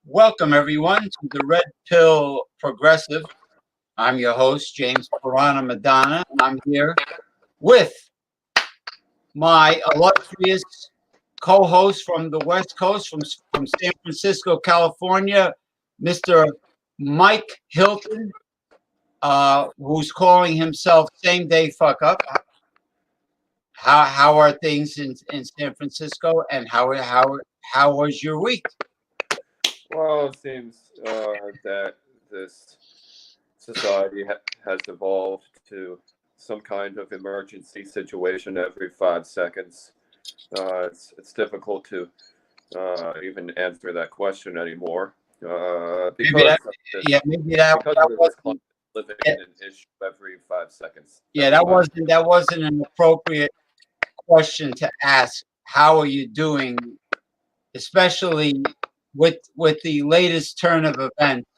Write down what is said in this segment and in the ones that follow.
Welcome, everyone, to the Red Pill Progressive. I'm your host, James Piranha Madonna, and I'm here with my illustrious co-host from the West Coast, from San Francisco, California, Mr. Mike Hilton, who's calling himself Same Day Fuck Up. How are things in San Francisco, and how was your week? Well, it seems that this society has evolved to some kind of emergency situation every 5 seconds. It's difficult to even answer that question anymore because maybe that wasn't living in an issue every 5 seconds. Yeah, that wasn't an appropriate question to ask. How are you doing, especially with the latest turn of events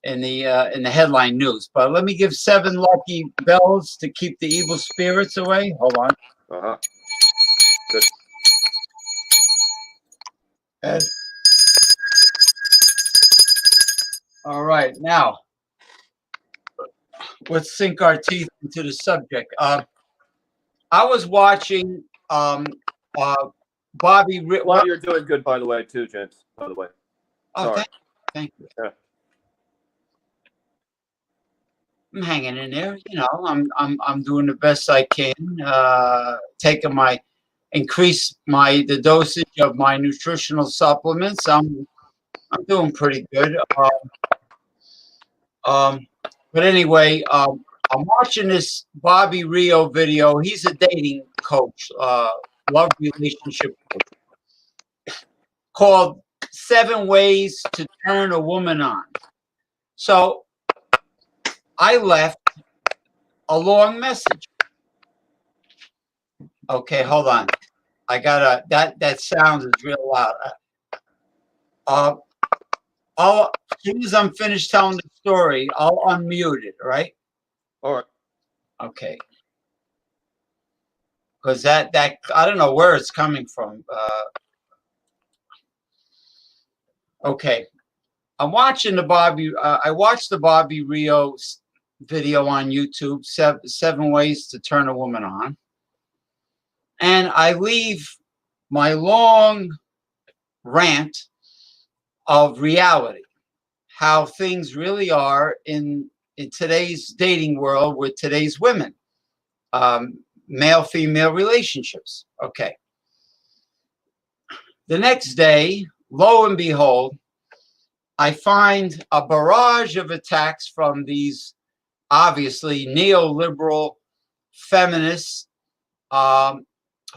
in the headline news? But let me give 7 lucky bells to keep the evil spirits away. Hold on. Good. All right, now let's sink our teeth into the subject. I was watching Bobby. Well, you're doing good, by the way, too, James. By the way. Oh, thank you. Yeah. I'm hanging in there. You know, I'm doing the best I can. Taking increase the dosage of my nutritional supplements. I'm doing pretty good. But anyway, I'm watching this Bobby Rio video. He's a dating coach, love relationship coach, called 7 Ways to Turn a Woman On. So I left a long message. Okay, hold on. I gotta, that sound is real loud. As soon as I'm finished telling the story, I'll unmute it, right? All right. Okay. Because that I don't know where it's coming from. Okay. I'm watching the I watched the Bobby Rio video on YouTube, 7 Ways to Turn a Woman On. And I leave my long rant of reality, how things really are in today's dating world with today's women, male-female relationships. Okay. The next day, lo and behold, I find a barrage of attacks from these obviously neoliberal feminists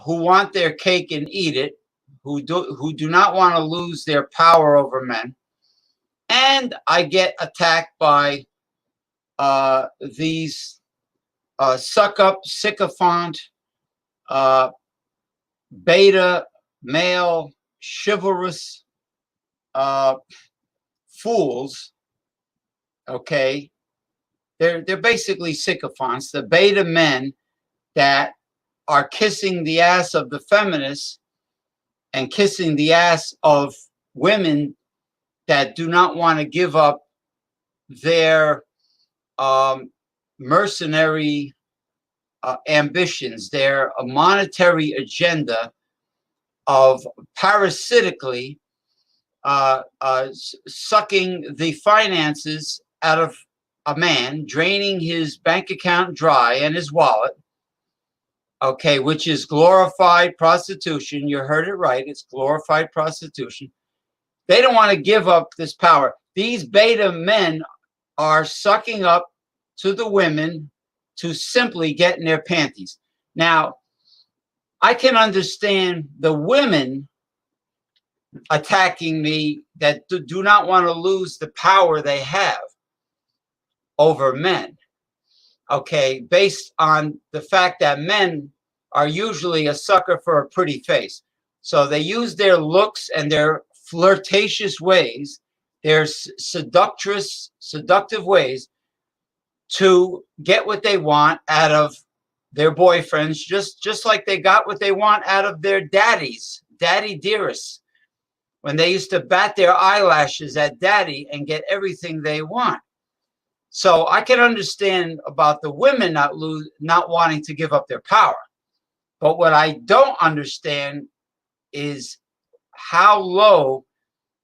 who want their cake and eat it, who do not want to lose their power over men. And I get attacked by these sycophant, beta, male, chivalrous fools. Okay, they're basically sycophants, the beta men that are kissing the ass of the feminists and kissing the ass of women that do not want to give up their mercenary ambitions, their monetary agenda of parasitically sucking the finances out of a man, draining his bank account dry and his wallet, okay, which is glorified prostitution. You heard it right. It's glorified prostitution. They don't want to give up this power. These beta men are sucking up to the women to simply get in their panties. Now, I can understand the women attacking me that do not want to lose the power they have over men. Okay, based on the fact that men are usually a sucker for a pretty face. So they use their looks and their flirtatious ways, their seductive ways to get what they want out of their boyfriends, just like they got what they want out of their daddies, daddy dearests, when they used to bat their eyelashes at daddy and get everything they want. So I can understand about the women not wanting to give up their power. But what I don't understand is how low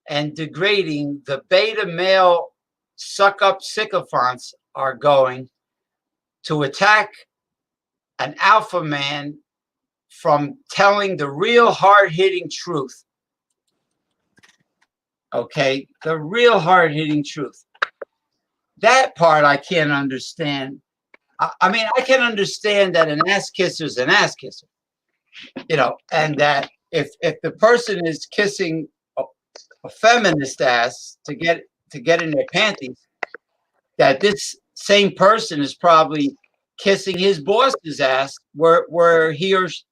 and degrading the beta male suck up sycophants are going to attack an alpha man from telling the real hard-hitting truth. Okay, the real hard-hitting truth. That part I can't understand. I mean, I can understand that an ass kisser is an ass kisser, you know, and that if the person is kissing a feminist ass to get in their panties, that this same person is probably kissing his boss's ass where he's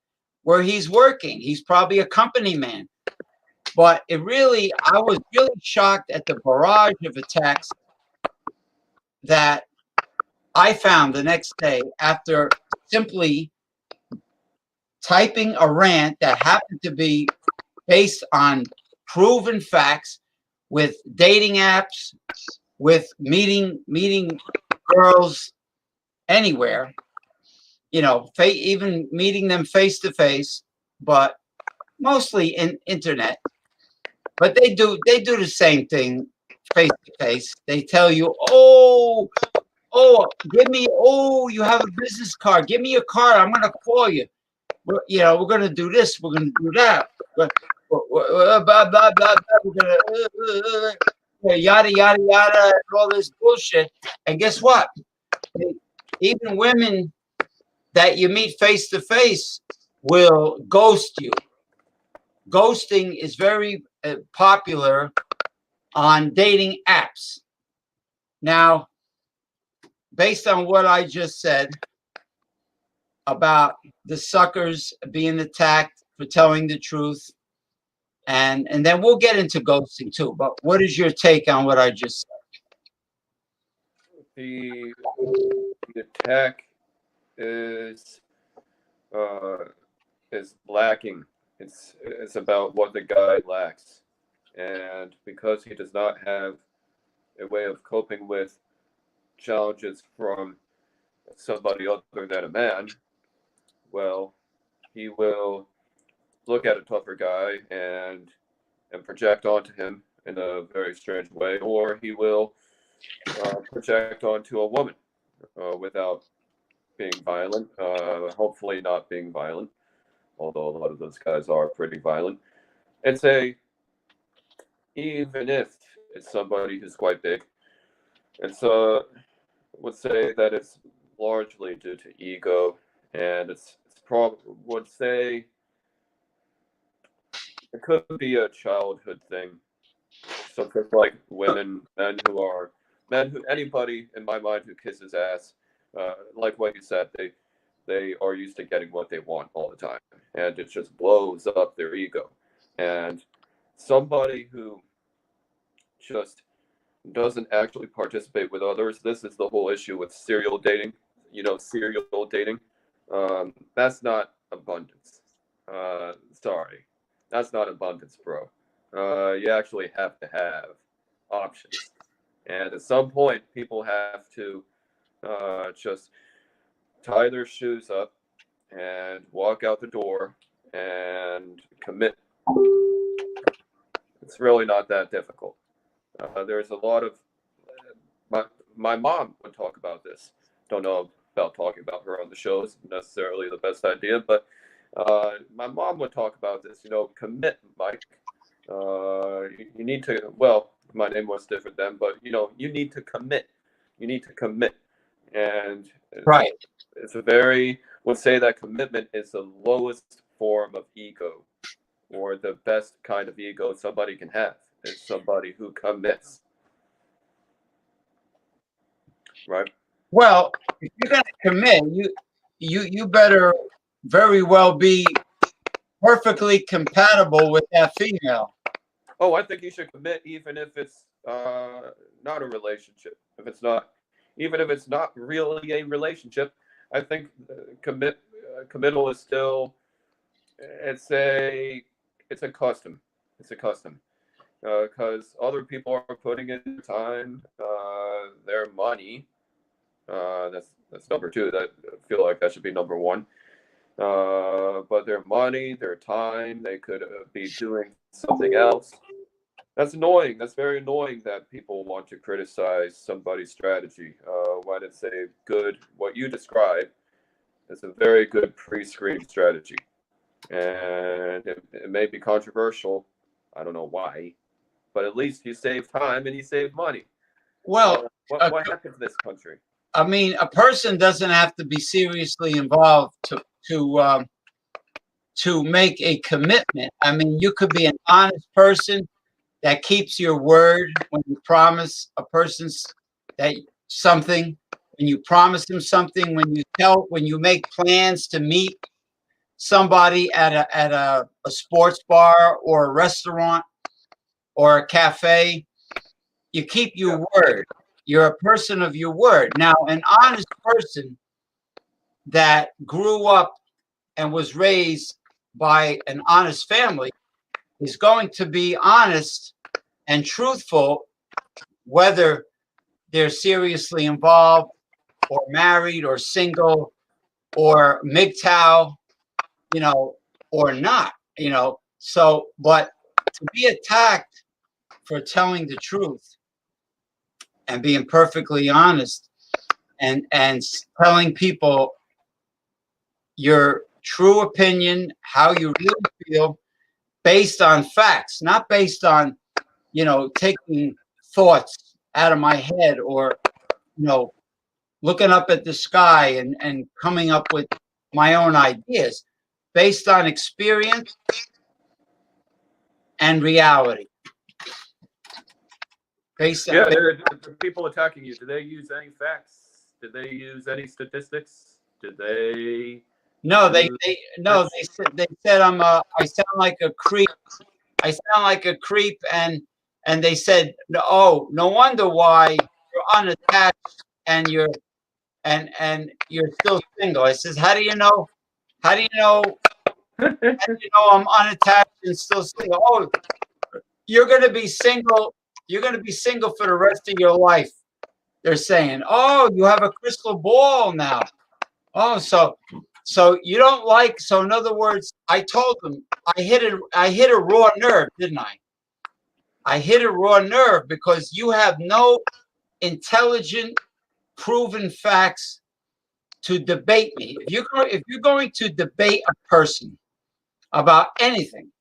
working. He's probably a company man. But I was really shocked at the barrage of attacks that I found the next day after simply typing a rant that happened to be based on proven facts with dating apps, with meeting girls anywhere, you know, even meeting them face to face, but mostly in internet. But they do the same thing face to face. They tell you, oh, you have a business card. Give me your card. I'm going to call you. We're going to do this. We're going to do that. Blah, blah, blah, blah. We're going to yada, yada, yada, and all this bullshit. And guess what? Even women that you meet face to face will ghost you. Ghosting is very popular on dating apps. Now, based on what I just said about the suckers being attacked for telling the truth, and then we'll get into ghosting too. But what is your take on what I just said? The attack is lacking. It's about what the guy lacks, and because he does not have a way of coping with challenges from somebody other than a man, well, he will look at a tougher guy and project onto him in a very strange way, or he will project onto a woman without being violent, hopefully not being violent, although a lot of those guys are pretty violent. Even if it's somebody who's quite big, I would say that it's largely due to ego, and would say it could be a childhood thing. Something like anybody in my mind who kisses ass, like what you said, they are used to getting what they want all the time, and it just blows up their ego. And somebody who just doesn't actually participate with others. This is the whole issue with serial dating. Serial dating. That's not abundance. Sorry, that's not abundance, bro. You actually have to have options, and at some point, people have to just tie their shoes up and walk out the door and commit. It's really not that difficult. There's a lot of my mom would talk about this. Don't know about talking about her on the show isn't necessarily the best idea, but my mom would talk about this. Commit, Mike. You need to. Well, my name was different then, but you need to commit. You need to commit, and Right. it's would say that commitment is the lowest form of ego, or the best kind of ego somebody can have. Is somebody who commits. Right. Well, if you're going to commit, you better very well be perfectly compatible with that female. Oh, I think you should commit even if it's not a relationship. Even if it's not really a relationship, I think committal is still it's a custom. It's a custom because other people are putting in their time, their money. That's number two. That I feel like that should be number one. But their money, their time, they could be doing something else. That's annoying. That's very annoying that people want to criticize somebody's strategy when it's what you described is a very good pre-screen strategy. And it may be controversial. I don't know why, but at least you save time and you save money. Well, what happens in this country? I mean, a person doesn't have to be seriously involved to make a commitment. I mean, you could be an honest person that keeps your word when you promise a person that something, when you promise them something, when you make plans to meet somebody at a sports bar or a restaurant or a cafe, you keep your word. You're a person of your word. Now, an honest person that grew up and was raised by an honest family is going to be honest and truthful, whether they're seriously involved or married or single or MGTOW, or not, So, but to be attacked for telling the truth and being perfectly honest and telling people your true opinion, how you really feel, based on facts, not based on, taking thoughts out of my head or, looking up at the sky and coming up with my own ideas, based on experience and reality. The people attacking you, did they use any facts? Did they use any statistics? Did they? No, they said I sound like a creep. I sound like a creep, and they said, oh, no wonder why you're unattached and you're still single. I says, how do you know? How do you know? How do you know I'm unattached and still single? Oh, you're going to be single. You're going to be single for the rest of your life. They're saying, oh, you have a crystal ball now. Oh, so you don't like. So in other words, I told them I hit a raw nerve, didn't I? I hit a raw nerve because you have no intelligent, proven facts to debate me. If you're going to debate a person about anything,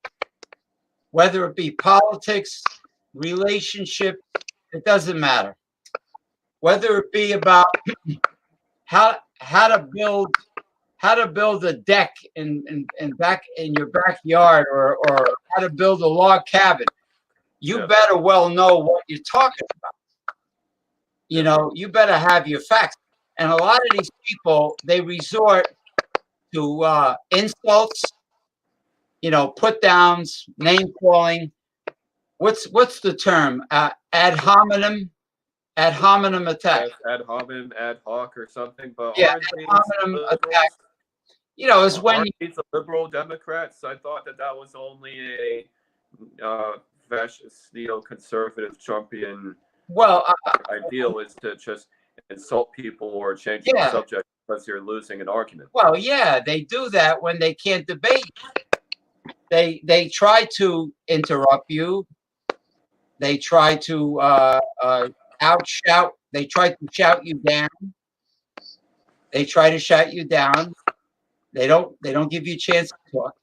whether it be politics, relationship, it doesn't matter. Whether it be about how to build a deck in back in your backyard or how to build a log cabin, you better well know what you're talking about. You better have your facts. And a lot of these people, they resort to insults, put downs, name calling. What's the term? Ad hominem attack. Ad hominem, ad hoc, or something. But yeah, ad hominem attack. Is when these liberal Democrats. I thought that was only a fascist, conservative Trumpian. Well, ideal is to just insult people or change the subject because you're losing an argument. Well, yeah, they do that when they can't debate. They try to interrupt you. They try to outshout. They try to shout you down. They try to shut you down. They don't give you a chance to talk.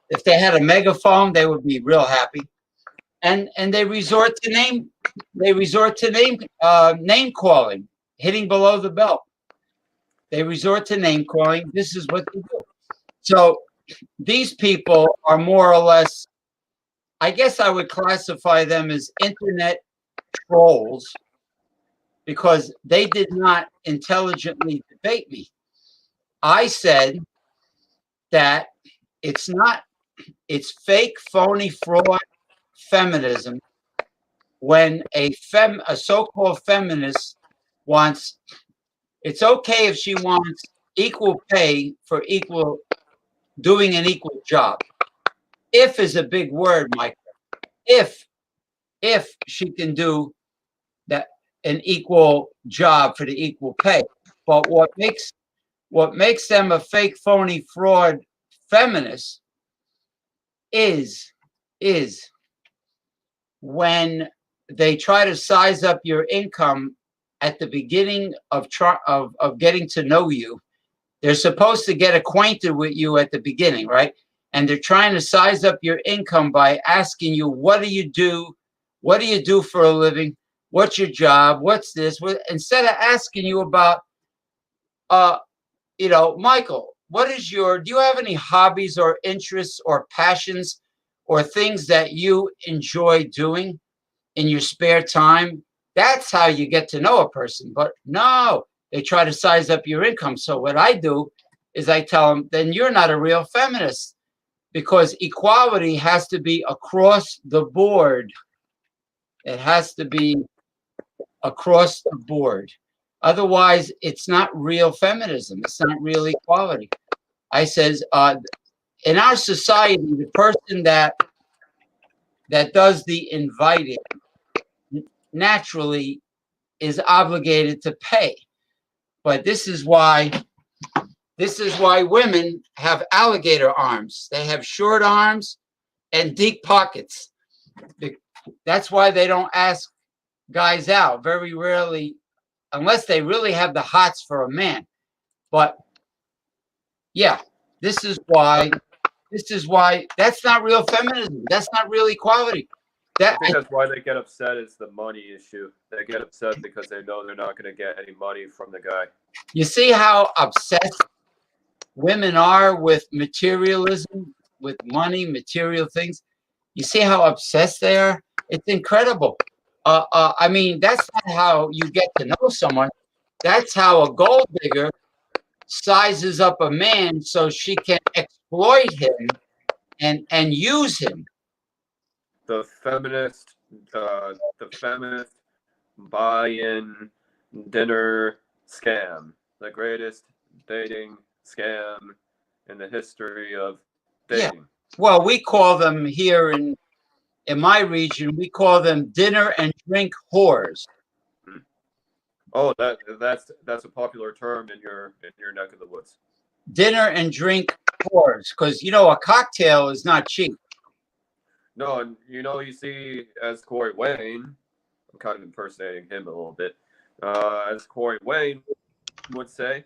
If they had a megaphone, they would be real happy. And they resort to name calling, hitting below the belt. They resort to name calling. This is what they do. So these people are more or less, I guess I would classify them as internet trolls, because they did not intelligently debate me. I said that it's fake, phony, fraud feminism when a so-called feminist wants, it's okay if she wants equal pay for doing an equal job. If is a big word, Mike. If she can do that, an equal job for the equal pay. But what makes them a fake, phony, fraud feminist is when they try to size up your income at the beginning of getting to know you. They're supposed to get acquainted with you at the beginning, right? And they're trying to size up your income by asking you, what do you do? What do you do for a living? What's your job? What's this? Instead of asking you about, Michael, do you have any hobbies or interests or passions or things that you enjoy doing in your spare time? That's how you get to know a person. But no, they try to size up your income. So what I do is I tell them, then you're not a real feminist, because equality has to be across the board. It has to be across the board. Otherwise, it's not real feminism. It's not real equality. I says, in our society, the person that does the inviting naturally is obligated to pay. But this is why women have alligator arms. They have short arms and deep pockets. That's why they don't ask guys out very rarely, unless they really have the hots for a man. But yeah, this is why that's not real feminism. That's not real equality. I think that's why they get upset, is the money issue. They get upset because they know they're not going to get any money from the guy. You see how obsessed women are with materialism, with money, material things? You see how obsessed they are? It's incredible. I mean, that's not how you get to know someone. That's how a gold digger sizes up a man so she can exploit him and use him. The feminist buy-in dinner scam, the greatest dating scam in the history of dating. Yeah. Well, we call them here in my region, we call them dinner and drink whores. Oh, that's a popular term in your neck of the woods. Dinner and drink whores, because a cocktail is not cheap. No, and you see, as Corey Wayne, I'm kind of impersonating him a little bit. As Corey Wayne would say,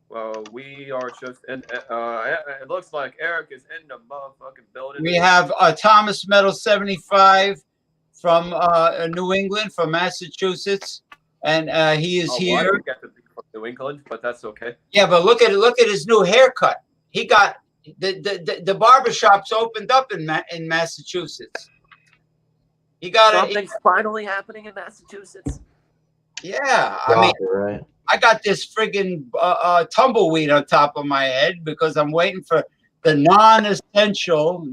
well, we are just in. It looks like Eric is in the motherfucking building. We have Thomas Metal 75 from New England, from Massachusetts, and he is here. I don't get to be from New England, but that's okay. Yeah, but look at his new haircut. He got the barbershops opened up in Massachusetts. He got something's finally happening in Massachusetts. Yeah, I mean, right. I got this friggin' tumbleweed on top of my head because I'm waiting for the non-essential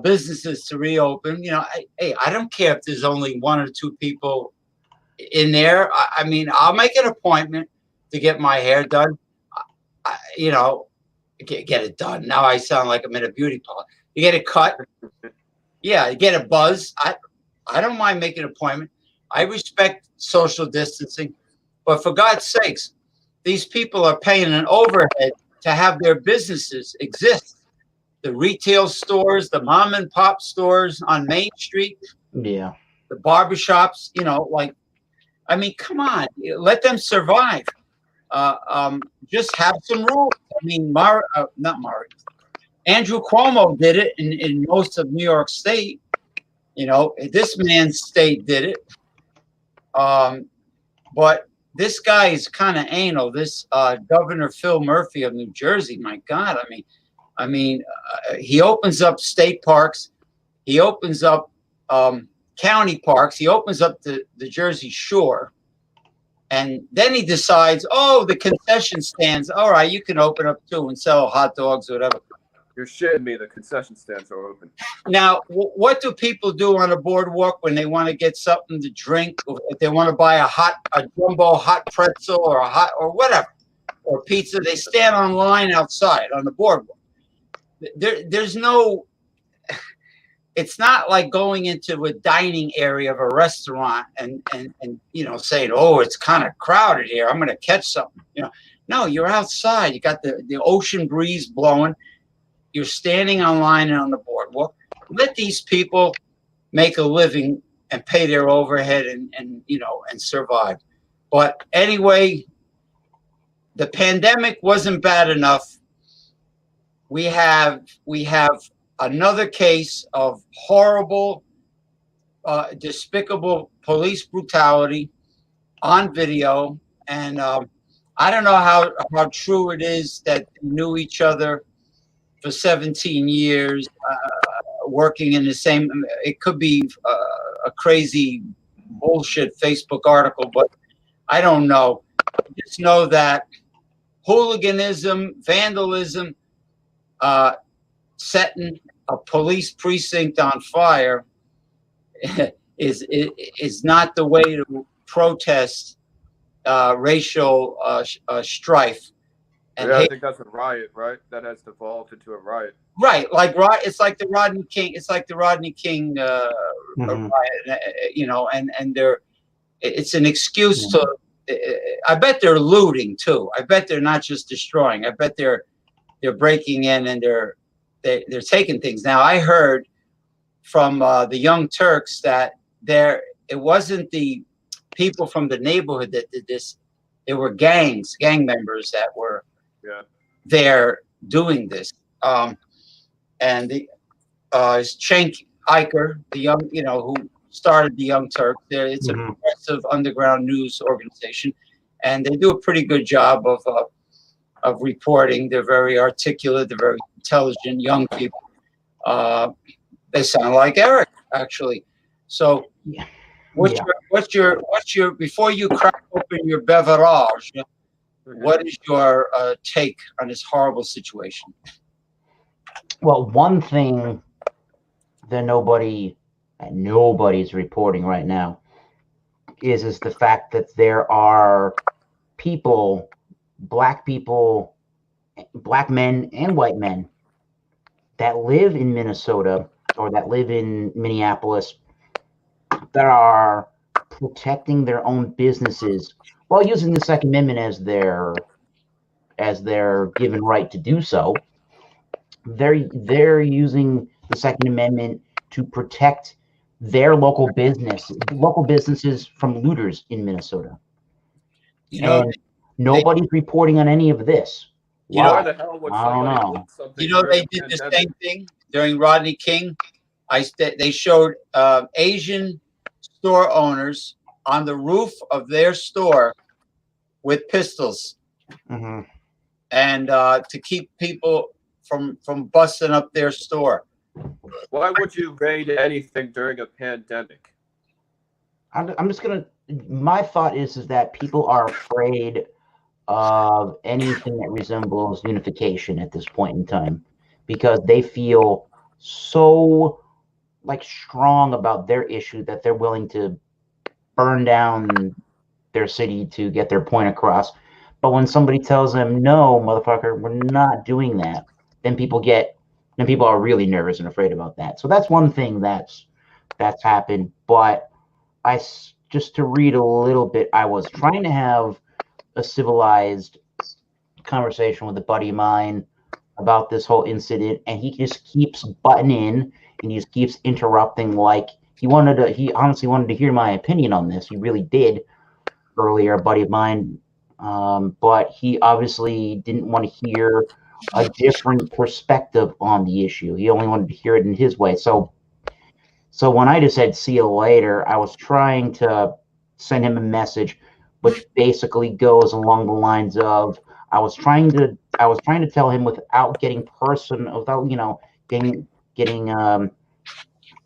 businesses to reopen. I don't care if there's only one or two people in there. I mean, I'll make an appointment to get my hair done. Get it done. Now I sound like I'm in a beauty parlor. You get it cut. Yeah, you get a buzz. I don't mind making an appointment. I respect social distancing, but for God's sakes, these people are paying an overhead to have their businesses exist. The retail stores, the mom and pop stores on Main Street, Yeah, the barbershops, like I mean, come on, let them survive. Just have some rules. I mean, not Murray. Andrew Cuomo did it in most of New York State. You know, this man's state did it. But this guy is kind of anal. This Governor Phil Murphy of New Jersey. My God, I mean, he opens up state parks. He opens up county parks. He opens up the Jersey Shore. And then he decides, oh, the concession stands. All right, you can open up too and sell hot dogs or whatever. You're shitting me. The concession stands are open. Now, what do people do on a boardwalk when they want to get something to drink? Or if they want to buy a jumbo hot pretzel or or whatever, or pizza, they stand on line outside on the boardwalk. There's no. It's not like going into a dining area of a restaurant and you know, saying, oh, it's kind of crowded here, I'm going to catch something. You know, no, you're outside. You got the ocean breeze blowing. You're standing on line and on the boardwalk. Let these people make a living and pay their overhead and you know, and survive. But anyway, the pandemic wasn't bad enough. We have another case of horrible, despicable police brutality on video. And I don't know how true it is that they knew each other for 17 years, working in the same. It could be a crazy bullshit Facebook article, but I don't know. Just know that hooliganism, vandalism, setting a police precinct on fire is not the way to protest racial strife. And yeah, I think that's a riot, right? That has devolved into a riot. Right, it's like the Rodney King. It's like the Rodney King riot, you know, and it's an excuse to. I bet they're looting too. I bet they're not just destroying. I bet they're breaking in and they're taking things. Now I heard from the Young Turks that it wasn't the people from the neighborhood that did this. There were gang members that were there doing this. And the Cenk Uygur, the young, you know, who started the Young Turks. It's a progressive underground news organization, and they do a pretty good job of reporting. They're very articulate. They're very intelligent young people. They sound like Eric, actually. So, what's your before you crack open your beverage? What is your take on this horrible situation? Well, one thing that nobody's reporting right now is the fact that there are people, black men and white men that live in Minnesota or that live in Minneapolis that are protecting their own businesses while using the Second Amendment as their given right to do so. They're using the Second Amendment to protect their local businesses from looters in Minnesota. You know, and nobody's reporting on any of this. You know, why the hell would I don't somebody know. loot something You know, during they a did the pandemic? same thing during Rodney King. They showed Asian store owners on the roof of their store with pistols, and to keep people from busting up their store. Why would you raid anything during a pandemic? I'm just gonna. My thought is that people are afraid of anything that resembles unification at this point in time, because they feel so strong about their issue that they're willing to burn down their city to get their point across. But when somebody tells them, no, motherfucker, we're not doing that, then people are really nervous and afraid about that. So that's one thing that's happened. But just to read a little bit, I was trying to have a civilized conversation with a buddy of mine about this whole incident, and he just keeps butting in and he just keeps interrupting. Like he honestly wanted to hear my opinion on this. He really did. earlier, a buddy of mine, but he obviously didn't want to hear a different perspective on the issue. He only wanted to hear it in his way. So when I just said "see you later," I was trying to send him a message, which basically goes along the lines of I was trying to tell him without getting without getting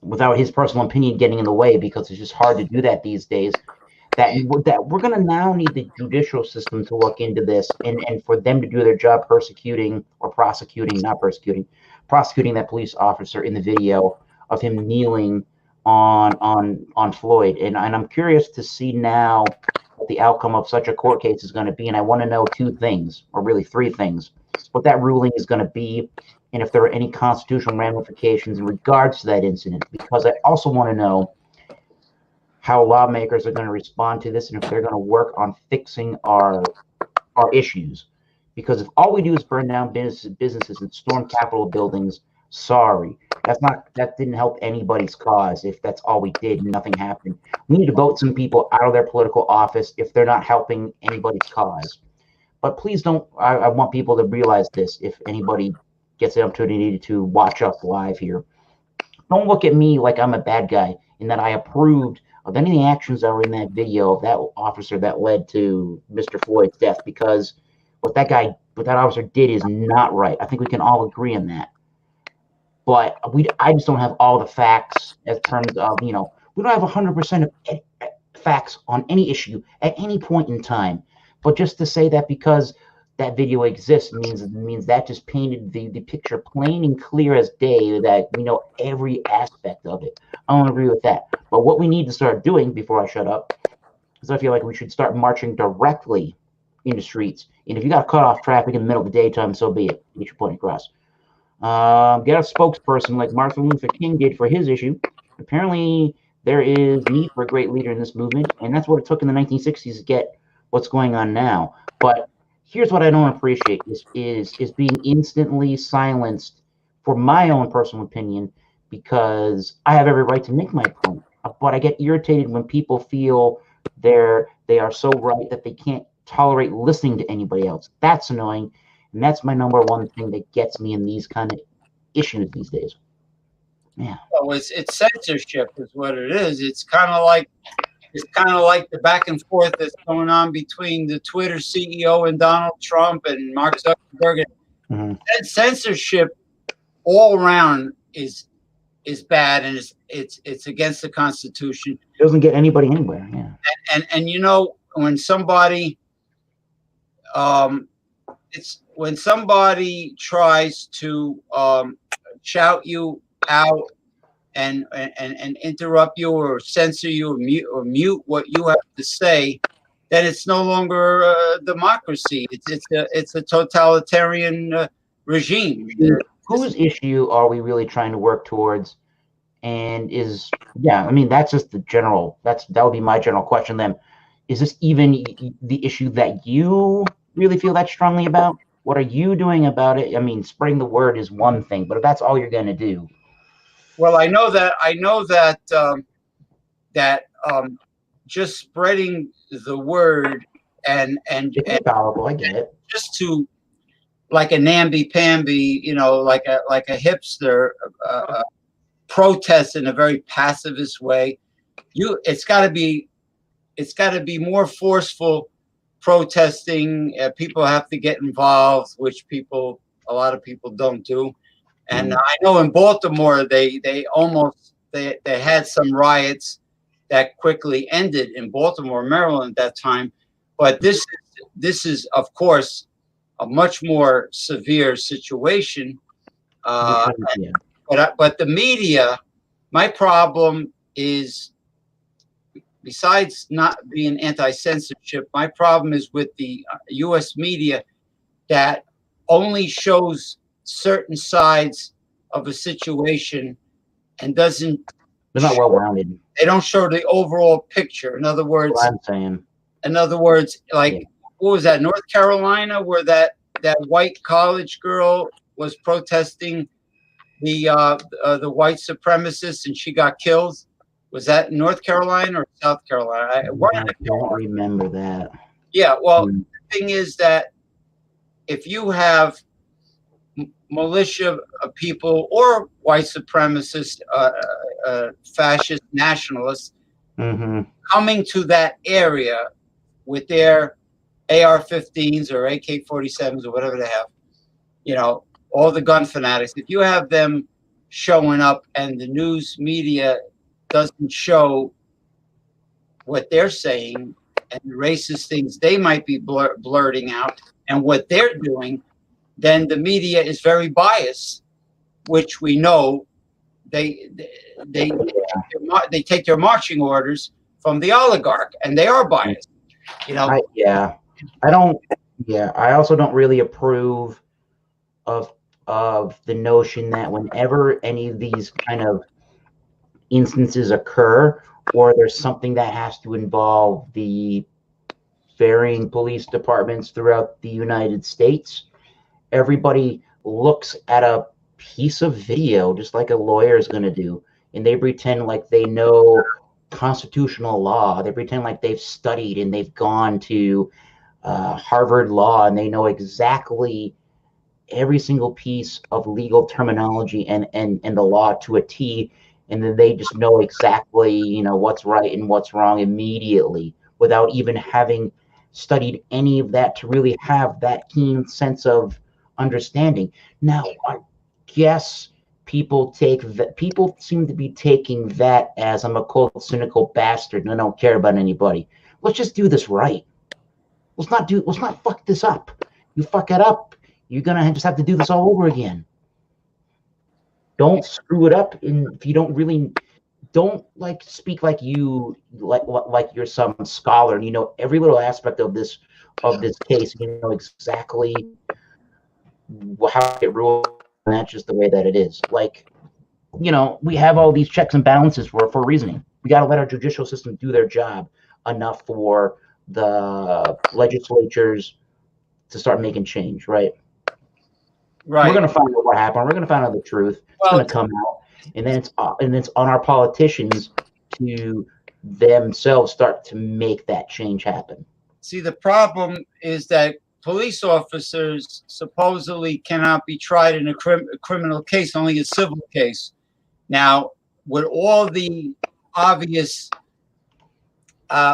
without his personal opinion getting in the way, because it's just hard to do that these days. That we're going to now need the judicial system to look into this, and for them to do their job prosecuting that police officer in the video of him kneeling on Floyd. And I'm curious to see now what the outcome of such a court case is going to be. And I want to know two things, or really three things: what that ruling is going to be, and if there are any constitutional ramifications in regards to that incident. Because I also want to know how lawmakers are going to respond to this, and if they're going to work on fixing our issues. Because if all we do is burn down businesses and storm Capitol buildings, sorry, that didn't help anybody's cause. If that's all we did and nothing happened, we need to vote some people out of their political office if they're not helping anybody's cause. But please don't. I want people to realize this. If anybody gets the opportunity to watch us live here, don't look at me like I'm a bad guy in that I approved of any of the actions that were in that video of that officer that led to Mr. Floyd's death, because what that officer did is not right. I think we can all agree on that. But I just don't have all the facts in terms of, we don't have 100% of facts on any issue at any point in time. But just to say that because that video exists means that just painted the picture plain and clear as day, that we know every aspect of it. I don't agree with that. But what we need to start doing, before I shut up, is I feel like we should start marching directly into streets. And if you got to cut off traffic in the middle of the daytime, so be it. Get your point across. Get a spokesperson like Martin Luther King did for his issue. Apparently, there is need for a great leader in this movement, and that's what it took in the 1960s to get what's going on now. But here's what I don't appreciate is being instantly silenced for my own personal opinion, because I have every right to make my point. But I get irritated when people feel they are so right that they can't tolerate listening to anybody else. That's annoying, and that's my number one thing that gets me in these kind of issues these days. Yeah. Well, it's censorship is what it is. It's kind of like the back and forth that's going on between the Twitter CEO and Donald Trump and Mark Zuckerberg. Mm-hmm. And censorship all around is bad, and it's against the Constitution. It doesn't get anybody anywhere. Yeah. And when somebody when somebody tries to shout you out and interrupt you or censor you or mute what you have to say, then it's no longer a democracy. It's a totalitarian regime. Whose issue are we really trying to work towards? And that's just the general. That would be my general question then. Is this even the issue that you really feel that strongly about? What are you doing about it? I mean, spreading the word is one thing, but if that's all you're going to do. Well, I know that just spreading the word and powerful. I get it. Just to, like a namby-pamby, like a hipster, protest in a very pacifist way. It's got to be more forceful protesting. People have to get involved, which a lot of people don't do. And I know in Baltimore they had some riots that quickly ended in Baltimore, Maryland at that time. But this is of course a much more severe situation. But the media, my problem is, besides not being anti-censorship, my problem is with the U.S. media that only shows certain sides of a situation and doesn't. They're not well-rounded. They don't show the overall picture. In other words, what I'm saying. In other words, like what was that, North Carolina, where that white college girl was protesting the white supremacists and she got killed. Was that North Carolina or South Carolina? I don't remember that. Yeah, well, the thing is that if you have militia people or white supremacists, fascist nationalists coming to that area with their AR-15s or AK-47s or whatever they have, you know, all the gun fanatics, if you have them showing up and the news media doesn't show what they're saying and the racist things they might be blurting out and what they're doing, then the media is very biased, which we know they take their marching orders from the oligarch, and they are biased. You know. I also don't really approve of the notion that whenever any of these kind of instances occur, or there's something that has to involve the varying police departments throughout the United States, everybody looks at a piece of video just like a lawyer is going to do, and they pretend like they know constitutional law. They pretend like they've studied and they've gone to Harvard Law, and they know exactly every single piece of legal terminology and the law to a T, and then they just know exactly, you know, what's right and what's wrong immediately without even having studied any of that to really have that keen sense of understanding. Now, I guess people seem to be taking that as, I'm a cold, cynical bastard and I don't care about anybody. Let's just do this right. Let's not fuck this up. You fuck it up, you're gonna just have to do this all over again. Don't screw it up. And if you don't like speak like you like you're some scholar and you know every little aspect of this case, you know exactly how it rules, and that's just the way that it is. Like, you know, we have all these checks and balances for reasoning. We got to let our judicial system do their job enough for the legislatures to start making change, right? Right. We're going to find out what happened. We're going to find out the truth. It's going to come out, and then it's on our politicians to themselves start to make that change happen. See, the problem is that police officers supposedly cannot be tried in a criminal case, only a civil case. Now, with all the obvious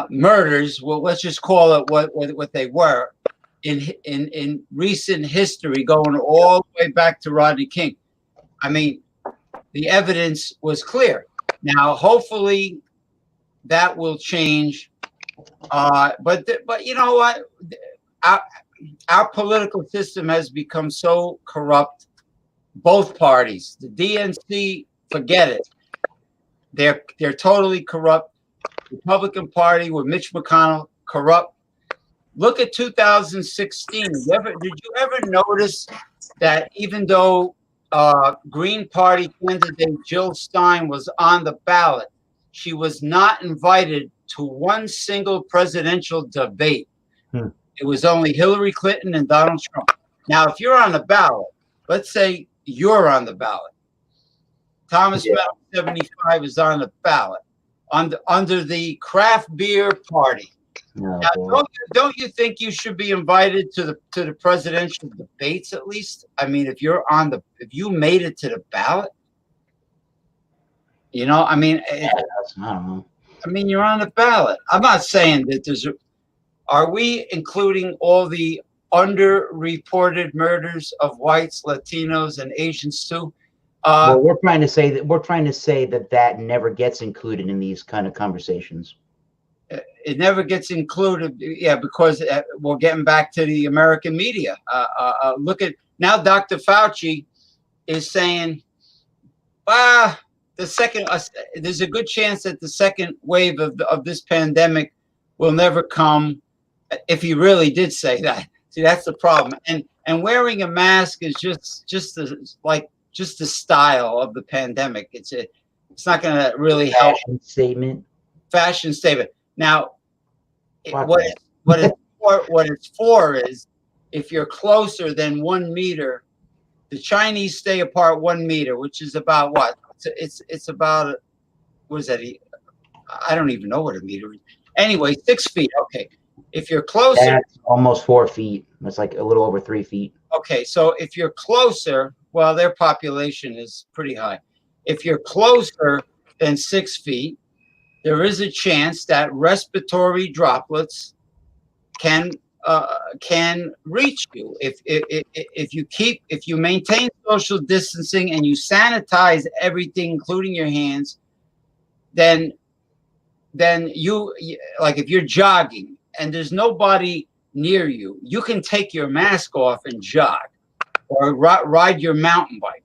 murders, well, let's just call it what they were in recent history, going all the way back to Rodney King. I mean, the evidence was clear. Now, hopefully, that will change. But you know what? Our political system has become so corrupt. Both parties, the DNC, forget it. They're totally corrupt. Republican Party with Mitch McConnell, corrupt. Look at 2016. Did you ever notice that even though Green Party candidate Jill Stein was on the ballot, she was not invited to one single presidential debate? It was only Hillary Clinton and Donald Trump. Now, if you're on the ballot, let's say you're on the ballot. Thomas Meadows 75 is on the ballot under the craft beer party. Now, don't you think you should be invited to the presidential debates at least? I mean, if you made it to the ballot, you know, I mean, I don't know. I mean, you're on the ballot. I'm not saying that are we including all the underreported murders of whites, Latinos, and Asians too? Well, we're trying to say that never gets included in these kind of conversations. It never gets included, yeah, because we're getting back to the American media. Look at now, Dr. Fauci is saying, there's a good chance that the second wave of this pandemic will never come. If he really did say that, see, that's the problem. And wearing a mask is just the style of the pandemic. It's not going to really help. Fashion statement. Now, what it's for is if you're closer than 1 meter, the Chinese stay apart 1 meter, which is about what? It's about, what is that? I don't even know what a meter is. Anyway, 6 feet. Okay. If you're closer. That's almost 4 feet. That's like a little over 3 feet. Okay. So if you're closer, well, their population is pretty high. If you're closer than 6 feet, there is a chance that respiratory droplets can reach you. If you maintain social distancing and you sanitize everything, including your hands, then you, like, if you're jogging and there's nobody near you, you can take your mask off and jog, or ride your mountain bike.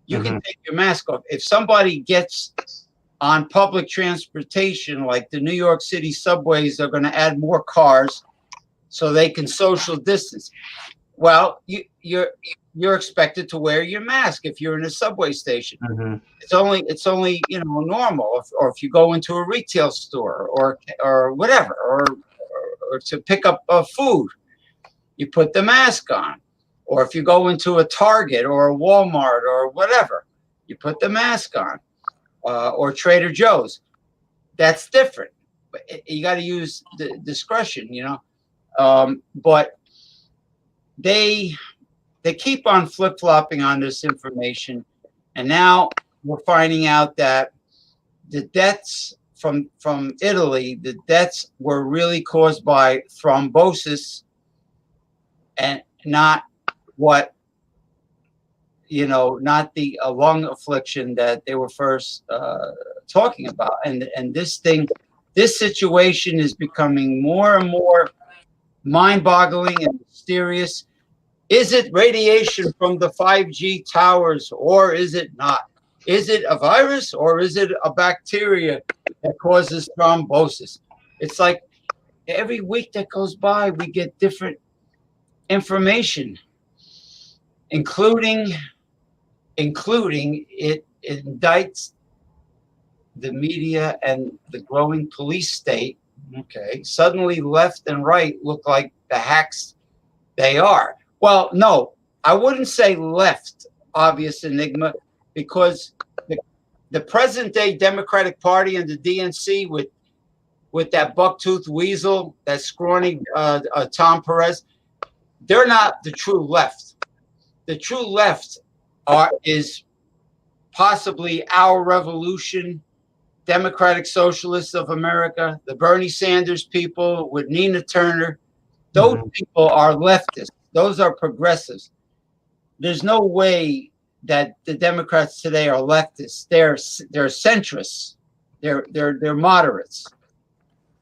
You can take your mask off. If somebody gets on public transportation, like the New York City subways are going to add more cars so they can social distance. Well, you're expected to wear your mask if you're in a subway station. It's only normal. Or if you go into a retail store or whatever, or to pick up food, you put the mask on. Or if you go into a Target or a Walmart or whatever, you put the mask on. Or Trader Joe's. That's different. But you got to use the discretion, but they keep on flip-flopping on this information, and now we're finding out that the deaths from Italy, the deaths were really caused by thrombosis, and not not the lung affliction that they were first talking about. And this situation is becoming more and more mind-boggling and mysterious. Is it radiation from the 5G towers, or is it not? Is it a virus, or is it a bacteria that causes thrombosis? It's like every week that goes by, we get different information, including it indicts the media and the growing police state. Okay, suddenly left and right look like the hacks they are. Well, no, I wouldn't say left, obvious enigma, because the present day Democratic Party and the DNC with that bucktooth weasel, that scrawny Tom Perez, they're not the true left. The true left is possibly Our Revolution, Democratic Socialists of America, the Bernie Sanders people with Nina Turner. Those people are leftists. Those are progressives. There's no way that the Democrats today are leftists. They're centrists. They're moderates.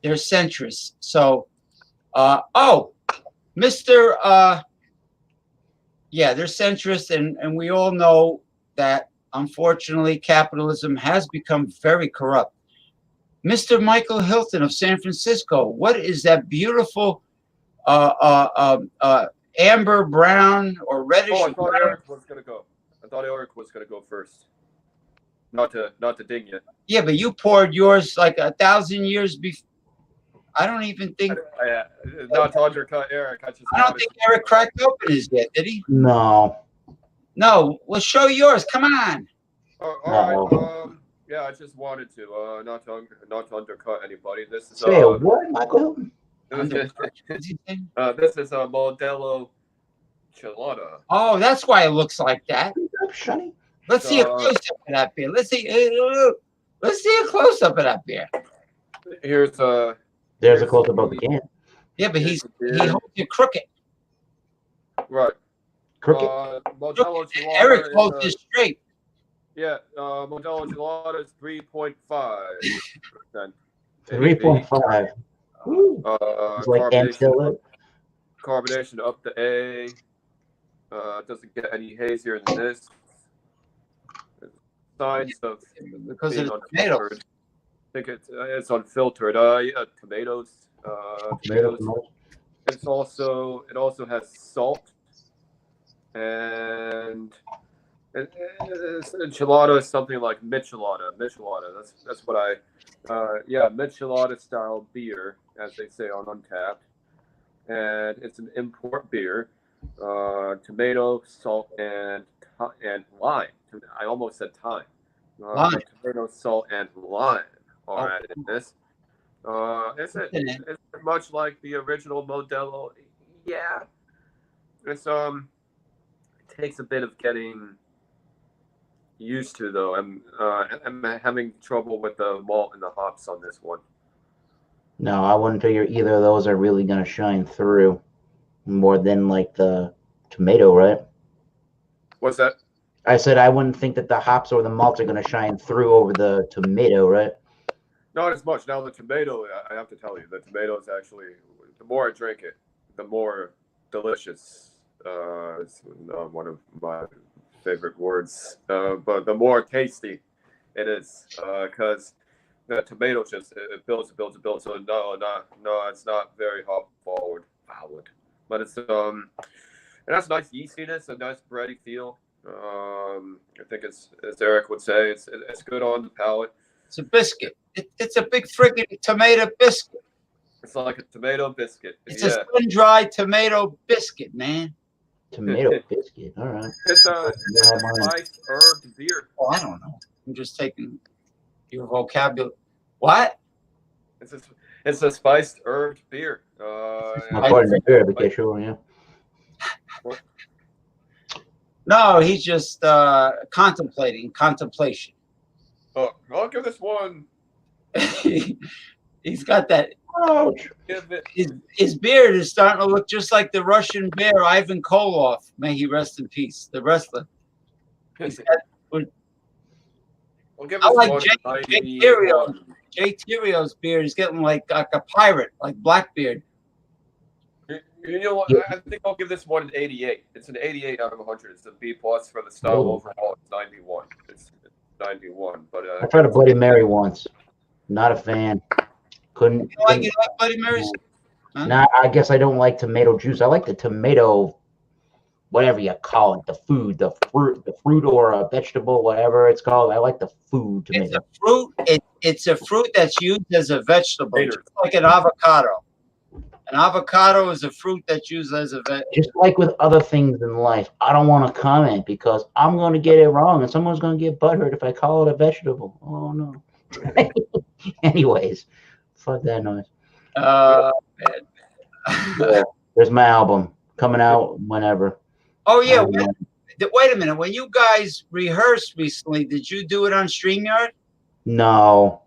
They're centrists. So, Mr. They're centrist, and we all know that, unfortunately, capitalism has become very corrupt. Mr. Michael Hilton of San Francisco, what is that beautiful amber brown or reddish I thought brown? Eric was gonna go. I thought Eric was gonna go first. Not to ding you. Yeah, but you poured yours like 1,000 years before. I don't even think. Not to undercut Eric. I don't think Eric cracked open his yet, did he? No. No. Well, show yours. Come on. All right. I just wanted to not to undercut anybody. This is Say what, Michael Hilton? This is a Modelo Chilada. Oh, that's why it looks like that. Shunny. Let's see a close up of that beer. Let's see a close up of that beer. Here's There's a close up of the can. Yeah, but he holds it crooked. Right. Crooked. Modelo Chilada. Eric holds it straight. Yeah, Modelo Chilada is 3.5%. 3.5. It's like carbonation up to A. Doesn't get any hazier than this. Signs of because of the tomatoes. I think it's unfiltered. Tomatoes. Tomatoes. It also has salt, and enchilada is something like michelada. That's what michelada style beer, as they say on Untapped, and it's an import beer. Tomato, salt, and lime. I almost said thyme. Tomato, salt, and lime. are added in this. Is it much like the original Modelo? Yeah. It's it takes a bit of getting used to though. I'm having trouble with the malt and the hops on this one. No, I wouldn't figure either of those are really going to shine through more than like the tomato, right? What's that? I said I wouldn't think that the hops or the malts are going to shine through over the tomato, right? Not as much. Now the tomato, I have to tell you, the tomato is actually, the more I drink it, the more delicious. It's one of my favorite words. But the more tasty it is, because the tomato just it builds. So no, it's not very hop forward, but it's it has nice yeastiness, a nice bready feel. I think it's, as Eric would say, it's good on the palate. It's a biscuit. It's a big friggin' tomato biscuit. It's like a tomato biscuit. It's a sun-dried tomato biscuit, man. Tomato biscuit. All right. It's a spiced herb beer. Oh, I don't know. I'm just taking your vocabulary. What? It's a spiced herb beer. According to beer, but sure, yeah. No, he's just contemplation. Oh, I'll give this one. He's got that. Ouch. His beard is starting to look just like the Russian bear Ivan Koloff. May he rest in peace. The wrestler. I'll give I this like one Jay Terrio. Jay Terrio's beard is getting like a pirate, like Blackbeard. You know what? I think I'll give this one an 88. It's an 88 out of 100. It's a B plus for the style. Overall, it's 91. It's 91. But I tried a Bloody Mary once. Not a fan. Couldn't. You like Bloody Marys? Huh? Nah, I guess I don't like tomato juice. I like the tomato, whatever you call it, the fruit or a vegetable, whatever it's called. I like the food tomato. It's a fruit. It's a fruit that's used as a vegetable, just like an avocado. An avocado is a fruit that's used as a vegetable. Just like with other things in life, I don't want to comment because I'm going to get it wrong and someone's going to get butthurt if I call it a vegetable. Oh, no. Anyways, fuck that noise. Yeah, there's my album coming out whenever. Oh, yeah. Wait a minute. When you guys rehearsed recently, did you do it on StreamYard? No.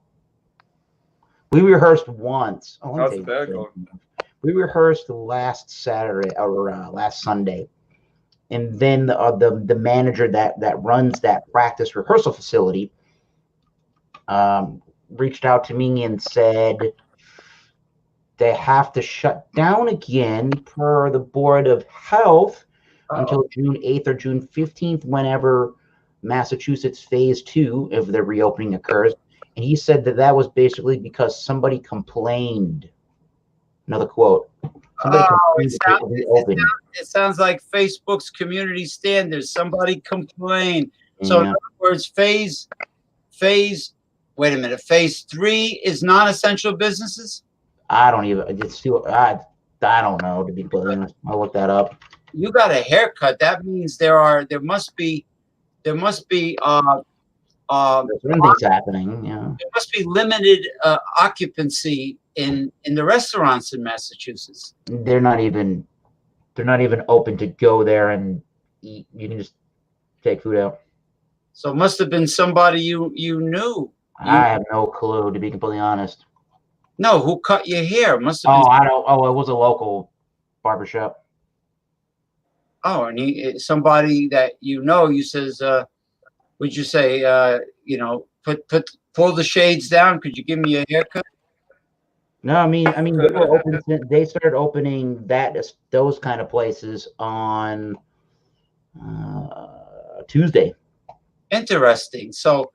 We rehearsed once. Oh, how's that going? We rehearsed last Saturday or last Sunday, and then the manager that runs that practice rehearsal facility reached out to me and said they have to shut down again per the Board of Health until June 8th or June 15th, whenever Massachusetts Phase 2 of the reopening occurs. And he said that was basically because somebody complained. Another quote. It sounds like Facebook's community standards. Somebody complained. Yeah. So in other words, phase. Wait a minute. Phase 3 is non-essential businesses. I don't even. I don't know, to be completely honest. I'll look that up. You got a haircut. That means there must be. There's things happening. Yeah. There must be limited occupancy in the restaurants in Massachusetts. They're not even open to go there and eat. You can just take food out. So it must have been somebody you knew. I have no clue, to be completely honest. No, who cut your hair? Must have been. I don't. Oh, it was a local barbershop. Oh, and somebody that you know. You says, would you say, pull the shades down? Could you give me a haircut? No, I mean, they were open. They started opening those kind of places on Tuesday. Interesting. So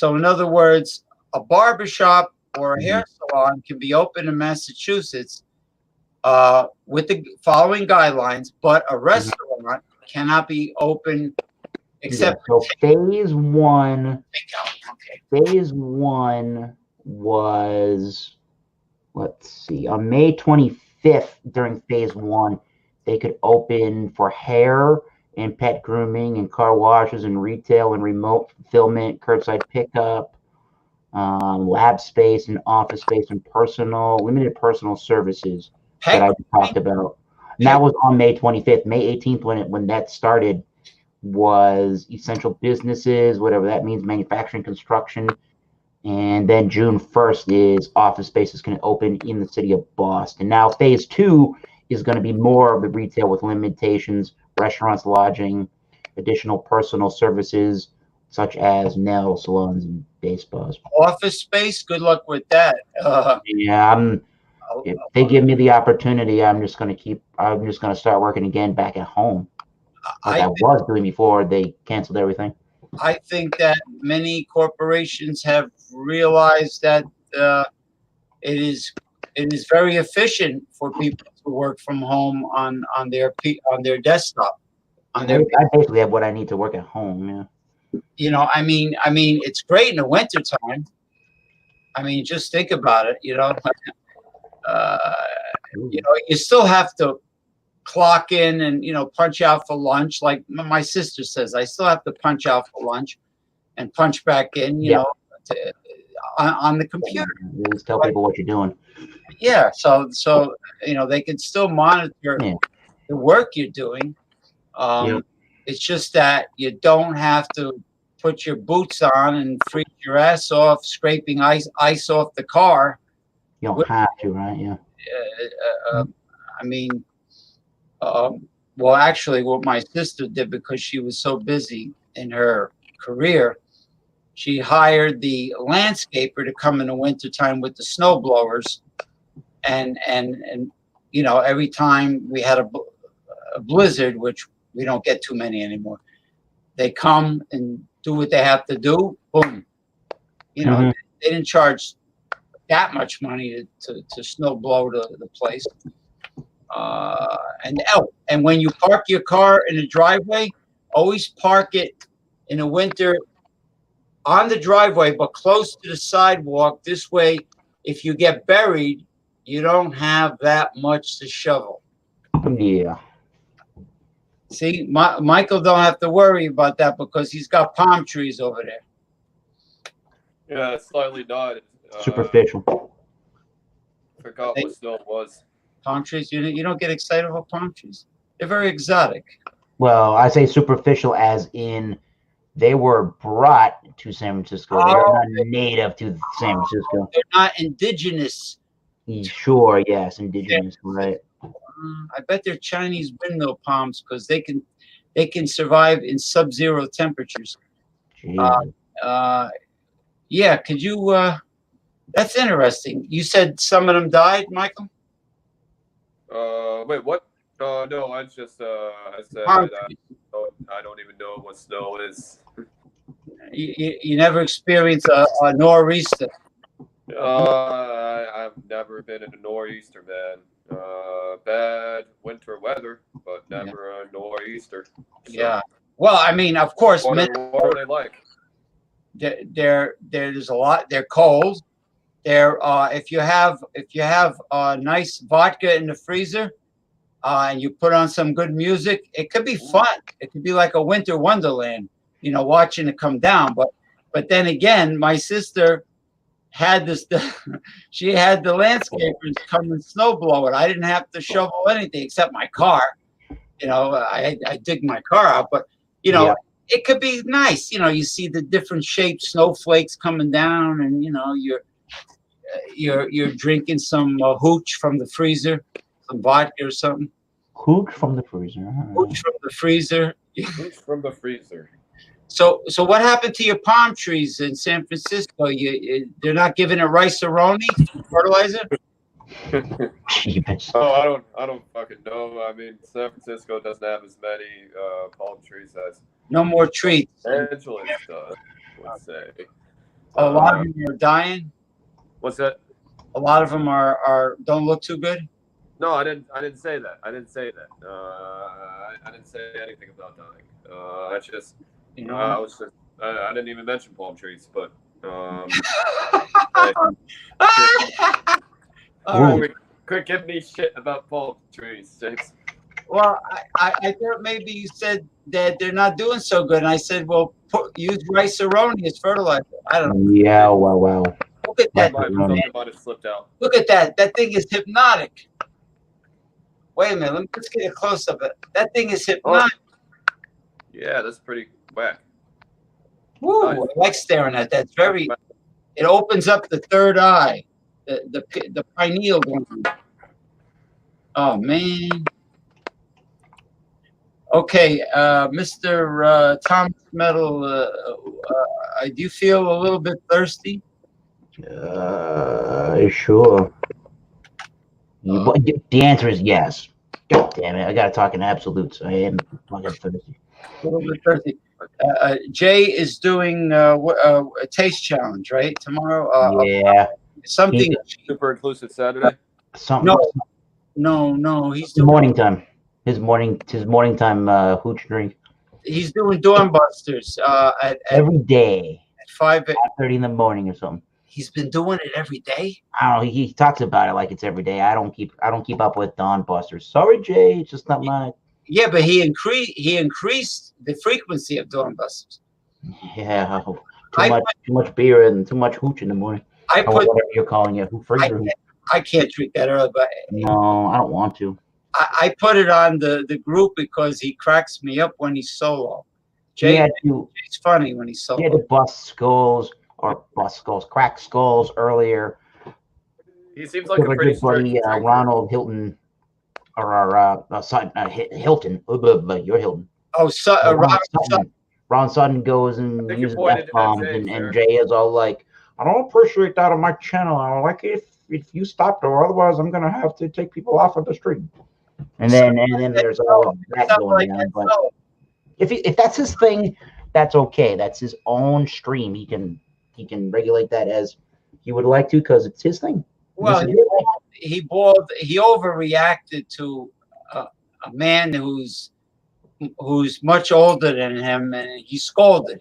in other words, a barbershop or a hair salon can be open in Massachusetts with the following guidelines, but a restaurant cannot be open except. So phase 1. Okay. Phase 1 was. Let's see. On May 25th, during phase 1, they could open for hair and pet grooming and car washes and retail and remote fulfillment, curbside pickup, lab space and office space and limited personal services that I talked about. And that was on May 25th. May 18th, when that started, was essential businesses, whatever that means, manufacturing, construction. And then June 1st is office spaces can open in the city of Boston. Now, phase 2 is going to be more of the retail with limitations, restaurants, lodging, additional personal services, such as nail salons and day spas. Office space, good luck with that. Yeah, if they give me the opportunity, I'm just going to start working again back at home, like I was doing before they canceled everything. I think that many corporations have realized that it is very efficient for people to work from home on their desktop. I basically have what I need to work at home. Yeah. You know, I mean, it's great in the wintertime. I mean, just think about it. You know, you still have to clock in and punch out for lunch. Like my sister says, I still have to punch out for lunch and punch back in. You know, on the computer. Just tell people what you're doing. Yeah, so they can still monitor the work you're doing. It's just that you don't have to put your boots on and freeze your ass off scraping ice off the car. You don't have to, right? Yeah. I mean, well, actually, what my sister did, because she was so busy in her career, she hired the landscaper to come in the wintertime with the snow blowers, and every time we had a blizzard, which we don't get too many anymore, they come and do what they have to do. Boom. They didn't charge that much money to snow blow the place. And when you park your car in a driveway, always park it in the winter on the driveway, but close to the sidewalk. This way, if you get buried, you don't have that much to shovel. Yeah. See, Michael don't have to worry about that because he's got palm trees over there. Yeah, slightly not. Superficial. Forgot what snow was. Palm trees? You don't get excited about palm trees? They're very exotic. Well, I say superficial as in they were brought to San Francisco. They are not native to San Francisco. They're not indigenous. Sure, yes, indigenous, right. I bet they're Chinese windmill palms because they can survive in sub-zero temperatures. Yeah, could you? That's interesting. You said some of them died, Michael? Wait, what? No, I just I said I don't even know what snow is. You never experienced a nor'easter? I've never been in a nor'easter, man. Bad winter weather, but never a nor'easter. So. Yeah. Well, I mean, of course. What are they like? There's a lot. They're cold. If you have nice vodka in the freezer, and you put on some good music, it could be fun. It could be like a winter wonderland, watching it come down. But then again, my sister had this. She had the landscapers come and snow blow it. I didn't have to shovel anything except my car. I dig my car out, but it could be nice. You see the different shaped snowflakes coming down, and you're drinking some hooch from the freezer, some vodka or something. Hooch from the freezer. Hooch from the freezer. Hooch from the freezer. So what happened to your palm trees in San Francisco? They're not giving it rice-a-roni fertilizer? Oh, I don't fucking know. I mean, San Francisco doesn't have as many palm trees as no more trees. Los Angeles does, I would say. A lot of them are dying. What's that? A lot of them are don't look too good. No, I didn't say that. I didn't say that. I didn't say anything about dying. I just, I didn't even mention palm trees, but quick, give me shit about palm trees, James. Well, I thought maybe you said that they're not doing so good, and I said, well, use rice-a-roni as fertilizer. I don't know. Yeah, well. Look at that. Something might have slipped out. Look at that. That thing is hypnotic. Wait a minute. Let's get a close up of it. That thing is hypnotic. Oh. Yeah, that's pretty whack. Woo! Nice. I like staring at that. It's very. It opens up the third eye, the pineal gland. Oh man. Okay, Mr. Thomas Metal, do you feel a little bit thirsty? Sure. The answer is yes. God damn it! I gotta talk in absolutes. I am fucking thirsty. A little bit thirsty. Jay is doing a taste challenge, right? Tomorrow. Yeah. Something. Super inclusive Saturday. Something. No. He's It's doing morning time. His morning time hooch drink. He's doing Doorbusters at Every day. at 5:30 in the morning or something. He's been doing it every day. I don't know. He talks about it like it's every day. I don't keep up with Dawn Busters. Sorry, Jay. It's just not my. Yeah, but he increased the frequency of Doorbusters. Yeah. Too much beer and too much hooch in the morning. Or whatever you're calling it. I can't drink that early, but no, I don't want to. I put it on the group because he cracks me up when he's solo. Jay's funny when he's solo. He had to crack skulls earlier. He seems like a pretty good buddy, Ronald Hilton, or our son, Hilton. You're Hilton. Oh, Ron Sutton goes and uses F-bombs, and Jay is all like, I don't appreciate that on my channel. I don't like it if you stop, or otherwise I'm gonna have to take people off of the stream. And then there's all that going on. But if that's his thing, that's okay. That's his own stream. He can regulate that as he would like to because it's his thing. Well, he overreacted to a man who's much older than him, and he scolded.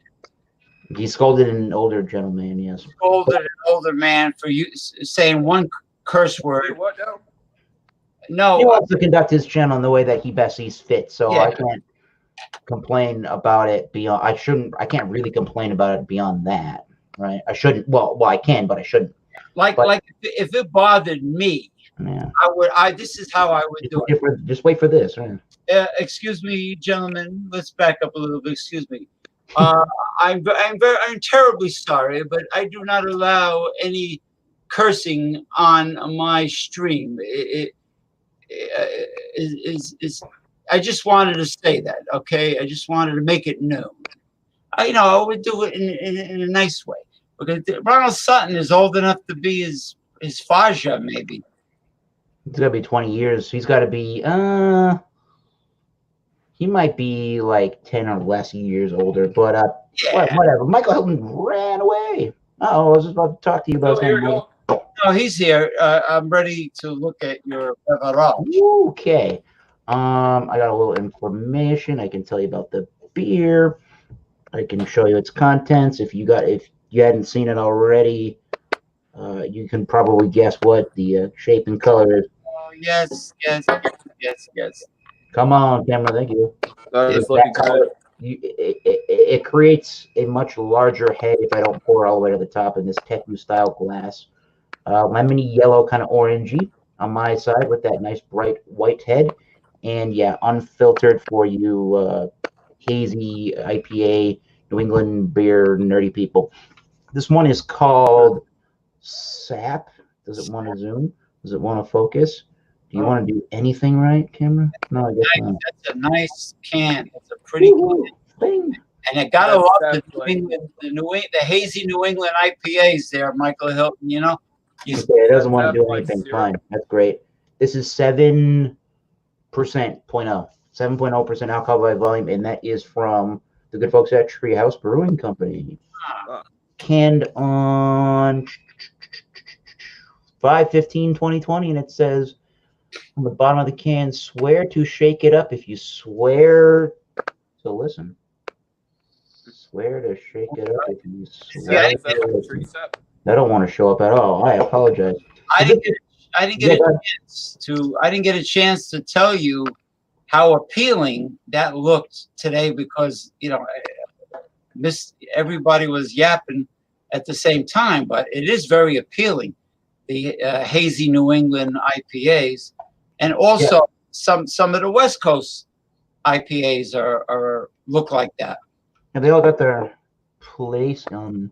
He scolded an older gentleman, yes. Scolded an older man for saying one curse word. Wait, what now? No. He wants to conduct his channel in the way that he best sees fit, so yeah. I can't complain about it beyond. I can't really complain about it beyond that, right? I shouldn't. Well, I can, but I shouldn't. Like if it bothered me, yeah. This is how I would do it. Just wait for this, right? Excuse me, gentlemen. Let's back up a little bit. Excuse me. I'm terribly sorry, but I do not allow any cursing on my stream. I just wanted to say that, okay? I just wanted to make it known. I would do it in a nice way. Because Ronald Sutton is old enough to be his Faja, maybe. It's gonna be 20 years. He's got to be. He might be like 10 or less years older, but whatever. Michael Hilton ran away. I was just about to talk to you about something. No, he's here. I'm ready to look at your beverage. Okay. I got a little information. I can tell you about the beer. I can show you its contents. If you hadn't seen it already, you can probably guess what the shape and color is. Oh, yes. Come on, camera. Thank you. It creates a much larger head if I don't pour all the way to the top in this Teku style glass. Lemony yellow, kind of orangey on my side with that nice bright white head. And yeah, unfiltered for you hazy IPA New England beer nerdy people. This one is called Sap. Does it want to zoom? Does it want to focus? Do you want to do anything right, camera? No, I guess not. That's a nice can. It's a pretty thing. And it got a lot of the hazy New England IPAs there, Michael Hilton, Okay, it doesn't want to do anything. Fine. That's great. This is 7.0% alcohol by volume, and that is from the good folks at Treehouse Brewing Company. Canned on 5/15/2020, and it says on the bottom of the can, swear to shake it up if you swear to listen. Swear to shake it up if you swear to listen. I don't want to show up at all. I apologize. I didn't get a chance to tell you how appealing that looked today, because everybody was yapping at the same time, but it is very appealing. The hazy New England IPAs, and also some of the West Coast IPAs are look like that. And they all got their place on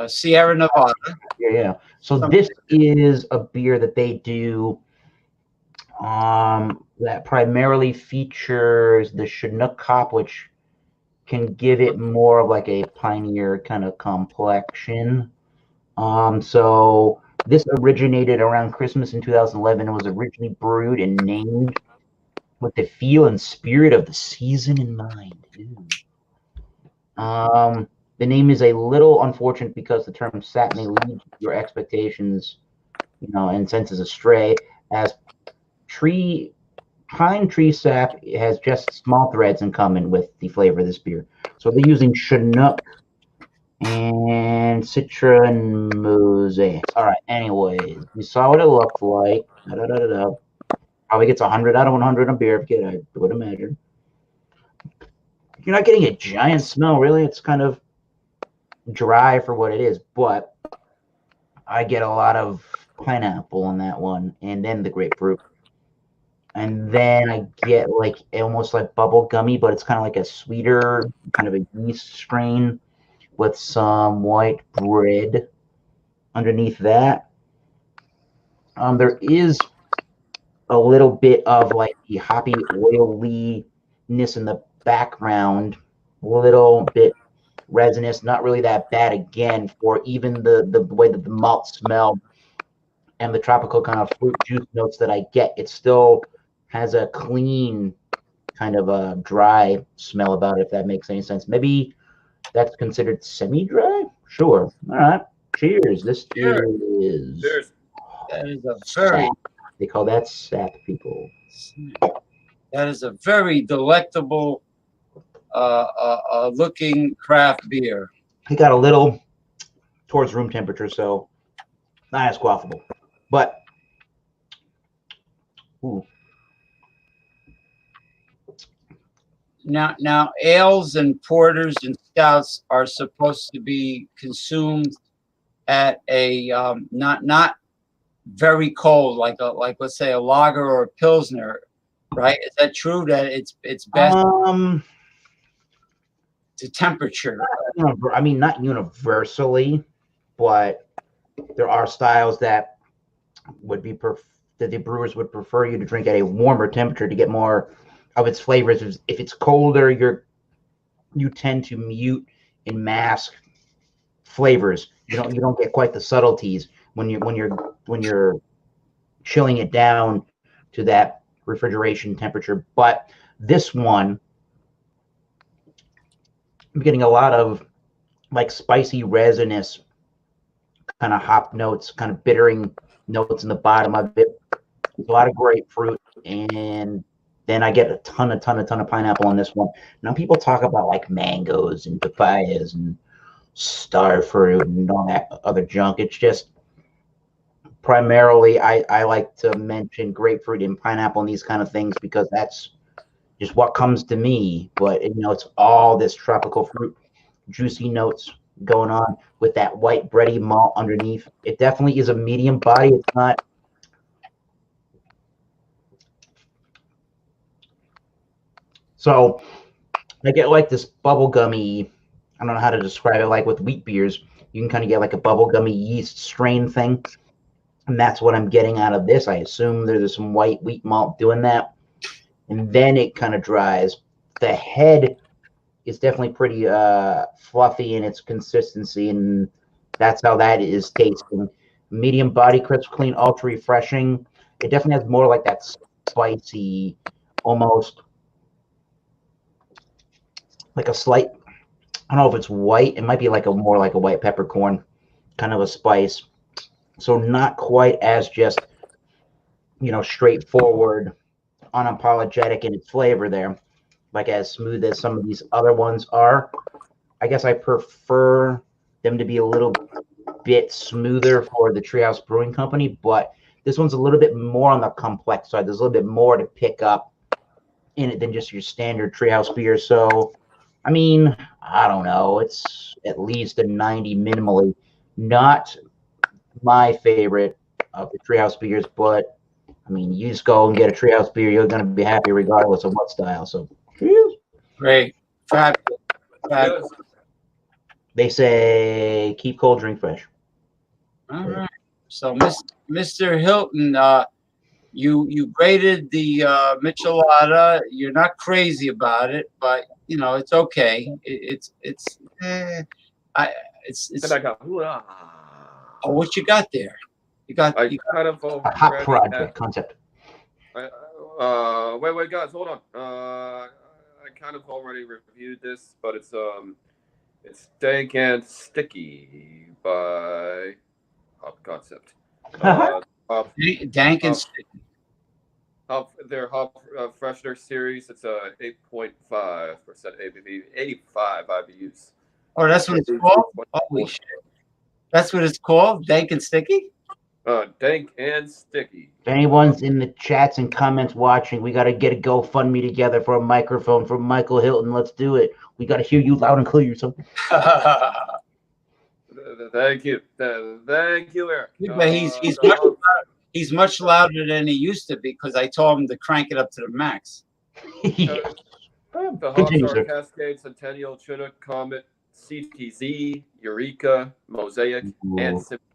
Sierra Nevada. Yeah. So this is a beer that they do that primarily features the Chinook hop, which can give it more of like a pioneer kind of complexion. So this originated around Christmas in 2011 and was originally brewed and named with the feel and spirit of the season in mind. The name is a little unfortunate because the term sap may lead your expectations, and senses astray, as pine tree sap has just small threads in common with the flavor of this beer. So they're using Chinook and Citra and Mosaics. All right, anyways, you saw what it looked like. Probably gets 100 out of 100 on beer, I would imagine. You're not getting a giant smell, really. It's kind of dry for what it is, but I get a lot of pineapple on that one, and then the grapefruit. And then I get like almost like bubble gummy, but it's kind of like a sweeter, kind of a yeast strain with some white bread underneath that. There is a little bit of like the hoppy oiliness in the background, a little bit resinous, not really that bad again for even the way that the malt smell and the tropical kind of fruit juice notes that I get. It still has a clean kind of a dry smell about it, if that makes any sense. Maybe that's considered semi-dry? Sure. All right. Cheers. This is... Cheers. That is a very... Sap. They call that sap, people. That is a very delectable looking craft beer. It got a little towards room temperature, so not as quaffable. But, ooh. Now, ales and porters and stouts are supposed to be consumed at a not very cold, like let's say a lager or a pilsner, right? Is that true? That it's best to temperature? I mean, not universally, but there are styles that would be that the brewers would prefer you to drink at a warmer temperature to get more of its flavors. If it's colder, you tend to mute and mask flavors. You don't get quite the subtleties when you're chilling it down to that refrigeration temperature. But this one, I'm getting a lot of like spicy resinous kind of hop notes, kind of bittering notes in the bottom of it. There's a lot of grapefruit, and then I get a ton of pineapple on this one. Now people talk about like mangoes and papayas and star fruit and all that other junk. It's just primarily I like to mention grapefruit and pineapple and these kind of things because that's just what comes to me. But it's all this tropical fruit, juicy notes going on with that white bready malt underneath. It definitely is a medium body. It's not. So I get like this bubblegummy, I don't know how to describe it, like with wheat beers, you can kind of get like a bubblegummy yeast strain thing. And that's what I'm getting out of this. I assume there's some white wheat malt doing that. And then it kind of dries. The head is definitely pretty fluffy in its consistency, and that's how that is tasting. Medium body, crisp, clean, ultra refreshing. It definitely has more like that spicy, almost like a slight, I don't know if it's white. It might be like more like a white peppercorn kind of a spice. So not quite as just, straightforward, unapologetic in its flavor there, like as smooth as some of these other ones are. I guess I prefer them to be a little bit smoother for the Treehouse Brewing Company, but this one's a little bit more on the complex side. There's a little bit more to pick up in it than just your standard treehouse beer. So, I mean, I don't know. It's at least a 90 minimally. Not my favorite of the treehouse beers, but I mean, you just go and get a treehouse beer, you're going to be happy regardless of what style. So, cheers. Great. Fabulous. Fabulous. Yes. They say keep cold, drink fresh. All right. So, Mr. Hilton, you graded the Michelada. You're not crazy about it, but you know it's okay. It's. And I got, Oh, what you got there? You got. I kind of A hot already project had, concept. wait, guys, hold on. I kind of already reviewed this, but it's Dank and Sticky by Hop Concept. Dank and sticky. Their Hop Freshener series. It's a 8.5% ABV, 85 IBUs. Oh, that's what it's called. Holy shit! That's what it's called. Dank and sticky. Dank and Sticky. If anyone's in the chats and comments watching, we got to get a GoFundMe together for a microphone for Michael Hilton. Let's do it. We got to hear you loud and clear. So. Thank you. Thank you, Eric. But he's much louder than he used to be because I told him to crank it up to the max. The hops are Cascade, Centennial, Chinook, Comet, CTZ, Eureka, Mosaic, and Symphony.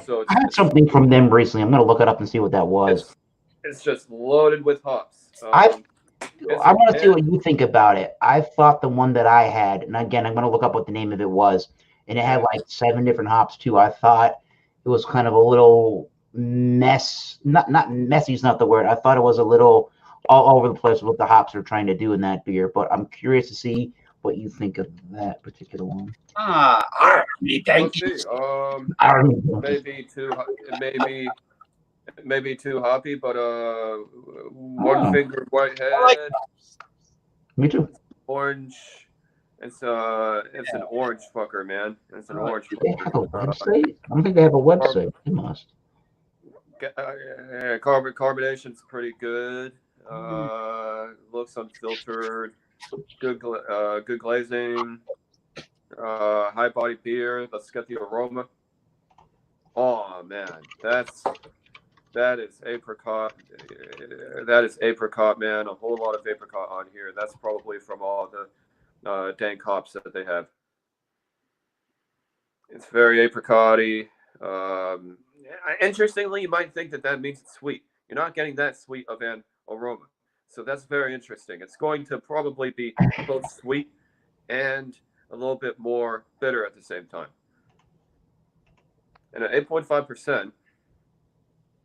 So I had something from them recently. I'm going to look it up and see what that was. It's just loaded with hops. I want to see what you think about it. I thought the one that I had, and again, I'm going to look up what the name of it was, and it had like 7 different hops too. I thought it was kind of a little not messy is not the word. I thought it was a little all over the place with what the hops are trying to do in that beer, but I'm curious to see what you think of that particular one. Thank you. Maybe too hoppy, but one finger whitehead. Me too. Orange. It's an orange fucker, man. It's an orange. Do they have a website? I don't think they have a website. They must. Carbonation's pretty good. Looks unfiltered. Good glazing. High body beer. Let's get the aroma. Oh man, that is apricot. That is apricot, man. A whole lot of apricot on here. That's probably from all the dank hops that they have. It's very apricot-y. Interestingly, you might think that means it's sweet. You're not getting that sweet of an aroma. So that's very interesting. It's going to probably be both sweet and a little bit more bitter at the same time. And at 8.5%,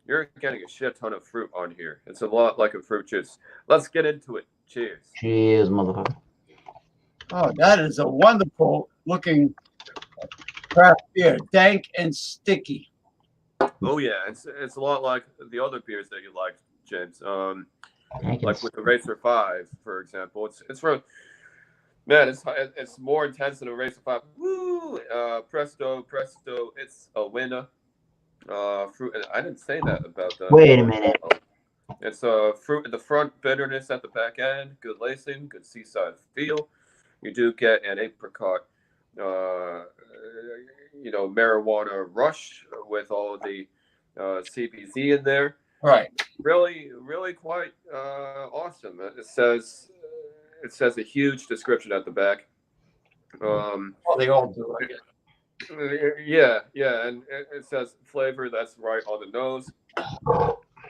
you're getting a shit ton of fruit on here. It's a lot like a fruit juice. Let's get into it. Cheers. Cheers, motherfucker. Oh, that is a wonderful looking craft beer. Dank and sticky. Oh yeah, it's a lot like the other beers that you like, James. Like with the Racer 5, for example. It's from, man, it's more intense than a Racer 5. Woo! Presto, it's a winner. Fruit. I didn't say that about that. Wait a minute. It's fruit in the front, bitterness at the back end, good lacing, good seaside feel. You do get an apricot, marijuana rush with all the CBZ in there. Right. Really, really quite awesome. It says a huge description at the back. Well, they all do, I guess. Yeah, and it says flavor. That's right on the nose.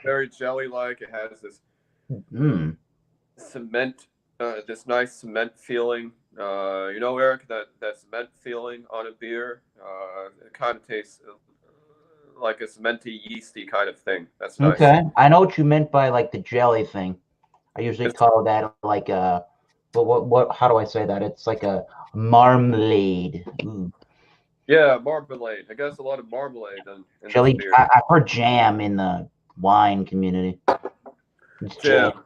Very jelly-like. It has this cement, this nice cement feeling. Eric, that cement feeling on a beer. It kind of tastes like a cementy, yeasty kind of thing. That's nice. Okay, I know what you meant by like the jelly thing. I usually call that like a, but what? How do I say that? It's like a marmalade. Ooh. Yeah, marmalade. I guess a lot of marmalade in Jelly. beer. I've heard jam in the wine community. It's Jam. jam.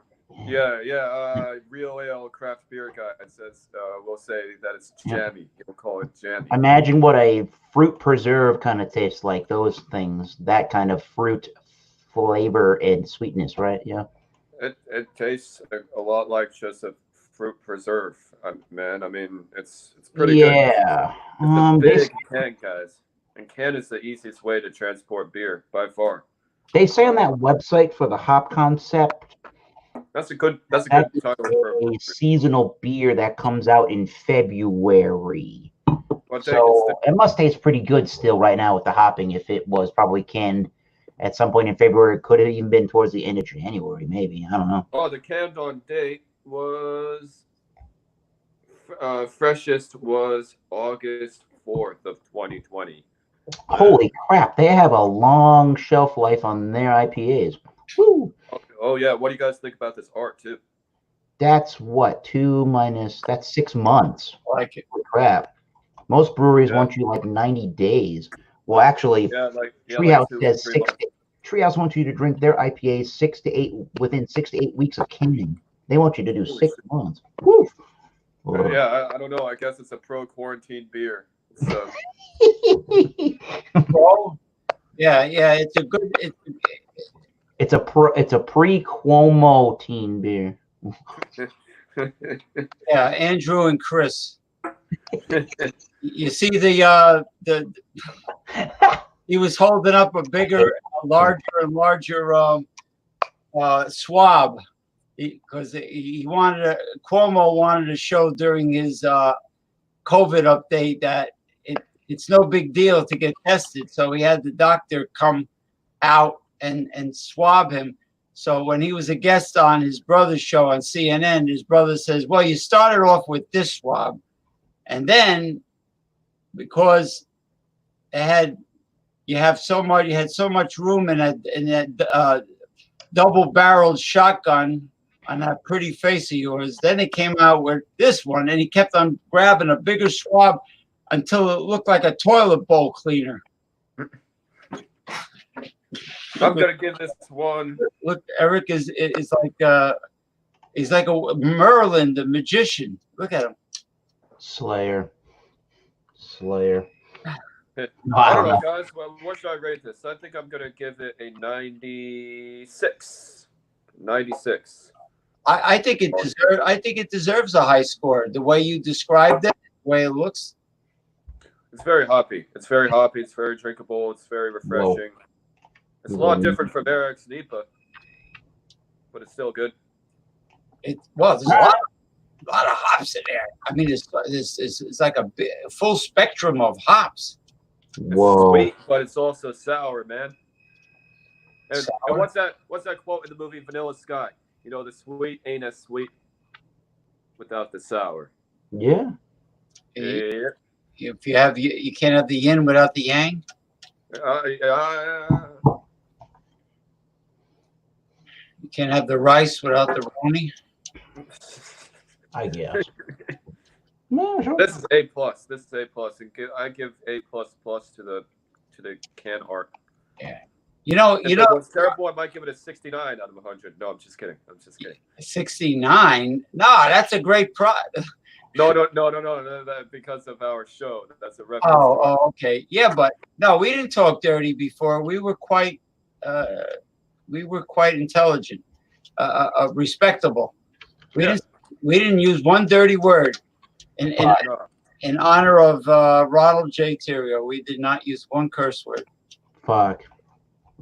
Yeah. Real Ale Craft Beer Guide says we'll say that it's jammy. We'll call it jammy. Imagine what a fruit preserve kind of tastes like. Those things, that kind of fruit flavor and sweetness, right? Yeah. It tastes a lot like just a fruit preserve, man. I mean, it's pretty good. Yeah. It's a They, big can, guys, and can is the easiest way to transport beer by far. they say on that website for the hop concept, That's a good that's title for a seasonal beer that comes out in February. what they So can it must taste pretty good still right now with the hopping. If it was probably canned at some point in February, could have even been towards the end of January, maybe. I don't know. Oh, the canned on date was freshest was August 4th of 2020. Holy crap! They have a long shelf life on their IPAs. Woo! Oh yeah, what do you guys think about this art too? That's what 2 minus. That's 6 months. Like it. Crap. Most breweries Yeah. want you like 90 days. Well, actually, Like Treehouse 2 or says 3 six. months. Treehouse wants you to drink their IPAs within 6 to 8 weeks of canning. They want you to do Holy 6 shit. months. Woo! Yeah, I don't know. I guess it's a pro quarantine beer. So Well, yeah, it's a good. It's a pre-Cuomo teen beer. Yeah, Andrew and Chris. You see the he was holding up a larger and larger swab because Cuomo wanted to show during his COVID update that it's no big deal to get tested. So he had the doctor come out and swab him. So when he was a guest on his brother's show on CNN, his brother says, well, you started off with this swab. And then because you had so much room in that double-barreled shotgun on that pretty face of yours, then it came out with this one, and he kept on grabbing a bigger swab until it looked like a toilet bowl cleaner. I'm gonna give this one. Look, Eric is like he's like a Merlin, the magician. Look at him. Slayer. I don't know, guys. Well, what should I rate this? I think I'm gonna give it a 96. 96. I think it deserves a high score. The way you described it, the way it looks. It's very hoppy. It's very drinkable. It's very refreshing. It's a lot different from Eric's NEPA, but it's still good. There's a lot of hops in there. I mean, it's like a full spectrum of hops. Whoa. It's sweet, but it's also sour, man. And what's that quote in the movie Vanilla Sky? You know, the sweet ain't as sweet without the sour. Yeah. If you can't have the yin without the yang. You can't have the rice without the roni. I guess. No, sure. This is A+. This is A+. And I give A++ to the can art. Yeah. You know. What's terrible? I might give it a 69 out of 100. No, I'm just kidding. 69. No, that's a great prize. No. Because of our show, that's a reference. Oh, okay. Yeah, but no, we didn't talk dirty before. We were quite intelligent, respectable. We didn't use one dirty word. In honor of Ronald J. Terrio, we did not use one curse word. Fuck.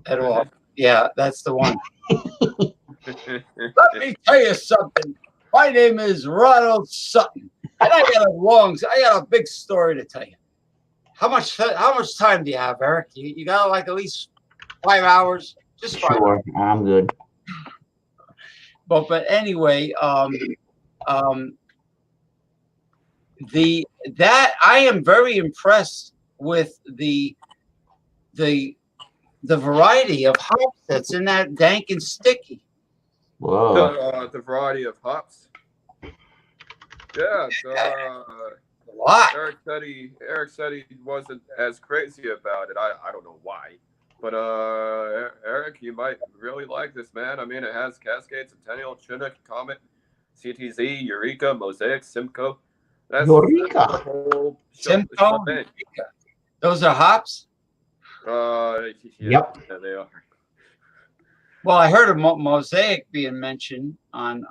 At all. Yeah, that's the one. Let me tell you something. My name is Ronald Sutton, and I got a big story to tell you. How much time do you have, Eric? You got like at least 5 hours? Just 5 Sure, I'm good. But anyway, I am very impressed with the variety of hops that's in that dank and sticky. Whoa. The variety of hops. Yeah. A lot. Eric said he wasn't as crazy about it. I don't know why. But Eric, you might really like this, man. I mean, it has Cascade, Centennial, Chinook, Comet, CTZ, Eureka, Mosaic, Simcoe. Eureka. Simcoe. Eureka. Those are hops? Yeah, Yep. Yeah, they are. Well, I heard of Mosaic being mentioned on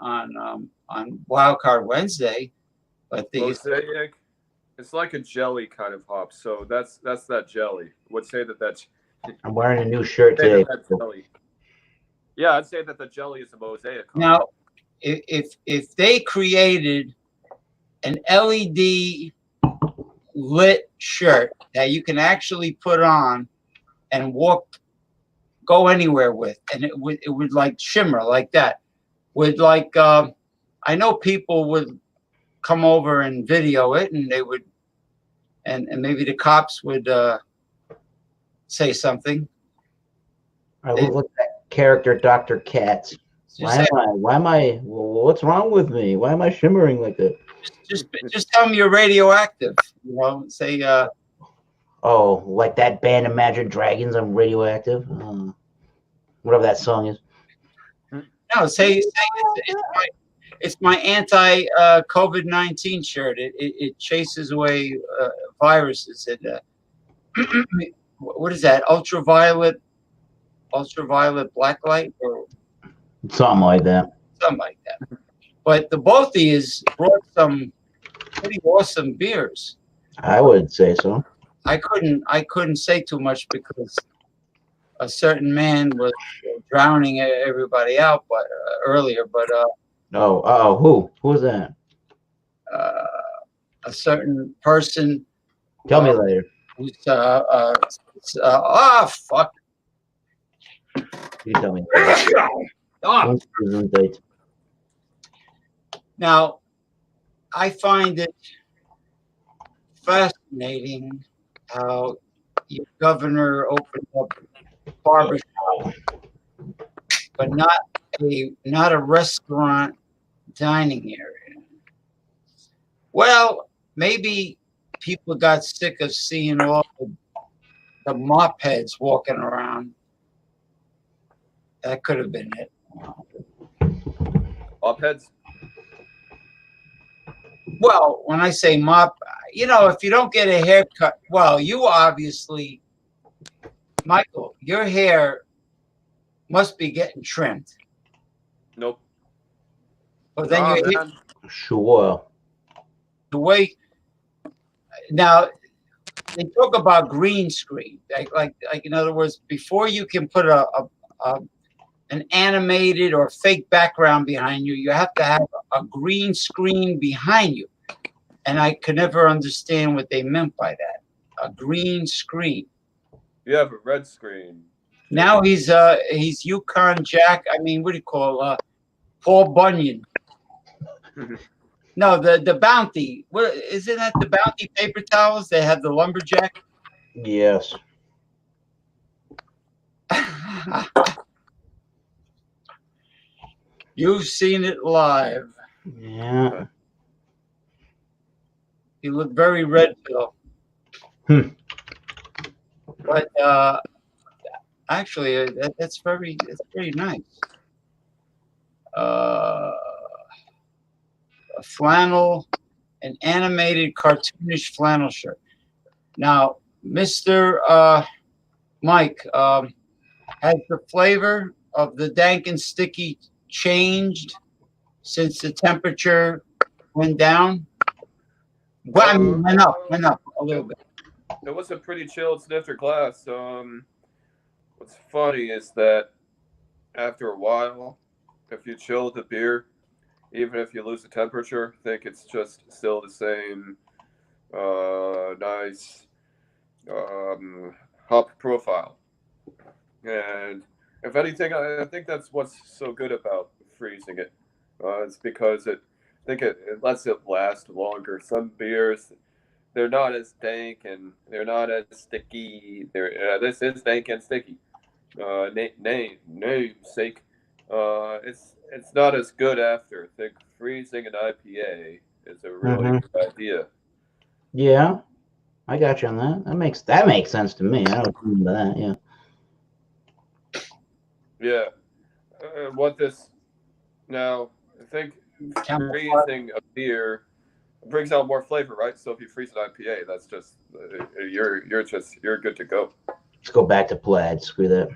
Wildcard Wednesday, but Mosaic, it's like a jelly kind of hop. So that's that jelly. Would say that's I'm wearing a new shirt say today. that jelly. Yeah, I'd say that the jelly is a Mosaic hop. now if they created an LED lit shirt that you can actually put on and go anywhere with, and it would like shimmer like that, would like I know people would come over and video it, and they would, and maybe the cops would say something. I look at that character, Dr. Katz. Why am I? What's wrong with me? Why am I shimmering like that? Just tell them you're radioactive. You know, say oh, like that band Imagine Dragons. I'm radioactive. Whatever that song is. no, say it's my anti COVID-19 shirt. It chases away viruses. What is that? Ultraviolet black light or Something like that. something like that. But the both of you brought some pretty awesome beers. I would say so. I couldn't say too much because a certain man was drowning everybody out, but earlier. But who was that? a certain person. Tell me later. Who's fuck. You tell me later. Now, I find it fascinating how your governor opened up a barbershop, but not a restaurant dining area. Well, maybe people got sick of seeing all the mop heads walking around. That could have been it. Mop heads? Well, when I say mop, if you don't get a haircut, well, you obviously, Michael, your hair must be getting trimmed. Nope. But then Sure. the way now they talk about green screen, like in other words, before you can put an animated or fake background behind you, you have to have a green screen behind you. And I could never understand what they meant by that. A green screen. You have a red screen. Now he's Yukon Jack. I mean, what do you call Paul Bunyan? No, the Bounty. What isn't that the Bounty paper towels? They have the lumberjack. Yes. You've seen it live. Yeah. You look very red, Phil. But actually, that's very nice. A flannel, an animated cartoonish flannel shirt. Now, Mr. Mike, has the flavor of the dank and sticky changed since the temperature went down? Well, I mean, went up a little bit. It was a pretty chilled snifter class. What's funny is that after a while, if you chill the beer, even if you lose the temperature, I think it's just still the same nice hop profile. And if anything, I think that's what's so good about freezing it. It's because it lets it last longer. Some beers, they're not as dank and they're not as sticky. This is dank and sticky. Namesake. It's not as good after. I think freezing an IPA is a really good idea. Yeah, I got you on that. That makes sense to me. I don't remember that. Yeah. Yeah. What this now? I think freezing a beer brings out more flavor, right? So if you freeze an IPA, that's just you're good to go. Let's go back to plaid. Screw that.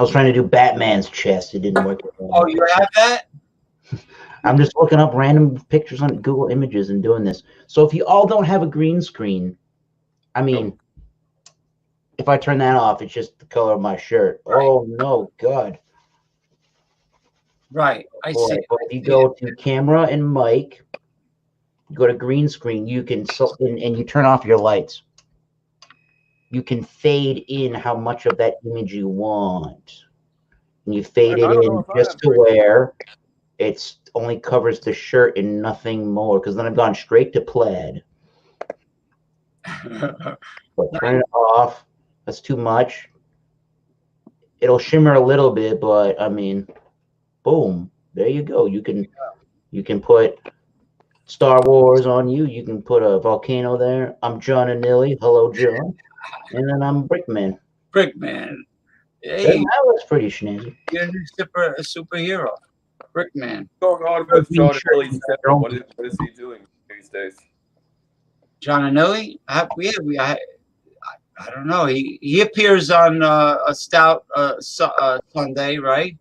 I was trying to do Batman's chest. It didn't work at all. Oh, you have that? I'm just looking up random pictures on Google Images and doing this. So if you all don't have a green screen, I mean, if I turn that off, it's just the color of my shirt. Right. Oh, no, God. Right. I Boy, see. but if you go to camera and mic, go to green screen, you can, and you turn off your lights. You can fade in how much of that image you want. And you fade it in just to where it's only covers the shirt and nothing more, because then I've gone straight to plaid. But turn it off. That's too much. It'll shimmer a little bit, but I mean, boom, there you go. You can put Star Wars on you. You can put a volcano there. I'm John and Nilly. Hello, John. And then I'm Brickman. Brickman. Hey, that looks pretty snazzy. you're a superhero. Brickman. What's going on with John and Billy? What is he doing these days? John and Nilly? I don't know. He appears on a Stout Sunday, right?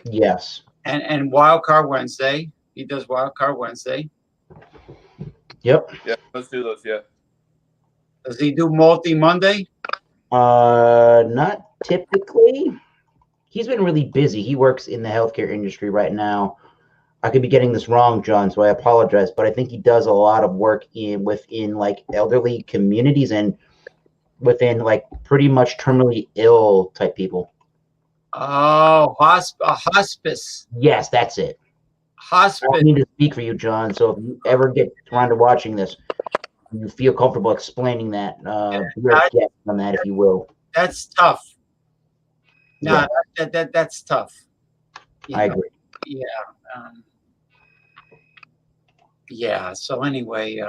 Yes. And Wild Card Wednesday. He does Wild Card Wednesday. Yep. Yeah, let's do those. Yeah. Does he do Multi Monday? Not typically. He's been really busy. He works in the healthcare industry right now. I could be getting this wrong, John, so I apologize, but I think he does a lot of work within like elderly communities and within like pretty much terminally ill type people. Oh, hospice. Yes, that's it. Hospice. I don't need to speak for you, John. So if you ever get around to watching this, you feel comfortable explaining that. Be our guest on that, if you will. That's tough. No, that's tough. I agree. Yeah. Yeah. So anyway,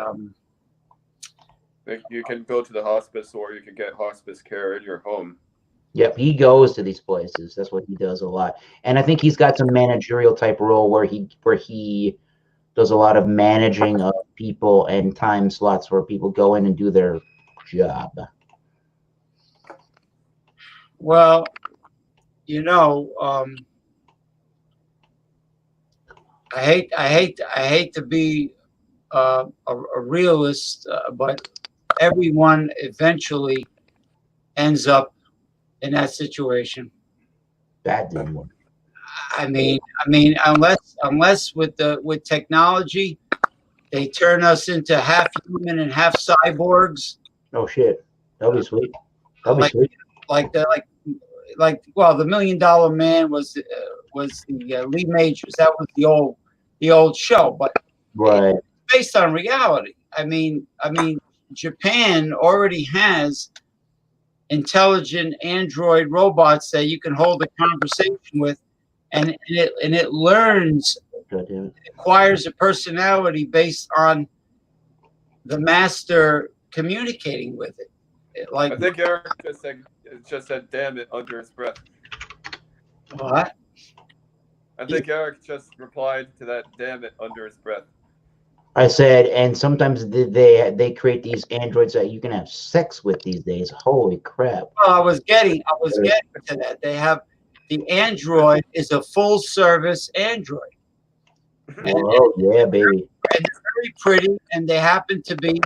You can go to the hospice, or you can get hospice care in your home. Yep, he goes to these places. That's what he does a lot. And I think he's got some managerial type role where he does a lot of managing of people and time slots where people go in and do their job. well, I hate to be a realist, but everyone eventually ends up in that situation. That didn't work. I mean, unless with technology, they turn us into half human and half cyborgs. Oh shit, that'll be sweet. That'll be sweet. Well, the $1 Million Man was the Lee Majors. That was the old show, but Right. it's based on reality. I mean, Japan already has intelligent android robots that you can hold a conversation with, and it learns, acquires a personality based on the master communicating with it. I think Eric just said "damn it" under his breath. What? I think Eric just replied to that "damn it" under his breath. I said, and sometimes they create these androids that you can have sex with these days. Holy crap! Well, I was getting to that. They have the android is a full service android. Oh yeah, baby. And they're very pretty, and they happen to be.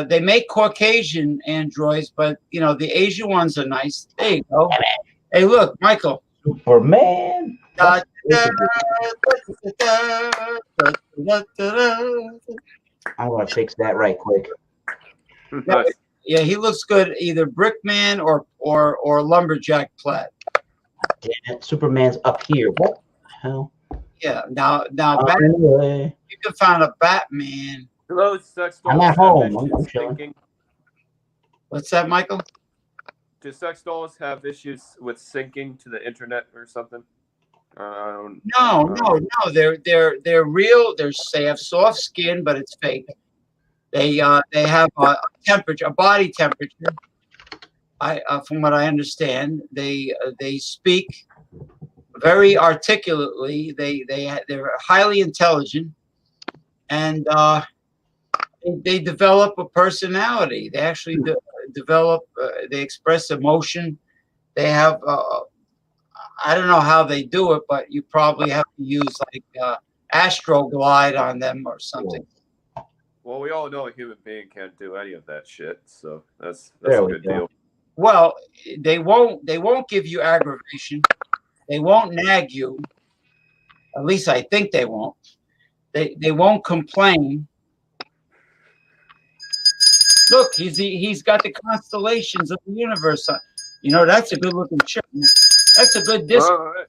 They make Caucasian androids, but the Asian ones are nice. There you go. Hey, look, Michael. Superman. I want to fix that right quick. Nice. Yeah, he looks good, either Brickman or Lumberjack plaid. Damn it, Superman's up here. What the hell? Yeah, now Anyway. you can find a Batman. Hello, sex dolls. I'm at home. I'm chilling. What's that, Michael? Do sex dolls have issues with syncing to the internet or something? No. They're real. They have soft skin, but it's fake. They have a temperature, a body temperature. From what I understand, they speak very articulately. They're highly intelligent, and they develop a personality. They actually develop. They express emotion. They have I don't know how they do it, but you probably have to use like Astroglide on them or something. Well, we all know a human being can't do any of that shit, so that's There a we good go. deal. Well, they won't give you aggravation. They won't nag you. At least I think they won't. They won't complain. Look, he's got the constellations of the universe on. You know, that's a good looking shirt. Man. That's a good disco. All right.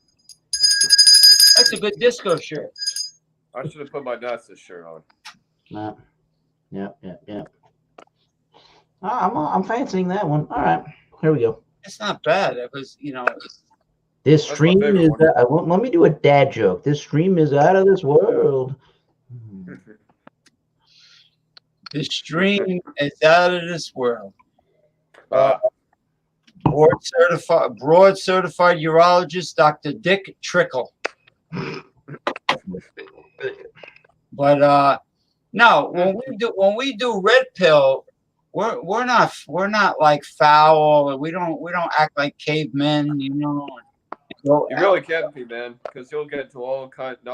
That's a good disco shirt. I should have put my NASA shirt on. No. Yeah. I'm fancying that one. All right, here we go. It's not bad. It was, you know. This That's my stream favorite is. one. Let me do a dad joke. This stream is out of this world. The stream is out of this world. Uh, Broad certified urologist, Dr. Dick Trickle. But no, when we do red pill, we're not like foul, and we don't act like cavemen, you know. you really can't be, man, because you'll get into all kinds. We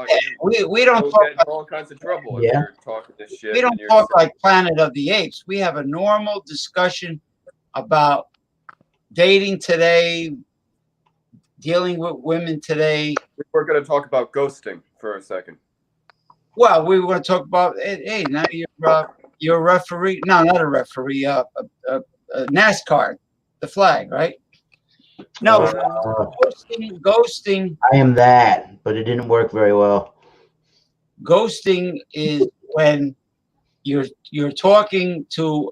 don't You'll talk. get into all kinds of trouble if you're talking this shit. We don't talk like Planet of the Apes. We have a normal discussion about dating today, dealing with women today. We're going to talk about ghosting for a second. Well, we want to talk about. Hey, now you're a referee. No, not a referee. NASCAR, the flag, right? No, ghosting. I am that, but it didn't work very well. Ghosting is when you're talking to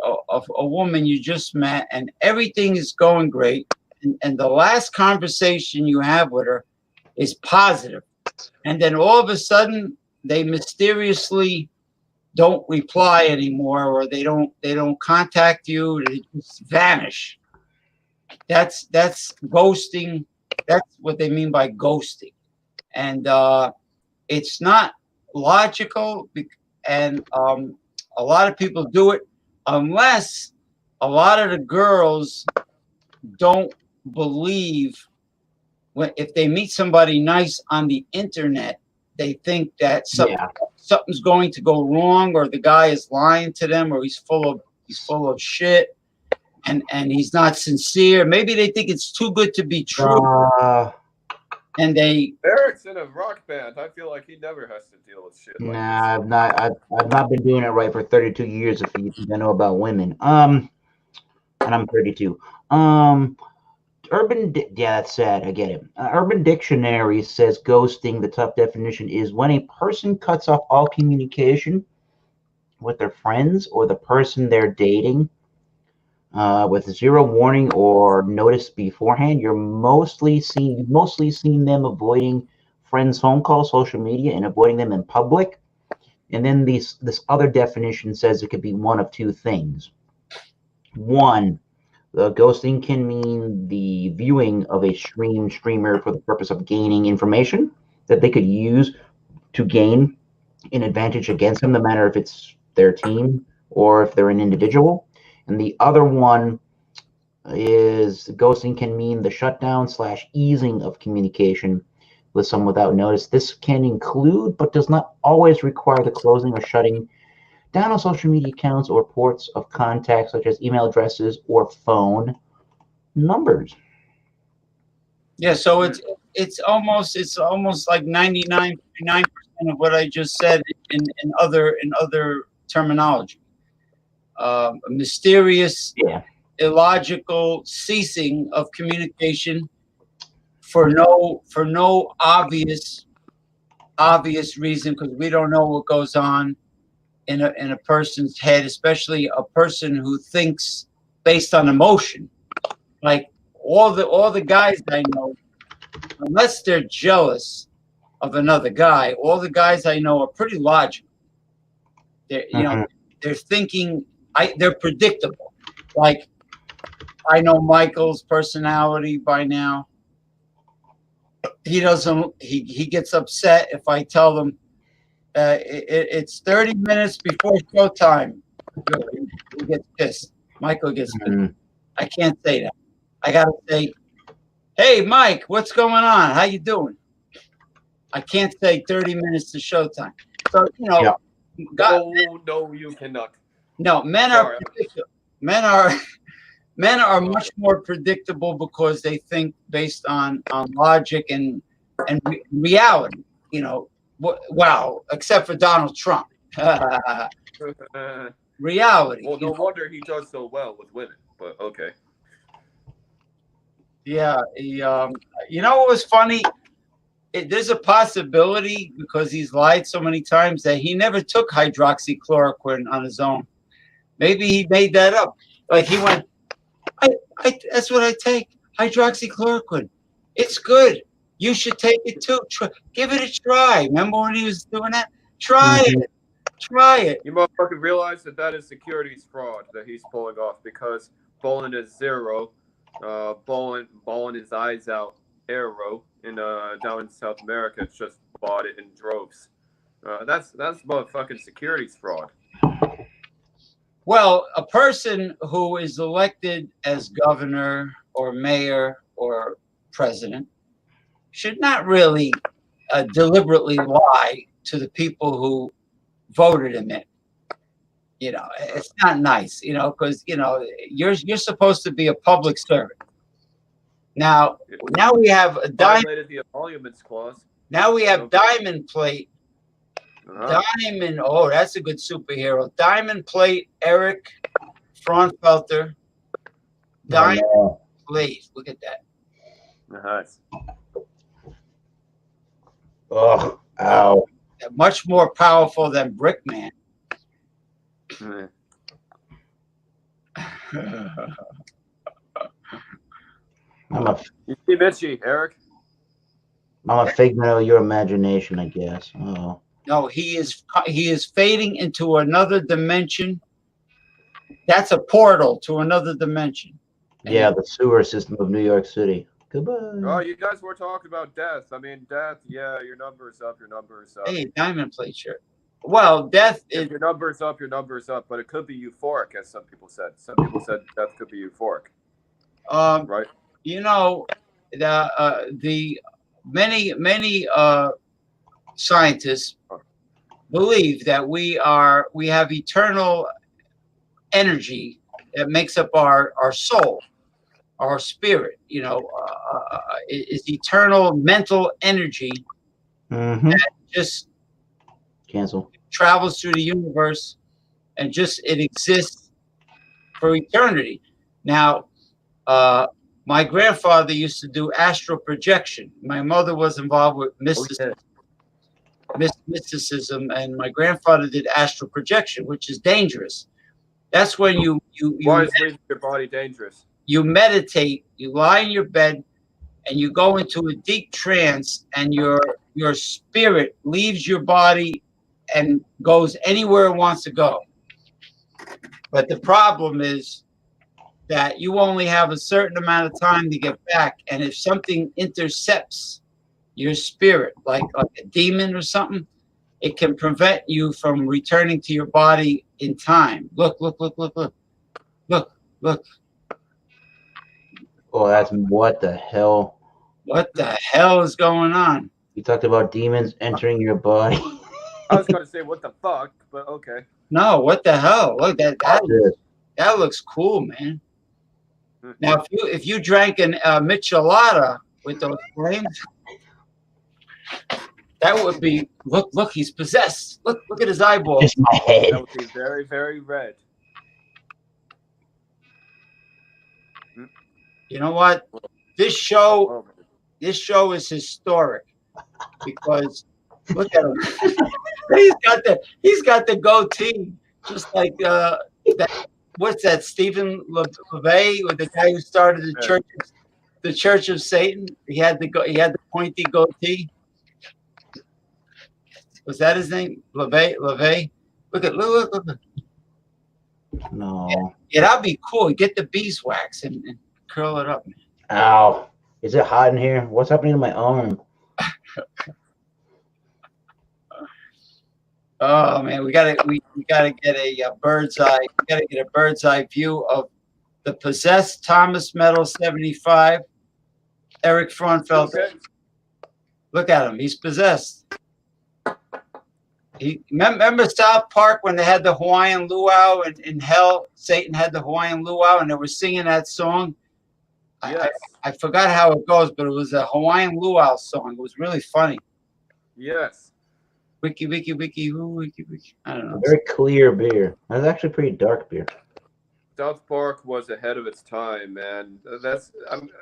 a woman you just met, and everything is going great, and the last conversation you have with her is positive, and then all of a sudden they mysteriously don't reply anymore, or they don't contact you. They just vanish. That's ghosting. That's what they mean by ghosting, and it's not logical. And a lot of people do it unless a lot of the girls don't believe if they meet somebody nice on the internet, they think that something's going to go wrong, or the guy is lying to them, or he's full of shit, and he's not sincere. Maybe they think it's too good to be true. And Eric's in a rock band. I feel like he never has to deal with shit like this. I've not been doing it right for 32 years. If you think I know about women, and I'm 32. That's sad. I get it. Urban Dictionary says ghosting. The top definition is when a person cuts off all communication with their friends or the person they're dating, with zero warning or notice beforehand. You've mostly seen them avoiding friends' phone calls, social media, and avoiding them in public. And then this other definition says it could be one of two things. One, the ghosting can mean the viewing of a streamer for the purpose of gaining information that they could use to gain an advantage against them, no matter if it's their team or if they're an individual. And the other one is ghosting can mean the shutdown / easing of communication with someone without notice. This can include, but does not always require, the closing or shutting down on social media accounts or ports of contact, such as email addresses or phone numbers. Yeah, so it's almost like 99.9% of what I just said in other terminology. A mysterious, illogical ceasing of communication for no obvious reason, because we don't know what goes on in a person's head, especially a person who thinks based on emotion. Like all the guys I know, unless they're jealous of another guy, all the guys I know are pretty logical. They're thinking. They're predictable. Like, I know Michael's personality by now. He gets upset if I tell them it's 30 minutes before showtime. He gets pissed. Michael gets pissed. I can't say that. I gotta say Hey, Mike, what's going on? How you doing? I can't say 30 minutes to showtime. So, Yeah. No, you cannot. no, Sorry. men are men are Sorry. much more predictable because they think based on logic and reality. Wow, except for Donald Trump. Reality. Well, no wonder he does so well with women. But okay. Yeah. You know what was funny? There's a possibility because he's lied so many times that he never took hydroxychloroquine on his own. Maybe he made that up. Like he went, that's what I take, hydroxychloroquine. It's good. You should take it too. Give it a try. Remember when he was doing that? Try it. Try it. You motherfucking realize that is securities fraud that he's pulling off because bowling is zero, bowling his eyes out, arrow in down in South America. It's just bought it in droves. That's motherfucking securities fraud. Well, a person who is elected as governor or mayor or president should not really deliberately lie to the people who voted him in. It's not nice, because you're supposed to be a public servant. Now we have a violated the emoluments clause. Now we have Diamond Plate. Uh-huh. Diamond. Oh, that's a good superhero. Diamond Plate. Eric Fraunfelter. Diamond Plate. Look at that. Nice. Oh, ow. Much more powerful than Brickman. Mm. You see Mitchie, Eric? I'm a figment of your imagination, I guess. Oh. No, he is fading into another dimension. That's a portal to another dimension. Yeah, the sewer system of New York City. Goodbye. Oh, you guys were talking about death. I mean, death, yeah, your number's up, your number's up. Hey, Diamond Plate shirt. Well, death is... Your number's up, but it could be euphoric, as some people said. Some people said death could be euphoric. Right? The many scientists believe that we have eternal energy that makes up our soul, our spirit. Is eternal mental energy that just travels through the universe and it exists for eternity. Now, my grandfather used to do astral projection. My mother was involved with mysticism, and my grandfather did astral projection, which is dangerous. That's when why is leaving your body dangerous? You meditate, you lie in your bed, and you go into a deep trance, and your spirit leaves your body and goes anywhere it wants to go. But the problem is that you only have a certain amount of time to get back, and if something intercepts your spirit, like a demon or something, it can prevent you from returning to your body in time. Look. Oh, that's what the hell? What the hell is going on? You talked about demons entering your body. I was going to say what the fuck, but okay. No, what the hell? Look, that looks cool, man. Now, if you drank an michelada with those flames, that would be look. He's possessed. Look at his eyeballs. Just my head. That would be very, very red. You know what? This show is historic because look at him. he's got the goatee, just like that. What's that? Stephen LeVay, with the guy who started the Church of Satan. He had the pointy goatee. Was that his name? LeVay. Look. No. Yeah, that'd be cool. Get the beeswax and curl it up, man. Ow. Is it hot in here? What's happening to my arm? Oh man, we gotta get a bird's eye. We gotta get a bird's eye view of the possessed Thomas Meadow 75. Eric Frauenfelder. Okay. Look at him. He's possessed. Remember South Park when they had the Hawaiian luau and in hell, Satan had the Hawaiian luau and they were singing that song? Yes. I forgot how it goes, but it was a Hawaiian luau song. It was really funny. Yes. Wiki, wiki, wiki, who, wiki, wiki. I don't know. Very clear beer. That's actually pretty dark beer. South Park was ahead of its time, man.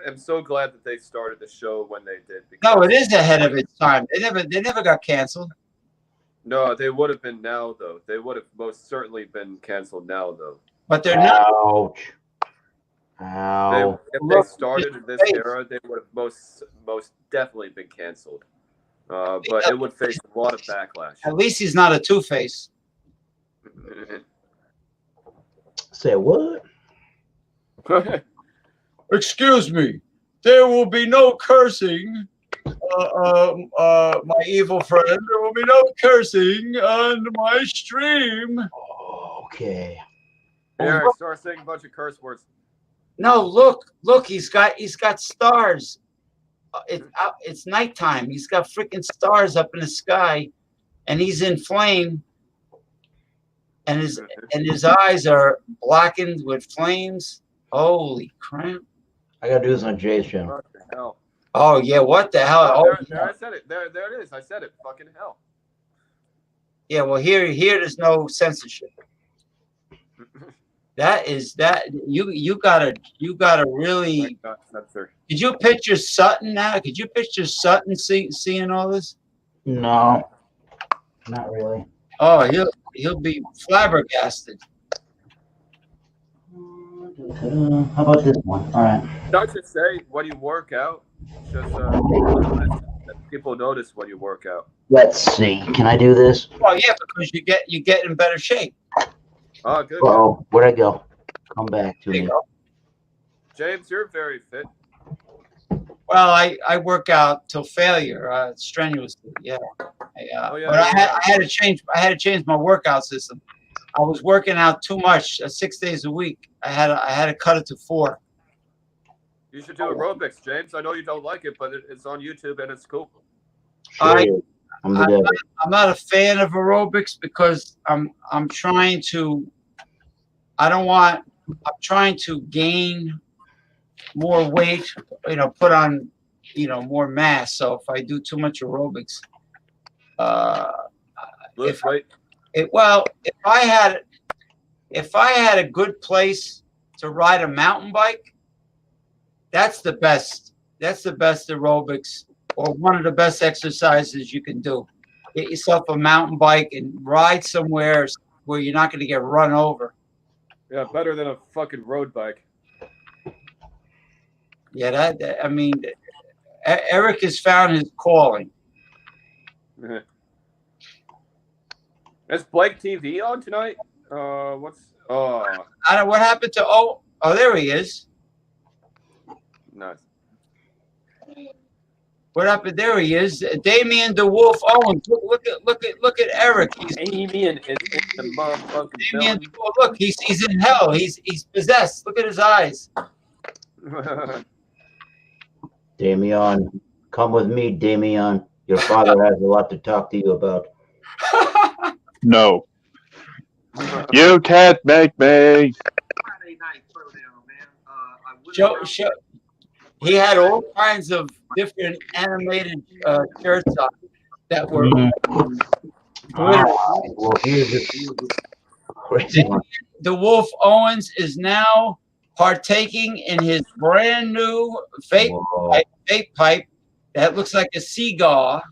I'm so glad that they started the show when they did. No, it is ahead of its time. They never got canceled. No, they would have been now, though. They would have most certainly been canceled now, though. But they're not. Ouch. Ow. If they started in this era, they would have most definitely been canceled. But it would face a lot of backlash. At least he's not a two-face. Say what? Excuse me. There will be no cursing. My evil friend, there will be no cursing on my stream. Okay. Eric, start saying a bunch of curse words. No, look, he's got stars. It's nighttime. He's got freaking stars up in the sky, and he's in flame, and his eyes are blackened with flames. Holy crap! I gotta do this on Jay's channel. What the hell? Oh yeah, what the hell? Oh, Oh, there, I said it. There it is. I said it. Fucking hell. yeah. Well, here, there's no censorship. You gotta really. Did you picture Sutton now? Could you picture Sutton seeing all this? No, not really. Oh, he'll be flabbergasted. How about this one? All right. Not to say when you work out, just that people notice when you work out. Let's see. Can I do this? Well, yeah, because you get in better shape. Oh, good. Oh, where'd I go? Come back to There you me. go. James, you're very fit. Well, I work out till failure, strenuously. Yeah. Oh, yeah, But yeah. I had to change my workout system. I was working out too much, 6 days a week. I had to cut it to 4. You should do aerobics, James. I know you don't like it, but it's on YouTube and it's cool. I- Sure. I'm the devil. I'm not a fan of aerobics because I'm trying to. I'm trying to gain more weight. Put on, more mass. So if I do too much aerobics, Lose weight. if I had a good place to ride a mountain bike, that's the best. That's the best aerobics, or one of the best exercises you can do. Get yourself a mountain bike and ride somewhere where you're not going to get run over. Yeah, better than a fucking road bike. Yeah, Eric has found his calling. Is Blake TV on tonight? I don't know what happened to. Oh, there he is. Nice. What happened? There he is. Damien DeWolf Owens. Look at Eric. Damien is in the motherfucking Damien DeWolf. Look, he's in hell. He's possessed. Look at his eyes. building. Damian, come with me, Damian. Your father has a lot to talk to you about. No. You can't make me. Friday night throwdown, man. Show. He had all kinds of different animated shirts on that were. Well, here's the crazy one. DeWolf Owens is now partaking in his brand new vape pipe that looks like a cigar,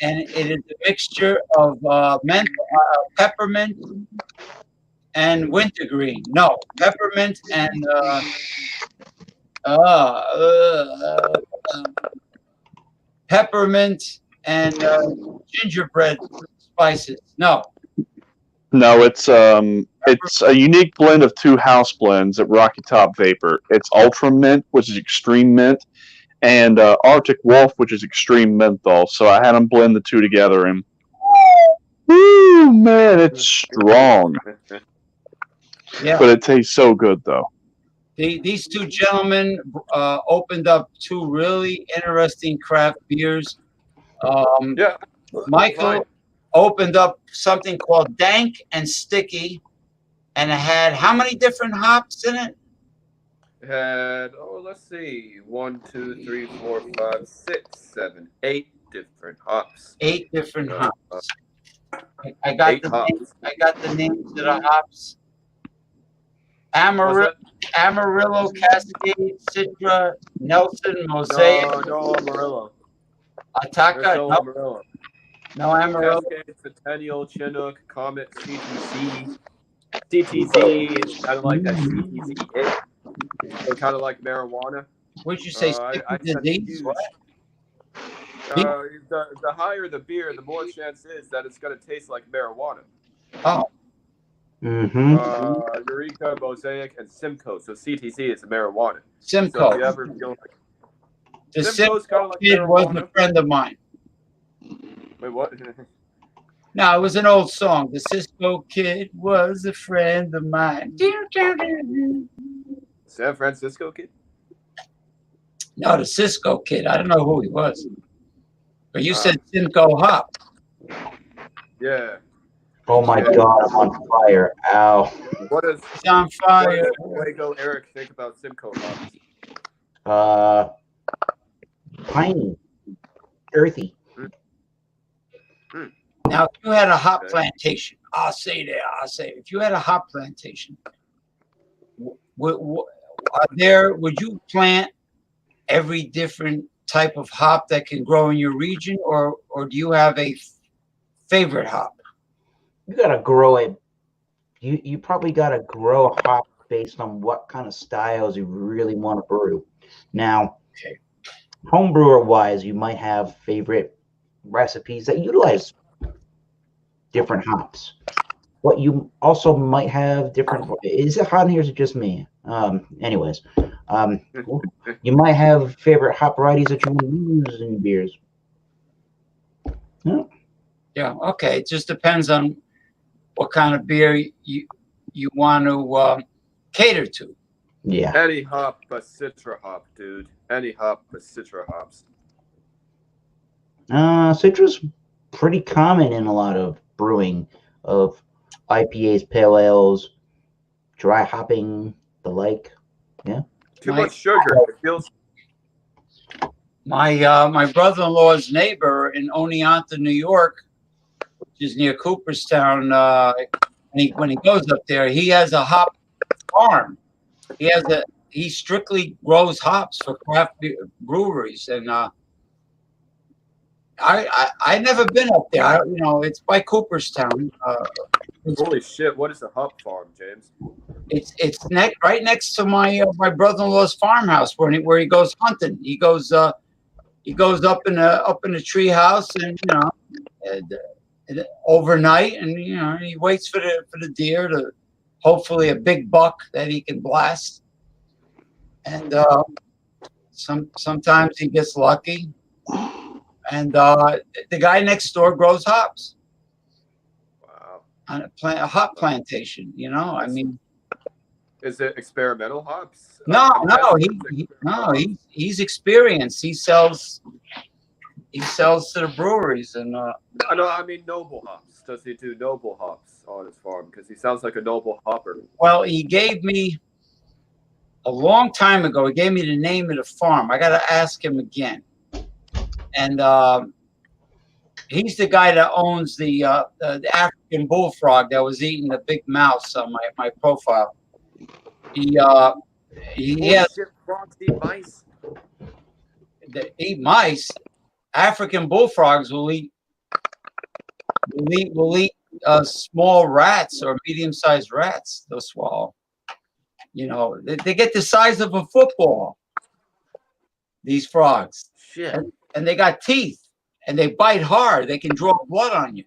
and it is a mixture of peppermint and wintergreen. No, peppermint and peppermint and gingerbread spices. No. No, it's a unique blend of 2 house blends at Rocky Top Vapor. It's Ultra Mint, which is extreme mint, and Arctic Wolf, which is extreme menthol. So I had them blend the 2 together, and woo, man, it's strong. Yeah. But it tastes so good, though. These two gentlemen opened up two really interesting craft beers. Yeah. Michael opened up something called Dank and Sticky, and it had how many different hops in it? It had, let's see, 1, 2, 3, 4, 5, 6, 7, 8 different hops. 8 different Uh, hops. I got 8 the hops. names, I got the names of the hops. Amarillo, Cascade, Citra, Nelson, Mosaic, No Amarillo. Ataka. There's no No, Amarillo. no Amarillo. Cascade, Centennial, Chinook, Comet, CTC. CTZ is kind of like that CTZ hit. So kind of like marijuana. What'd you say? I Disease? What? The higher the beer, the more chance is that it's going to taste like marijuana. Oh. Eureka, Mosaic, and Simcoe. So CTC is marijuana. Simcoe. So if you ever feel like The Simcoe's Simcoe kind of like kid was a marijuana. friend of mine. Wait, what? No, it was an old song. The Cisco kid was a friend of mine. San Francisco kid? No, the Cisco kid. I don't know who he was. But you said Simcoe Hop. Yeah. Oh my God, I'm on fire. Ow. What does He's on fire. Waco Eric think about Simcoe hops? Piney. Earthy. Now, if you had a hop plantation, I'll say, if you had a hop plantation, would you plant every different type of hop that can grow in your region, or do you have a favorite hop? You gotta grow it. You probably gotta grow a hop based on what kind of styles you really want to brew. Now, home brewer wise, you might have favorite recipes that utilize different hops. But you also might have different. Is it hot in here? Or is it just me? Anyways, you might have favorite hop varieties that you want to use in beers. Yeah. Okay. It just depends on what kind of beer you want to cater to. Yeah. Any hop but Citra hop, dude. Any hop but Citra hops. Citrus pretty common in a lot of brewing of IPAs, pale ales, dry hopping, the like. Yeah. Too much sugar. It feels. My brother-in-law's neighbor in Oneonta, New York, which is near Cooperstown, when he goes up there, he has a hop farm. He strictly grows hops for craft breweries, and I never been up there. It's by Cooperstown. Holy shit! What is a hop farm, James? It's right next to my brother-in-law's farmhouse where he goes hunting. He goes up in a tree house and overnight, and he waits for the deer to hopefully a big buck that he can blast. And sometimes he gets lucky. And the guy next door grows hops. Wow. On a hop plantation, I mean. Is it experimental hops? No, he's experienced. He sells to the breweries, and no, I mean noble hops. Does he do noble hops on his farm? Because he sounds like a noble hopper. Well, he gave me a long time ago. He gave me the name of the farm. I got to ask him again. And he's the guy that owns the African bullfrog that was eating the big mouse on my profile. He has Frogs eat mice. Eat mice. African bullfrogs will eat small rats or medium-sized rats. They'll swallow. They get the size of a football. These frogs. Shit. And they got teeth, and they bite hard. They can draw blood on you.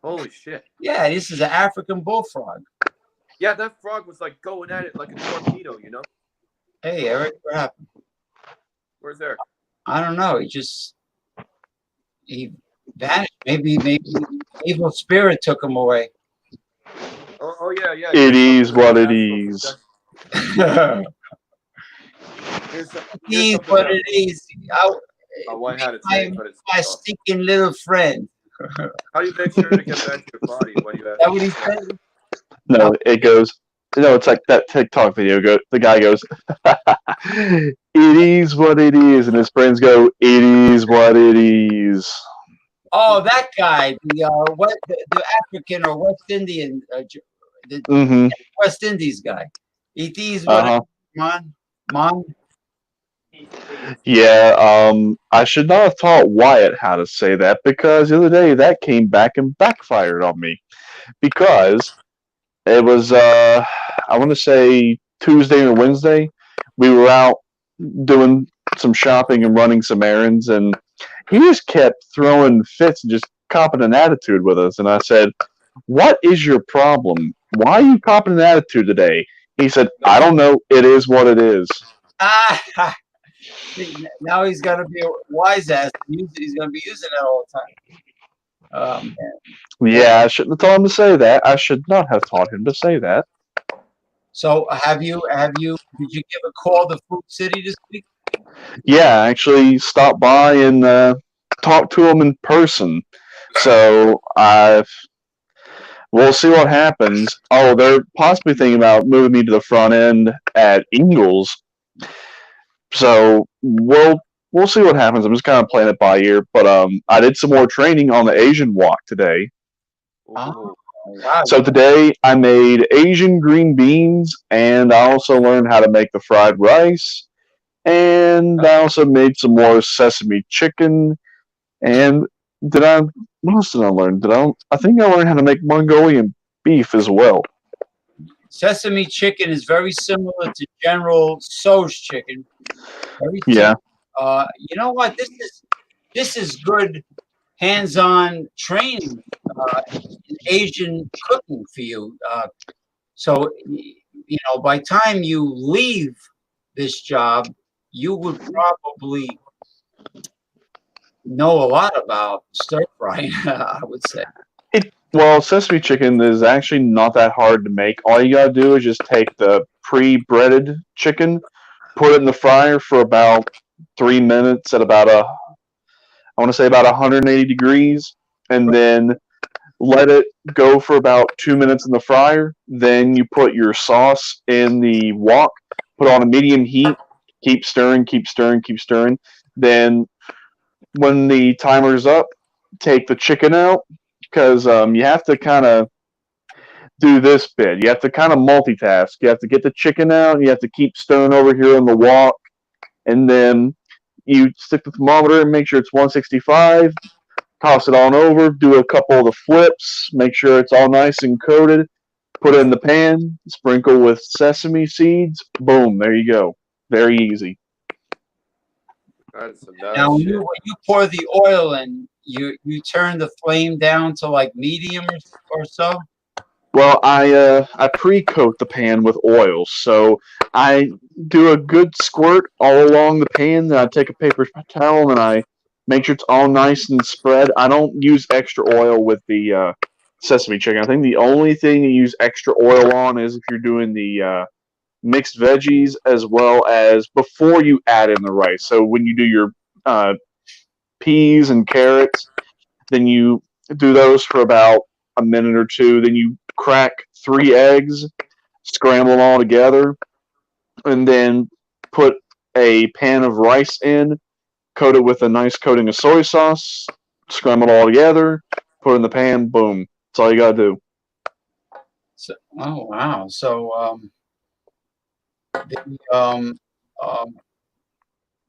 Holy shit. Yeah, this is an African bullfrog. Yeah, that frog was like going at it like a torpedo, Hey, Eric, what happened? Where's Eric? I don't know. He vanished. Maybe evil spirit took him away. Oh yeah. It is what it is. Here's He's something what that it is. I want to say, but it's My stinking little friend. how do you make sure to get back to your body when you have? Is that what he said? No, it goes. It's like that TikTok video. The guy goes, "It is what it is," and his friends go, "It is what it is." Oh, that guy, the African or West Indian, the Mm-hmm. West Indies guy. It is what Uh-huh. man. Yeah, I should not have taught Wyatt how to say that because the other day that came back and backfired on me. Because it was, I want to say Tuesday or Wednesday, we were out doing some shopping and running some errands, and he just kept throwing fits and just copping an attitude with us. And I said, "What is your problem? Why are you copping an attitude today?" He said, "I don't know. It is what it is." Ah, now he's gonna be a wise ass. He's gonna be using that all the time. Yeah, I shouldn't have told him to say that. I should not have taught him to say that. So did you give a call to Food City this week? Yeah, I actually stopped by and talked to him in person. So we'll see what happens. Oh, they're possibly thinking about moving me to the front end at Ingles. So we'll see what happens. I'm just kind of playing it by ear. But I did some more training on the Asian wok today. Oh, wow. So today I made Asian green beans, and I also learned how to make the fried rice. And I also made some more sesame chicken. And what else did I learn? I think I learned how to make Mongolian beef as well. Sesame chicken is very similar to General Tso's chicken. Very Yeah. similar. You know what? This is good hands-on training in Asian cooking for you. So by the time you leave this job, you would probably know a lot about stir frying. I would say. Well, sesame chicken is actually not that hard to make. All you gotta do is just take the pre-breaded chicken, put it in the fryer for about 3 minutes at I want to say about 180 degrees, and then let it go for about 2 minutes in the fryer. Then you put your sauce in the wok, put on a medium heat, keep stirring, keep stirring, keep stirring. Then when the timer's up, take the chicken out because you have to kind of do this bit. You have to kind of multitask. You have to get the chicken out. You have to keep stirring over here in the wok, and then you stick the thermometer and make sure it's 165. Toss it on over. Do a couple of the flips. Make sure it's all nice and coated. Put it in the pan. Sprinkle with sesame seeds. Boom! There you go. Very easy. That's some nice Now, when shit. you pour the oil in, you turn the flame down to like medium or so. Well, I pre-coat the pan with oil, so I do a good squirt all along the pan. Then I take a paper towel and I make sure it's all nice and spread. I don't use extra oil with the sesame chicken. I think the only thing you use extra oil on is if you're doing the mixed veggies as well as before you add in the rice. So when you do your peas and carrots, then you do those for about a minute or two. Then you crack 3 eggs, scramble them all together, and then put a pan of rice in, coat it with a nice coating of soy sauce, scramble it all together, put it in the pan, boom. That's all you gotta do. So, oh wow! So um, um,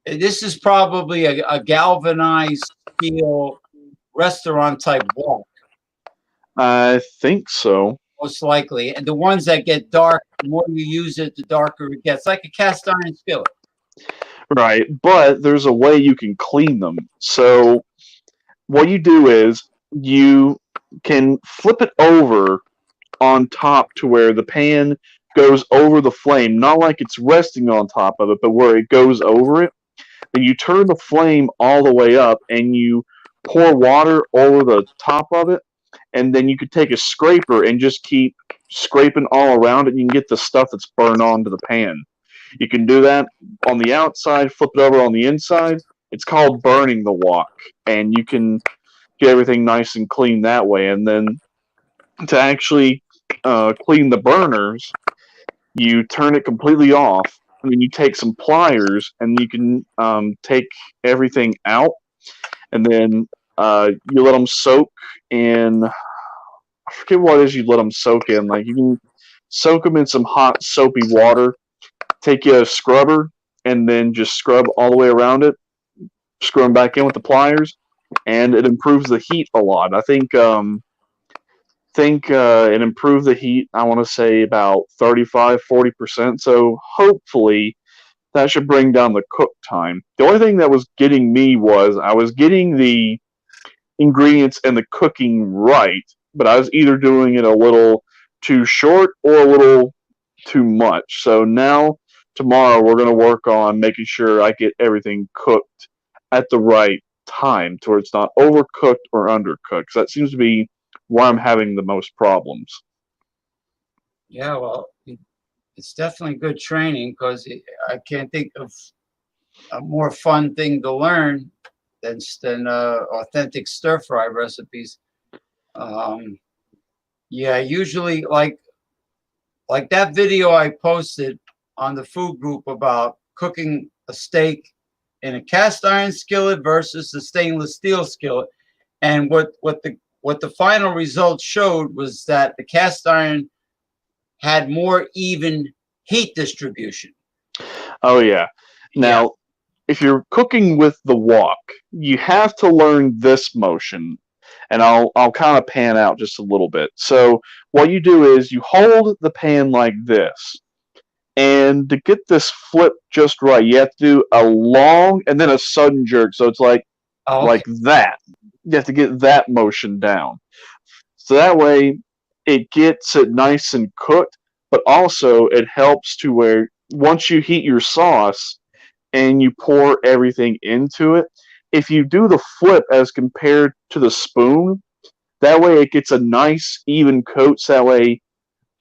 this is probably a galvanized steel restaurant type wok, I think so. most likely. And the ones that get dark, the more you use it, the darker it gets, like a cast iron skillet. Right, but there's a way you can clean them. So what you do is you can flip it over on top to where the pan goes over the flame, not like it's resting on top of it, but where it goes over it. Then you turn the flame all the way up and you pour water over the top of it, and then you could take a scraper and just keep scraping all around it, you can get the stuff that's burned onto the pan. You can do that on the outside, flip it over on the inside. It's called burning the wok, and you can get everything nice and clean that way. And then to actually clean the burners, you turn it completely off, and then you take some pliers, and you can take everything out, and then you let them soak in. I forget what it is you let them soak in. Like you can soak them in some hot soapy water. Take a scrubber and then just scrub all the way around it. Screw them back in with the pliers, and it improves the heat a lot. I think it improved the heat, I want to say about 35-40%. So hopefully that should bring down the cook time. The only thing that was getting me was I was getting the ingredients and the cooking right, but I was either doing it a little too short or a little too much. So now tomorrow we're going to work on making sure I get everything cooked at the right time to where it's not overcooked or undercooked. So that seems to be where I'm having the most problems. Yeah, well, it's definitely good training, because I can't think of a more fun thing to learn than authentic stir fry recipes. Yeah, usually like that video I posted on the food group about cooking a steak in a cast iron skillet versus the stainless steel skillet, and what the final result showed was that the cast iron had more even heat distribution. Oh yeah. Now, if you're cooking with the wok, you have to learn this motion, and I'll kind of pan out just a little bit. So what you do is you hold the pan like this, and to get this flip just right, you have to do a long and then a sudden jerk. So it's like that. You have to get that motion down. So that way it gets it nice and cooked, but also it helps to where once you heat your sauce and you pour everything into it, if you do the flip as compared to the spoon, that way it gets a nice even coat. So that way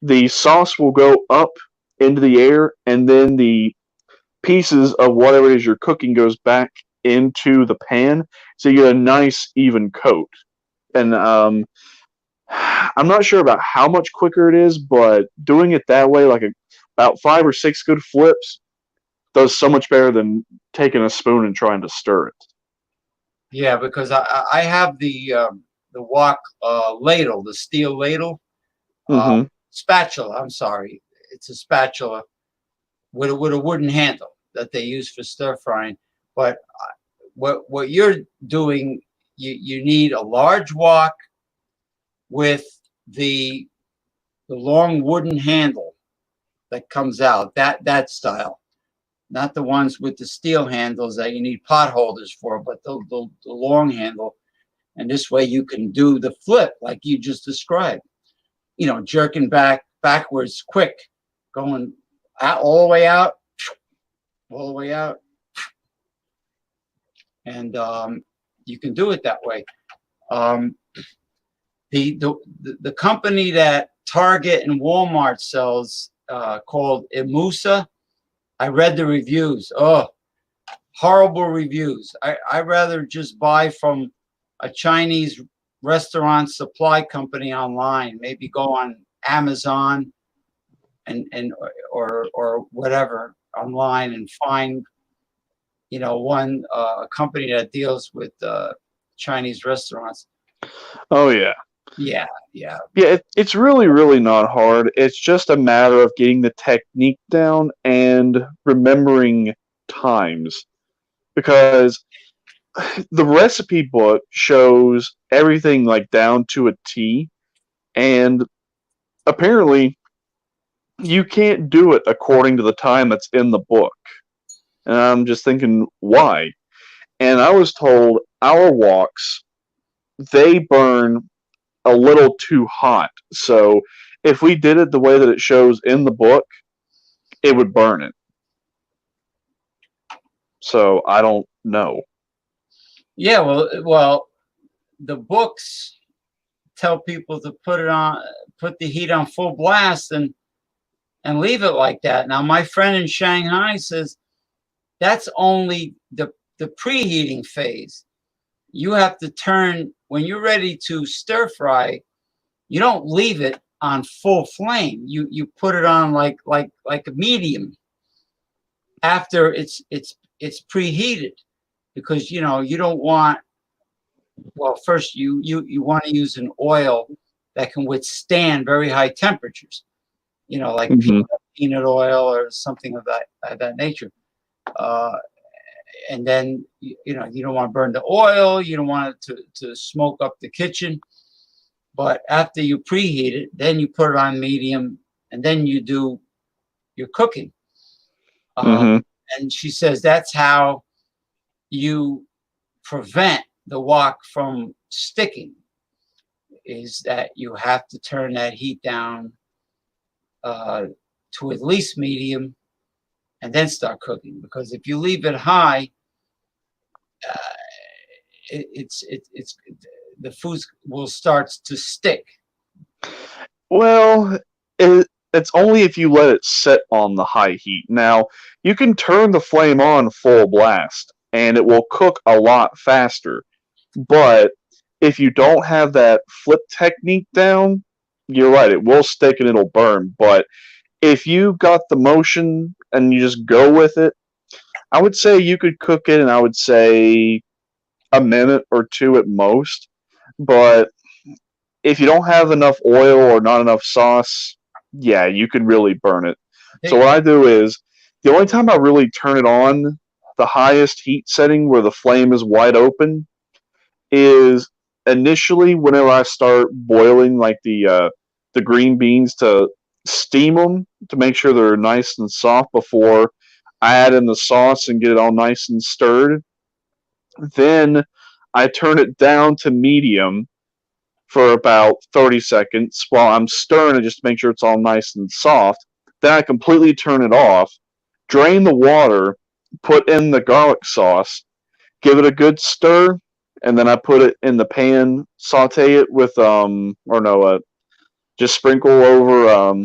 the sauce will go up into the air, and then the pieces of whatever it is you're cooking goes back into the pan, so you get a nice even coat. And I'm not sure about how much quicker it is, but doing it that way, like about 5 or 6 good flips, does so much better than taking a spoon and trying to stir it. Yeah, because I have the wok ladle, the steel ladle, spatula. I'm sorry, it's a spatula with a wooden handle that they use for stir frying. But what you're doing, you need a large wok with the long wooden handle that comes out, that style, not the ones with the steel handles that you need pot holders for, but the long handle. And this way you can do the flip like you just described, jerking backwards quick, going out, all the way out, and you can do it that way. The company that Target and Walmart sells, called Emusa, I read the reviews. Oh, horrible reviews. I'd rather just buy from a Chinese restaurant supply company online. Maybe go on Amazon or whatever online and find one a company that deals with Chinese restaurants. Oh yeah. Yeah. It's really, really not hard. It's just a matter of getting the technique down and remembering times, because the recipe book shows everything like down to a T, and apparently you can't do it according to the time that's in the book. And I'm just thinking, why? And I was told our woks, they burn a little too hot. So if we did it the way that it shows in the book, it would burn it. So I don't know. Yeah, well, the books tell people to put the heat on full blast and leave it like that. Now, my friend in Shanghai says that's only the preheating phase. You have to turn, when you're ready to stir fry, you don't leave it on full flame. You put it on like a medium after it's preheated, because you don't want, well, first you want to use an oil that can withstand very high temperatures, like peanut oil or something of that nature. And then you don't want to burn the oil, you don't want it to smoke up the kitchen. But after you preheat it, then you put it on medium, and then you do your cooking. And she says that's how you prevent the wok from sticking, is that you have to turn that heat down to at least medium and then start cooking. Because if you leave it high, the food will start to stick. Well, it's only if you let it sit on the high heat. Now, you can turn the flame on full blast, and it will cook a lot faster. But if you don't have that flip technique down, you're right, it will stick and it'll burn. But if you got the motion and you just go with it, I would say you could cook it, and I would say a minute or two at most. But if you don't have enough oil or not enough sauce, yeah, you could really burn it. So what I do is, the only time I really turn it on, the highest heat setting where the flame is wide open, is initially whenever I start boiling like the green beans, to steam them to make sure they're nice and soft before I add in the sauce and get it all nice and stirred. Then I turn it down to medium for about 30 seconds while I'm stirring it just to make sure it's all nice and soft. Then I completely turn it off, drain the water, put in the garlic sauce, give it a good stir, and then I put it in the pan, saute it with just sprinkle over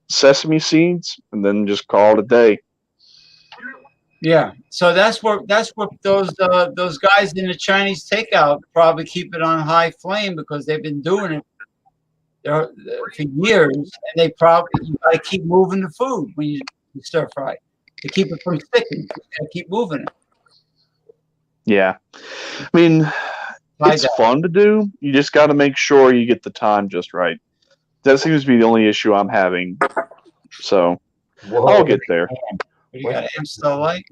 sesame seeds, and then just call it a day. Yeah, so that's what those guys in the Chinese takeout probably keep it on high flame, because they've been doing it for years, and you got to keep moving the food when you stir fry to keep it from sticking. You got to keep moving it. Yeah, I mean, it's fun to do. You just got to make sure you get the time just right. That seems to be the only issue I'm having. So I'll get there. You got an Amstel light?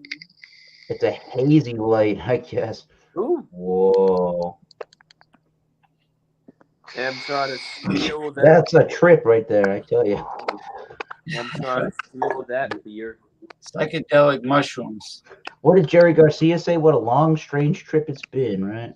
It's a hazy light, I guess. Ooh. Whoa. I'm trying to steal that. That's a trip right there, I tell you. I'm trying to steal that beer. Psychedelic mushrooms. What did Jerry Garcia say? What a long, strange trip it's been, right?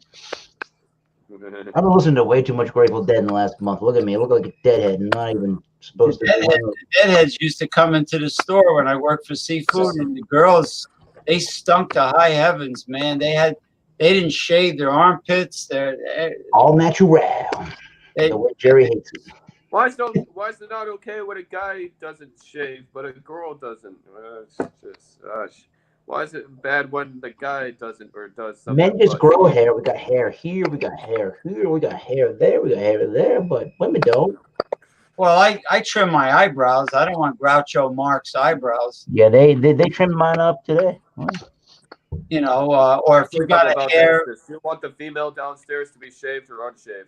I've been listening to way too much Grateful Dead in the last month. Look at me. I look like a deadhead. I'm not even supposed to. The deadheads used to come into the store when I worked for seafood, and the girls, they stunk to high heavens, man. They didn't shave their armpits. They're all natural. The way Jerry hates it. Why is it not okay when a guy doesn't shave but a girl doesn't? Why is it bad when the guy doesn't or does something? Men just grow hair. We got hair here. We got hair here. We got hair there. We got hair there. But women don't. Well, I trim my eyebrows. I don't want Groucho Marx eyebrows. Yeah, they trimmed mine up today. Or if you got a hair. Do you want the female downstairs to be shaved or unshaved?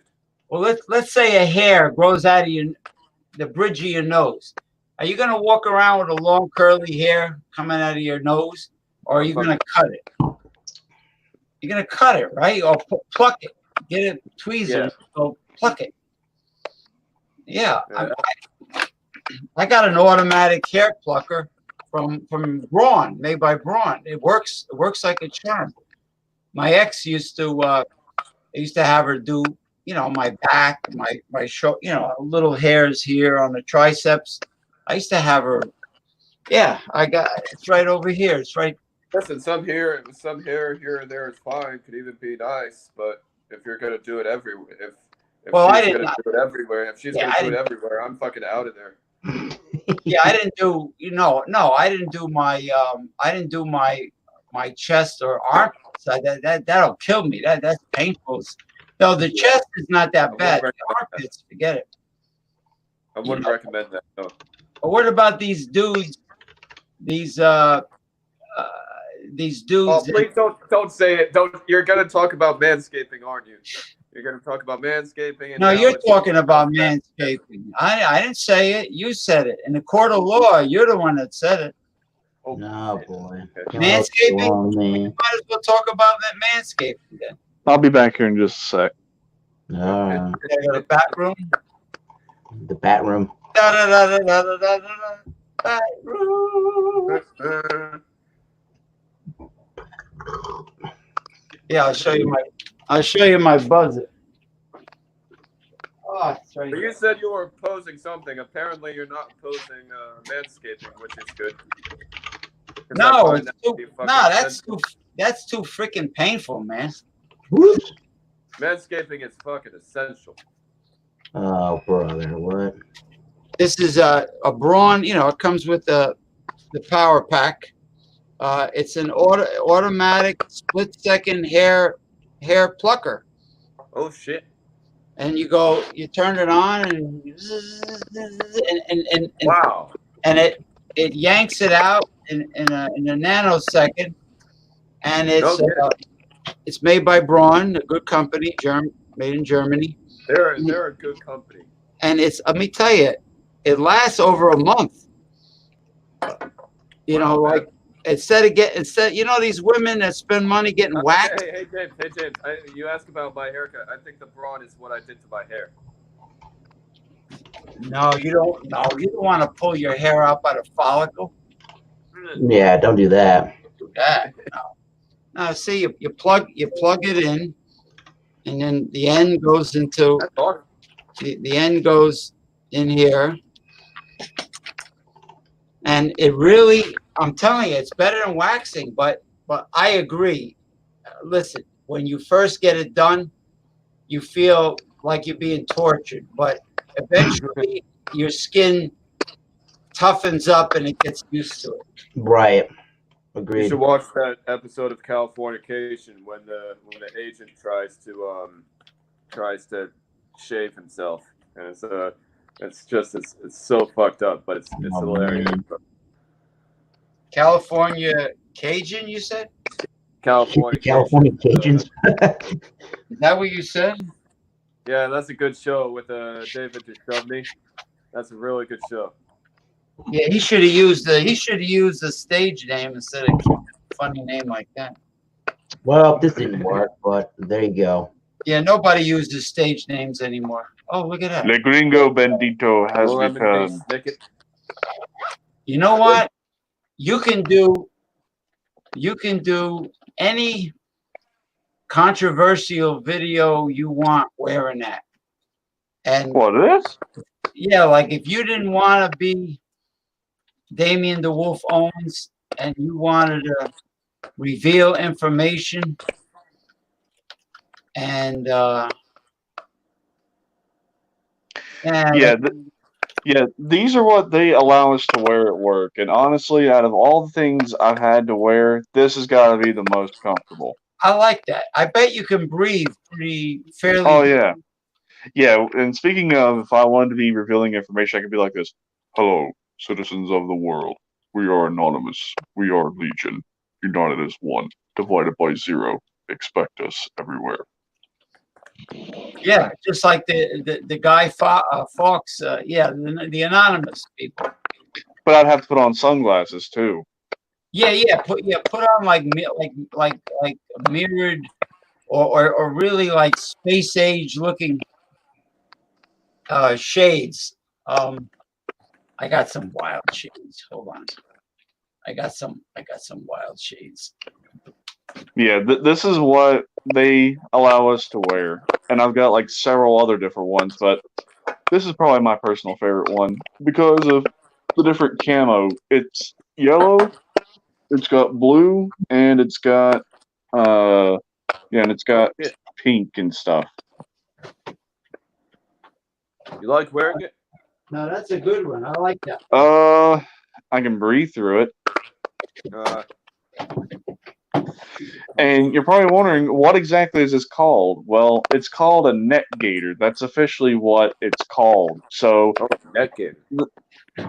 Well, let's say a hair grows out of the bridge of your nose. Are you gonna walk around with a long curly hair coming out of your nose, or are you gonna cut it? You're gonna cut it, right? Or pluck it. Get it tweezer. Go pluck it. Yeah, I got an automatic hair plucker from Braun, made by Braun. It works like a charm. My ex used to have her do, my back, my shoulder, little hairs here on the triceps. I used to have her. Yeah, it's right over here. It's right. Listen, some hair here and there is fine. Could even be nice, but if you're gonna do it If Well, I she's didn't. gonna do it everywhere, I'm fucking out of there. Yeah, I didn't do. No, I didn't do my. I didn't do my chest or armpits. That'll kill me. That's painful. No, the chest is not that bad. The armpits, forget it. I wouldn't recommend that. No. But what about these dudes? These dudes. Oh, please don't say it. Don't. You're gonna talk about manscaping, aren't you? You're gonna talk about manscaping. And No, you're talking about manscaping. I didn't say it. You said it. In the court of law, you're the one that said it. Oh, No, boy. Okay. Manscaping? We might as well talk about that manscaping then. I'll be back here in just a sec. The bat room. The bat room. Da, da, da, da, da, da, da, bat room. Yeah, I'll show you my buzzer. Oh, it's right But here. you said you were opposing something. Apparently, you're not opposing manscaping, which is good. No, that's too freaking painful, man. Whoops. Manscaping is fucking essential. Oh, brother, what? This is a Braun. It comes with the power pack. It's an automatic split-second hair plucker. Oh shit! And you turn it on, and Wow! And it yanks it out in a nanosecond, and it's made by Braun, a good company, made in Germany. They're a good company. And let me tell you, it lasts over a month. Like instead these women that spend money getting whacked. Hey James, you asked about my haircut. I think the Braun is what I did to my hair. No, you don't. No, you don't want to pull your hair out by the follicle. Yeah, don't do that. Do that. No. See, you plug it in, and then the end goes into the end goes in here, and it really, I'm telling you, it's better than waxing. But I agree. Listen, when you first get it done, you feel like you're being tortured, but eventually your skin toughens up and it gets used to it. Right. You Agreed. should watch that episode of Californication when the agent tries to shave himself, and it's so fucked up, but it's hilarious. California Cajun, you said? California Cajuns. Is that what you said? Yeah, that's a good show with David Duchovny. That's a really good show. Yeah, he should have used the stage name instead of a funny name like that. Well, this didn't work, but there you go. Yeah, nobody uses stage names anymore. Oh, look at that. Le Gringo Bendito has returned. You know what? You can do any controversial video you want wearing that. And What is? yeah, like if you didn't want to be Damien the Wolf Owens and you wanted to reveal information and Yeah, these are what they allow us to wear at work. And honestly, out of all the things I've had to wear, this has got to be the most comfortable. I like that. I bet you can breathe pretty fairly. Oh, yeah. Yeah, and speaking of, if I wanted to be revealing information, I could be like this. Hello, citizens of the world. We are anonymous. We are legion. United as one. Divided by 0. Expect us everywhere. Yeah, just like the guy Fawkes. The anonymous people. But I'd have to put on sunglasses, too. Yeah. Put on like mirrored or really like space age looking shades. I got some wild shades. Hold on. I got some wild shades. Yeah, this is what they allow us to wear. And I've got like several other different ones, but this is probably my personal favorite one because of the different camo. It's yellow, it's got blue, and it's got pink and stuff. You like wearing it? No, that's a good one. I like that. I can breathe through it. Uh, And you're probably wondering, what exactly is this called? Well, it's called a neck gaiter. That's officially what it's called. So neck gaiter.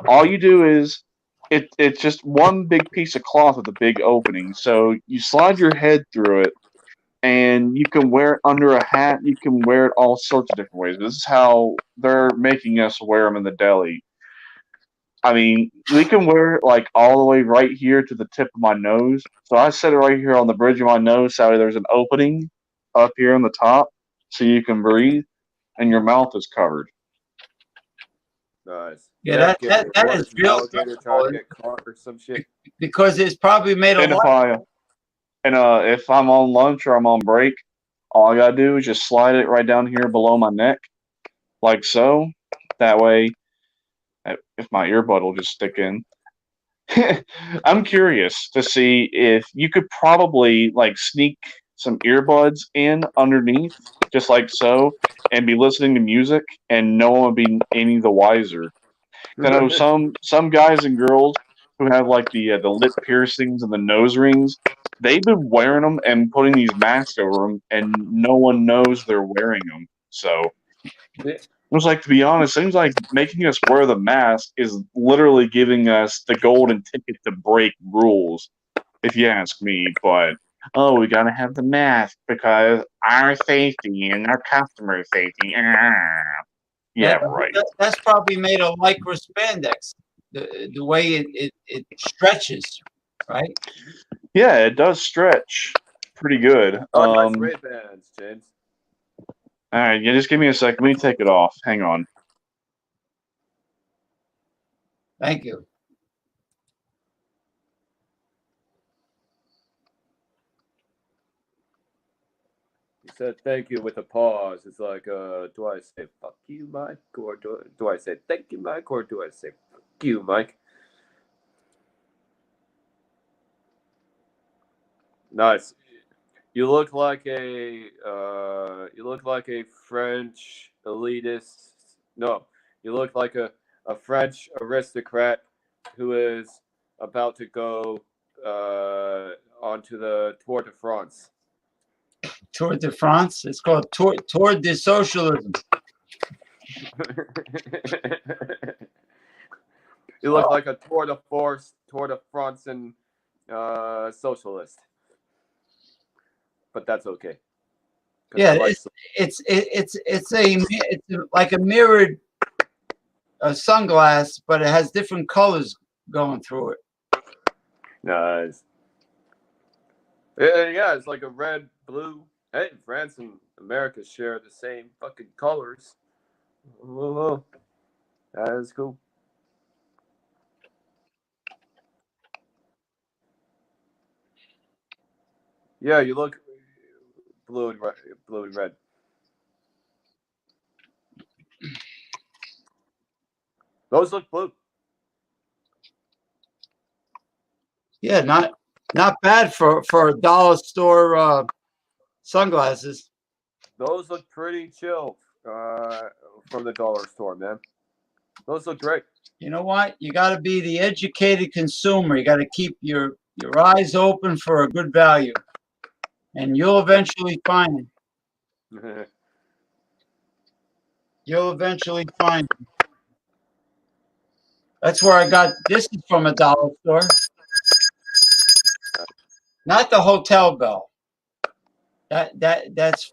all you do is, it's just one big piece of cloth with a big opening. So you slide your head through it, and you can wear it under a hat. You can wear it all sorts of different ways. This is how they're making us wear them in the deli. I mean, we can wear it like all the way right here to the tip of my nose. So I set it right here on the bridge of my nose. So there's an opening up here on the top, so you can breathe, and your mouth is covered. Nice. Yeah, Neck that gaiter. that What, is an real alligator trying to comfortable get caught or some shit? because it's probably made And of light. if I'm on lunch or I'm on break, all I gotta do is just slide it right down here below my neck, like so. That way, if my earbud will just stick in. I'm curious to see if you could probably like sneak some earbuds in underneath, just like so, and be listening to music, and no one would be any the wiser. I know some guys and girls who have like the lip piercings and the nose rings. They've been wearing them and putting these masks over them, and no one knows they're wearing them. So. It was like, to be honest, seems like making us wear the mask is literally giving us the golden ticket to break rules, if you ask me. But, oh, we gotta have the mask because our safety and our customer safety. Yeah, right. That's probably made of lycra spandex. The way it stretches, right? Yeah, it does stretch pretty good. Oh, nice Ray-Bans, James. All right, yeah, just give me a second. Let me take it off. Hang on. Thank you. He said thank you with a pause. It's like, do I say fuck you, Mike? Or do I say thank you, Mike? Or do I say fuck you, Mike? Nice. You look like a French elitist. No, you look like a French aristocrat who is about to go onto the Tour de France. Tour de France. It's called Tour de Socialism. You look like a Tour de France and socialist. But that's okay. Yeah, it's like a mirrored sunglass, but it has different colors going through it. Nice. Yeah, it's like a red, blue. Hey, France and America share the same fucking colors. Whoa. That is cool. Yeah, you look blue and red. Those look blue. Yeah, not bad for a dollar store sunglasses. Those look pretty chill from the dollar store, man. Those look great. You know what? You got to be the educated consumer. You got to keep your eyes open for a good value, and you'll eventually find it. You'll eventually find it. That's where I got this is from a dollar store, not the hotel bell. That's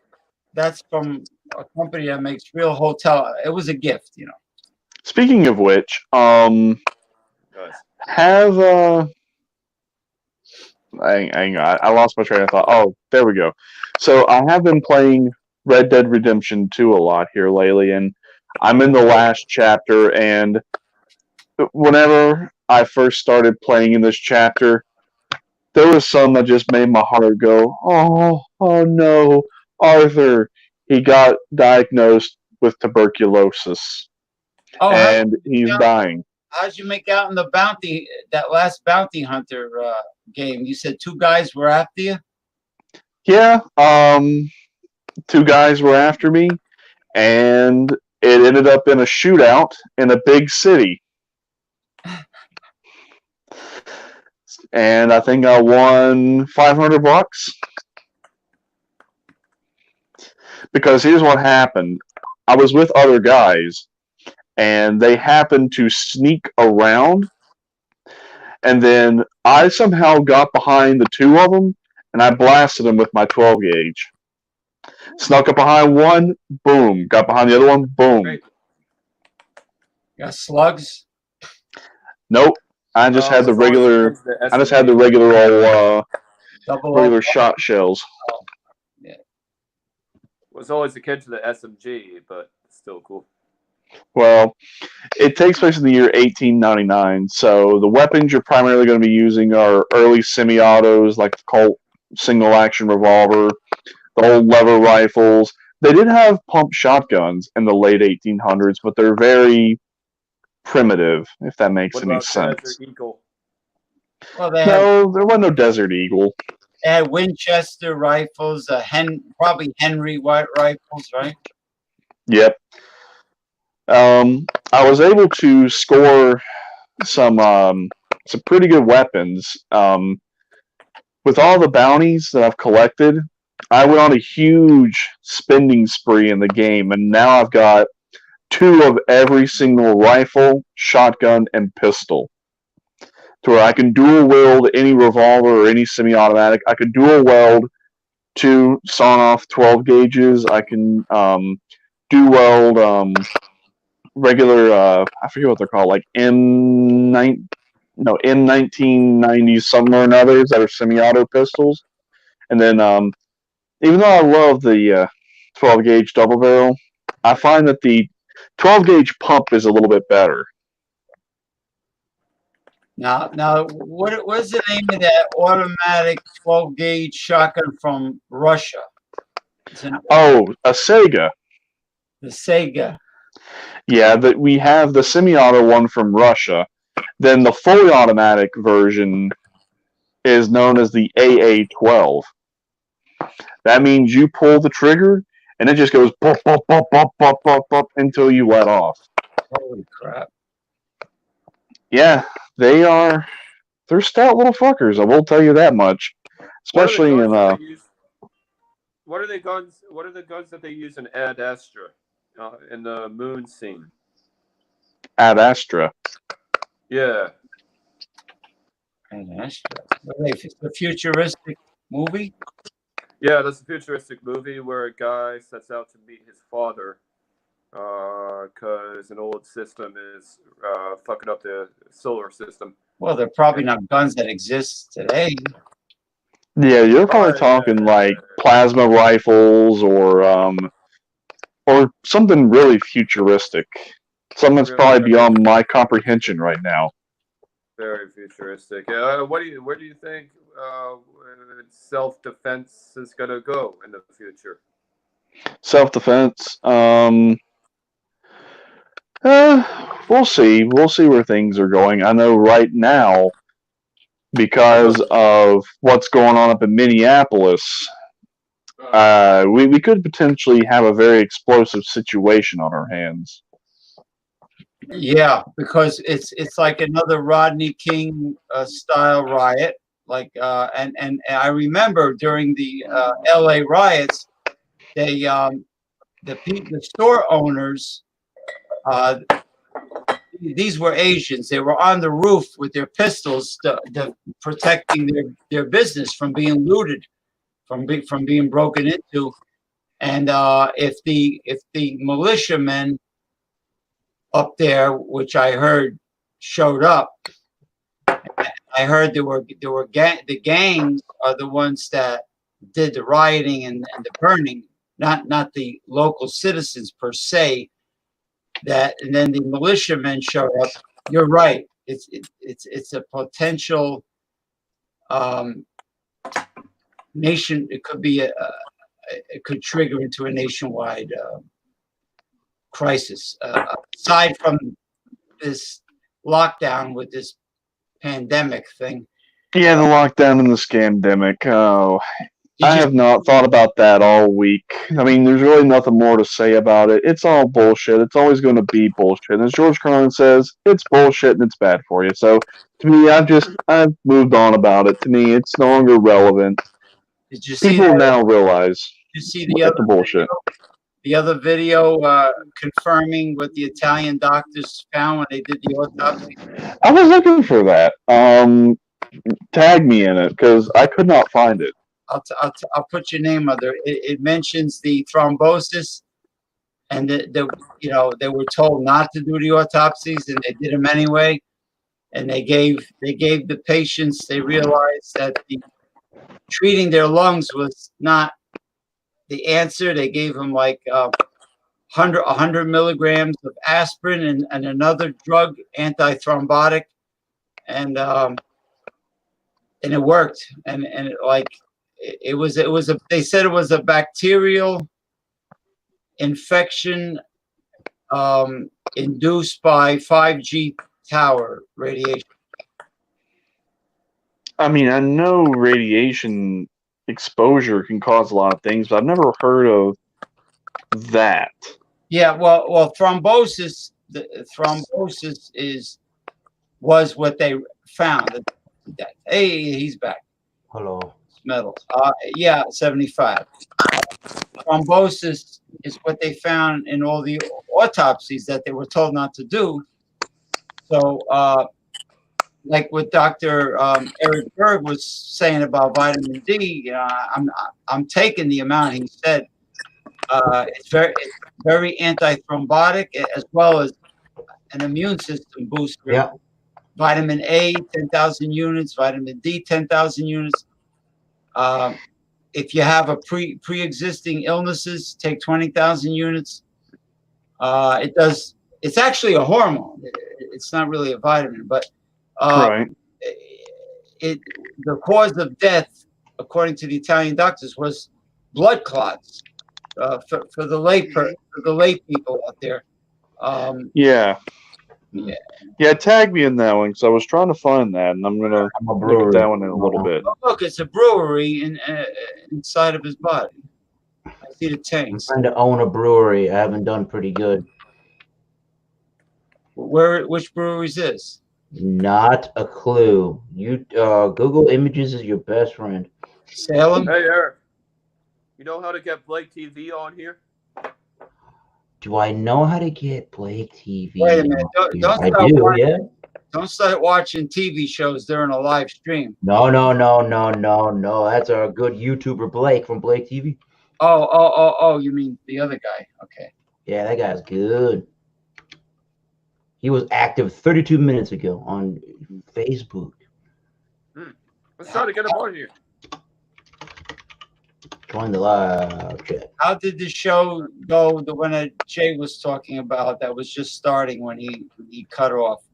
from a company that makes real hotel. It was a gift, you know. Speaking of which, Nice. have hang on, I lost my train of thought. Oh, there we go. So I have been playing Red Dead Redemption 2 a lot here lately, and I'm in the last chapter, and whenever I first started playing in this chapter, there was some that just made my heart go, oh no, Arthur, he got diagnosed with tuberculosis, and he's dying. How'd you make out in the that last bounty hunter game? You said two guys were after you? Yeah, two guys were after me, and it ended up in a shootout in a big city. And I think I won $500. Because here's what happened. I was with other guys, and they happened to sneak around, and then I somehow got behind the two of them, and I blasted them with my 12 gauge. Snuck up behind one, boom. Got behind the other one, boom. Great. Got slugs. Nope. I just had the it's always regular. against the I just had the SMG. regular old Double regular up. shot shells. Was always akin to the SMG, but still cool. Well, it takes place in the year 1899, so the weapons you're primarily going to be using are early semi-autos like the Colt single-action revolver, the old lever rifles. They did have pump shotguns in the late 1800s, but they're very primitive, if that makes What any about sense. Desert Eagle? Well, they No, there was no Desert Eagle. had Winchester rifles, probably Henry White rifles, right? Yep. I was able to score some pretty good weapons. With all the bounties that I've collected, I went on a huge spending spree in the game, and now I've got 2 of every single rifle, shotgun, and pistol. To where I can dual wield any revolver or any semi-automatic. I can dual weld 2 sawn-off 12 gauges. I can dual weld regular, I forget what they're called, like M1990s something or another that are semi-auto pistols. And then, even though I love the 12 gauge double barrel, I find that the 12 gauge pump is a little bit better. Now, what is the name of that automatic 12 gauge shotgun from Russia? Oh, a Sega. The Sega. Yeah, that we have the semi-auto one from Russia. Then the fully automatic version is known as the AA-12. That means you pull the trigger and it just goes pop, pop, pop, pop, pop, pop, pop until you let off. Holy crap! Yeah, they're stout little fuckers. I will tell you that much. Especially in What are the guns? What are the guns that they use in Ad Astra, in the moon scene? Ad Astra. Yeah. Ad Astra. It's a futuristic movie. Yeah, that's a futuristic movie where a guy sets out to meet his father, because an old system is fucking up the solar system. Well, they're probably not guns that exist today. Yeah, you're probably talking like plasma rifles or something really futuristic. Something that's probably beyond my comprehension right now. Very futuristic. Where do you think self-defense is gonna go in the future? Self-defense. We'll see. We'll see where things are going. I know right now, because of what's going on up in Minneapolis, we could potentially have a very explosive situation on our hands. Yeah, because it's like another Rodney King style riot. Like and I remember during the L.A. riots, the store owners, these were Asians. They were on the roof with their pistols, protecting their business from being looted, from being broken into. And if the militiamen up there, which I heard showed up, I heard the gangs are the ones that did the rioting and the burning, not the local citizens per se. And then the militiamen showed up. You're right. It's a potential nation. It could be it could trigger into a nationwide crisis. Aside from this lockdown with this pandemic thing. Yeah, the lockdown and the scamdemic. Oh, I have not thought about that all week. I mean, there's really nothing more to say about it. It's all bullshit. It's always going to be bullshit. And as George Carlin says, it's bullshit and it's bad for you. So to me, I've moved on about it. To me, it's no longer relevant. Did you see People that? now realize Did you see the bullshit. The other video confirming what the Italian doctors found when they did the autopsy? I was looking for that. Tag me in it because I could not find it. I'll put your name on there. It mentions the thrombosis, and they were told not to do the autopsies, and they did them anyway. And they gave the patients. They realized that treating their lungs was not the answer. They gave them like 100 milligrams of aspirin and another drug, antithrombotic, and it worked. And it was they said it was a bacterial infection induced by 5G tower radiation. I mean, I know radiation exposure can cause a lot of things, but I've never heard of that. Yeah, well, thrombosis. The thrombosis was what they found. Hey, he's back. Hello. Metal. Yeah, 75. Thrombosis is what they found in all the autopsies that they were told not to do. So, like what Dr. Eric Berg was saying about vitamin D, I'm taking the amount he said. It's very antithrombotic as well as an immune system booster. Yeah. Vitamin A, 10,000 units. Vitamin D, 10,000 units. If you have a pre-existing illnesses, take 20,000 units. It does. It's actually a hormone. It's not really a vitamin, but Right. The cause of death, according to the Italian doctors, was blood clots. For the lay people out there. Yeah. Yeah. Yeah, tag me in that one because I was trying to find that, and I'm gonna look at that one in a little bit. Oh, look, it's a brewery inside of his body. I see the I'm tanks. trying to own a brewery. I haven't done pretty good. Which brewery is this? Not a clue. Google Images is your best friend. Salem. Hey, Eric. You know how to get Blake TV on here? Do I know how to get Blake TV? Wait a minute. I do, yeah. Don't start watching TV shows during a live stream. No. That's our good YouTuber Blake from Blake TV. Oh, you mean the other guy. Okay. Yeah, that guy's good. He was active 32 minutes ago on Facebook. Let's try to get him on here. Join the live chat. How did the show go? The one that Jay was talking about that was just starting when he cut off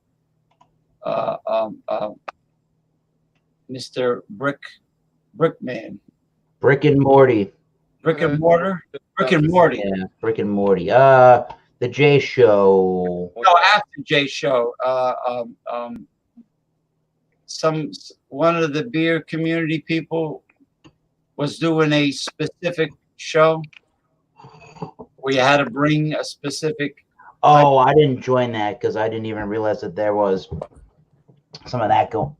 Mr. Brickman. Brick and Morty. Brick and Mortar? Brick and Morty. Yeah, Brick and Morty. The Jay Show. No, after Jay's show. One of the beer community people was doing a specific show where you had to bring a specific. Oh, I didn't join that because I didn't even realize that there was some of that going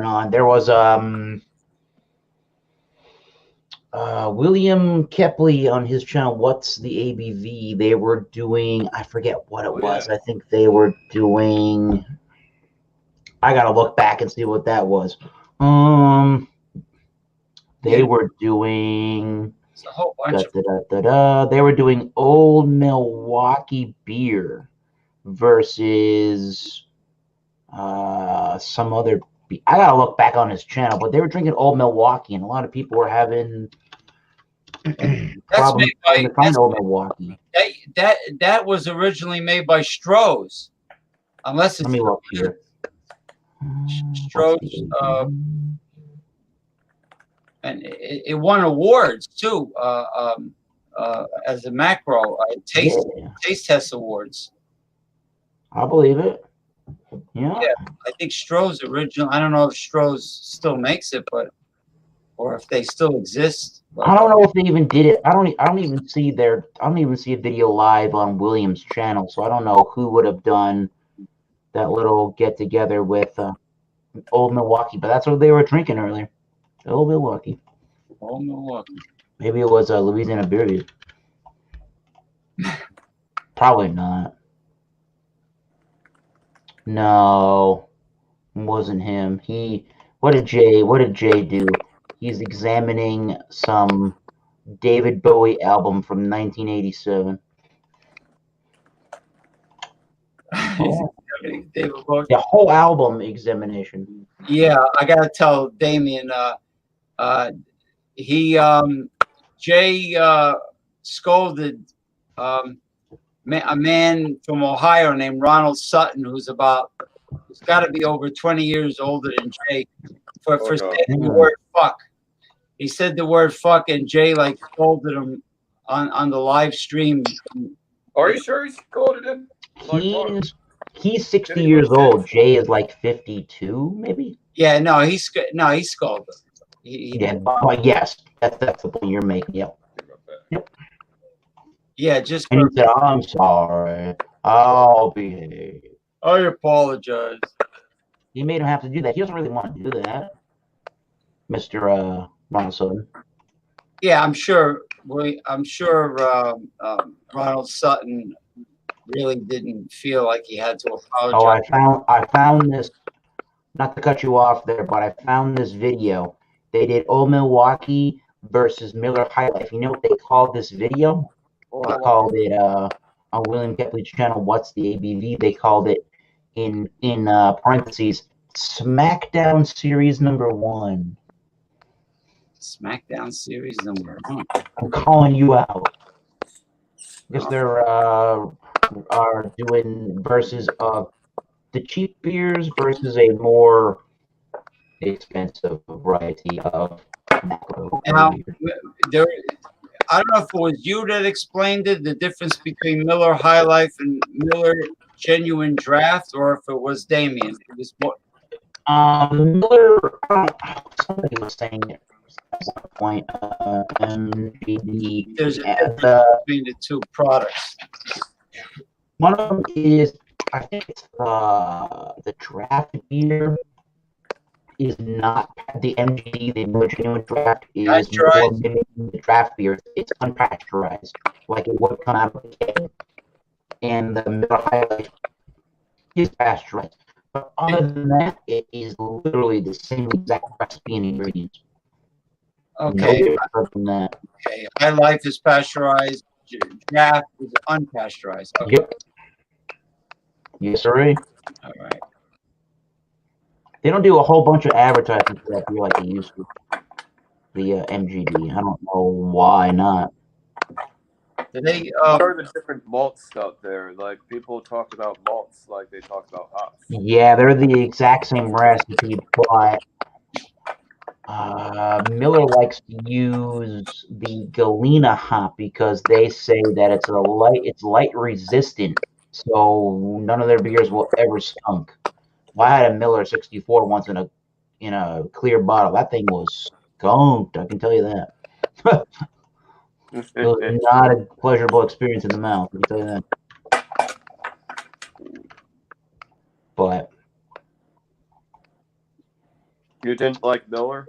on. There was William Kepley on his channel, What's the ABV? They were doing, I forget what it was. I think they were doing, I gotta look back and see what that was. They were doing It's a whole bunch they were doing Old Milwaukee beer versus some other beer. I gotta look back on his channel, but they were drinking Old Milwaukee, and a lot of people were having problems trying to find Old Milwaukee. That was originally made by Stroh's, unless it's Let me look here. Stroh's. And it won awards too, as a macro taste test awards. I believe it. Yeah. I think Stroh's original. I don't know if Stroh's still makes it, but or if they still exist. But I don't know if they even did it. I don't even see a video live on Williams' channel, so I don't know who would have done that little get together with Old Milwaukee. But that's what they were drinking earlier. Old Milwaukee. Old Milwaukee. Maybe it was Louisiana Beer. Probably not. No, it wasn't him. What did Jay do? He's examining some David Bowie album from 1987. David Bowie. The whole album examination. Yeah, I gotta tell Damien. Jay scolded a man from Ohio named Ronald Sutton, who's got to be over 20 years older than Jay, for saying the word fuck. He said the word fuck, and Jay like scolded him on the live stream. Are you sure he scolded him? He's 60 years old. Jay is like 52, maybe. Yeah, no, he scolded him. Yeah, but yes, that's the point you're making. Yep. Yeah, just. And he said, "I'm sorry. I'll behave." I apologize. He made him have to do that. He doesn't really want to do that, Mr. Ronald Sutton. Yeah, I'm sure. Ronald Sutton really didn't feel like he had to apologize. Oh, I found this. Not to cut you off there, but I found this video. They did Old Milwaukee versus Miller High Life. You know what they called this video? They called it on William Kepley's channel. What's the ABV? They called it in parentheses SmackDown Series #1. SmackDown Series #1. I'm calling you out because they're are doing versus the cheap beers versus a more expensive variety of macro beer. I don't know if it was you that explained it, the difference between Miller High Life and Miller Genuine Draft, or if it was Damien. It was what? Miller. Somebody was saying it at one point. MGD. There's a difference between the two products. One of them is, I think it's the draft beer is not the MGD, the Miller Genuine Draft is more mimicking the draft beer. It's unpasteurized, like it would come out of the can. And the Miller High Life is pasteurized. But other than that, it is literally the same exact recipe and ingredients. Okay. No from that. Okay. High Life is pasteurized. Draft is unpasteurized. Okay. Yep. Yes, sir. All right. They don't do a whole bunch of advertising for that beer like they used to. The MGD. I don't know why not. What are the different malts out there? Like people talk about malts like they talk about hops. Yeah, they're the exact same recipe, but Miller likes to use the Galena hop because they say that it's light resistant, so none of their beers will ever skunk. Well, I had a Miller 64 once in a clear bottle. That thing was skunked. I can tell you that. It was not a pleasurable experience in the mouth. I can tell you that. But you didn't like Miller?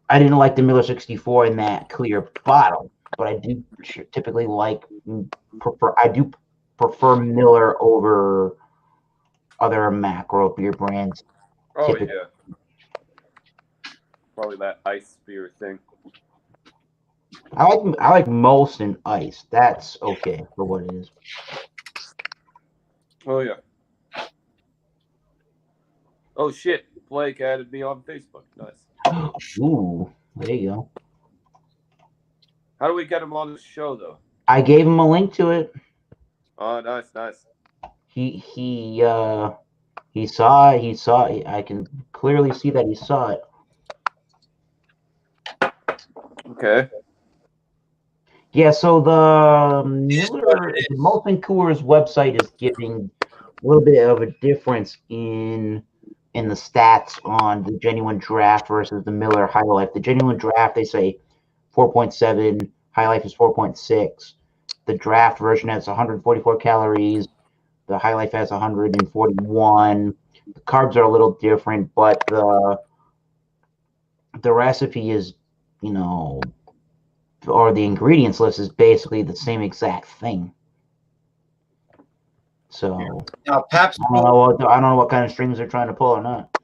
I didn't like the Miller 64 in that clear bottle, but I do typically prefer Miller over other macro beer brands. Oh typically. Yeah, probably that ice beer thing. I like Molson Ice. That's okay for what it is. Oh yeah. Oh shit! Blake added me on Facebook. Nice. Ooh, there you go. How do we get him on the show though? I gave him a link to it. Oh, nice. He saw it. He saw it. I can clearly see that he saw it. Okay. Yeah, so the Molson Coors website is giving a little bit of a difference in in the stats on the genuine draft versus the Miller High Life. The genuine draft, they say 4.7, High Life is 4.6. The draft version has 144 calories. The High Life has 141. The carbs are a little different, but the recipe is, or the ingredients list is basically the same exact thing. So Now, Pabst I don't know what kind of strings they're trying to pull or not.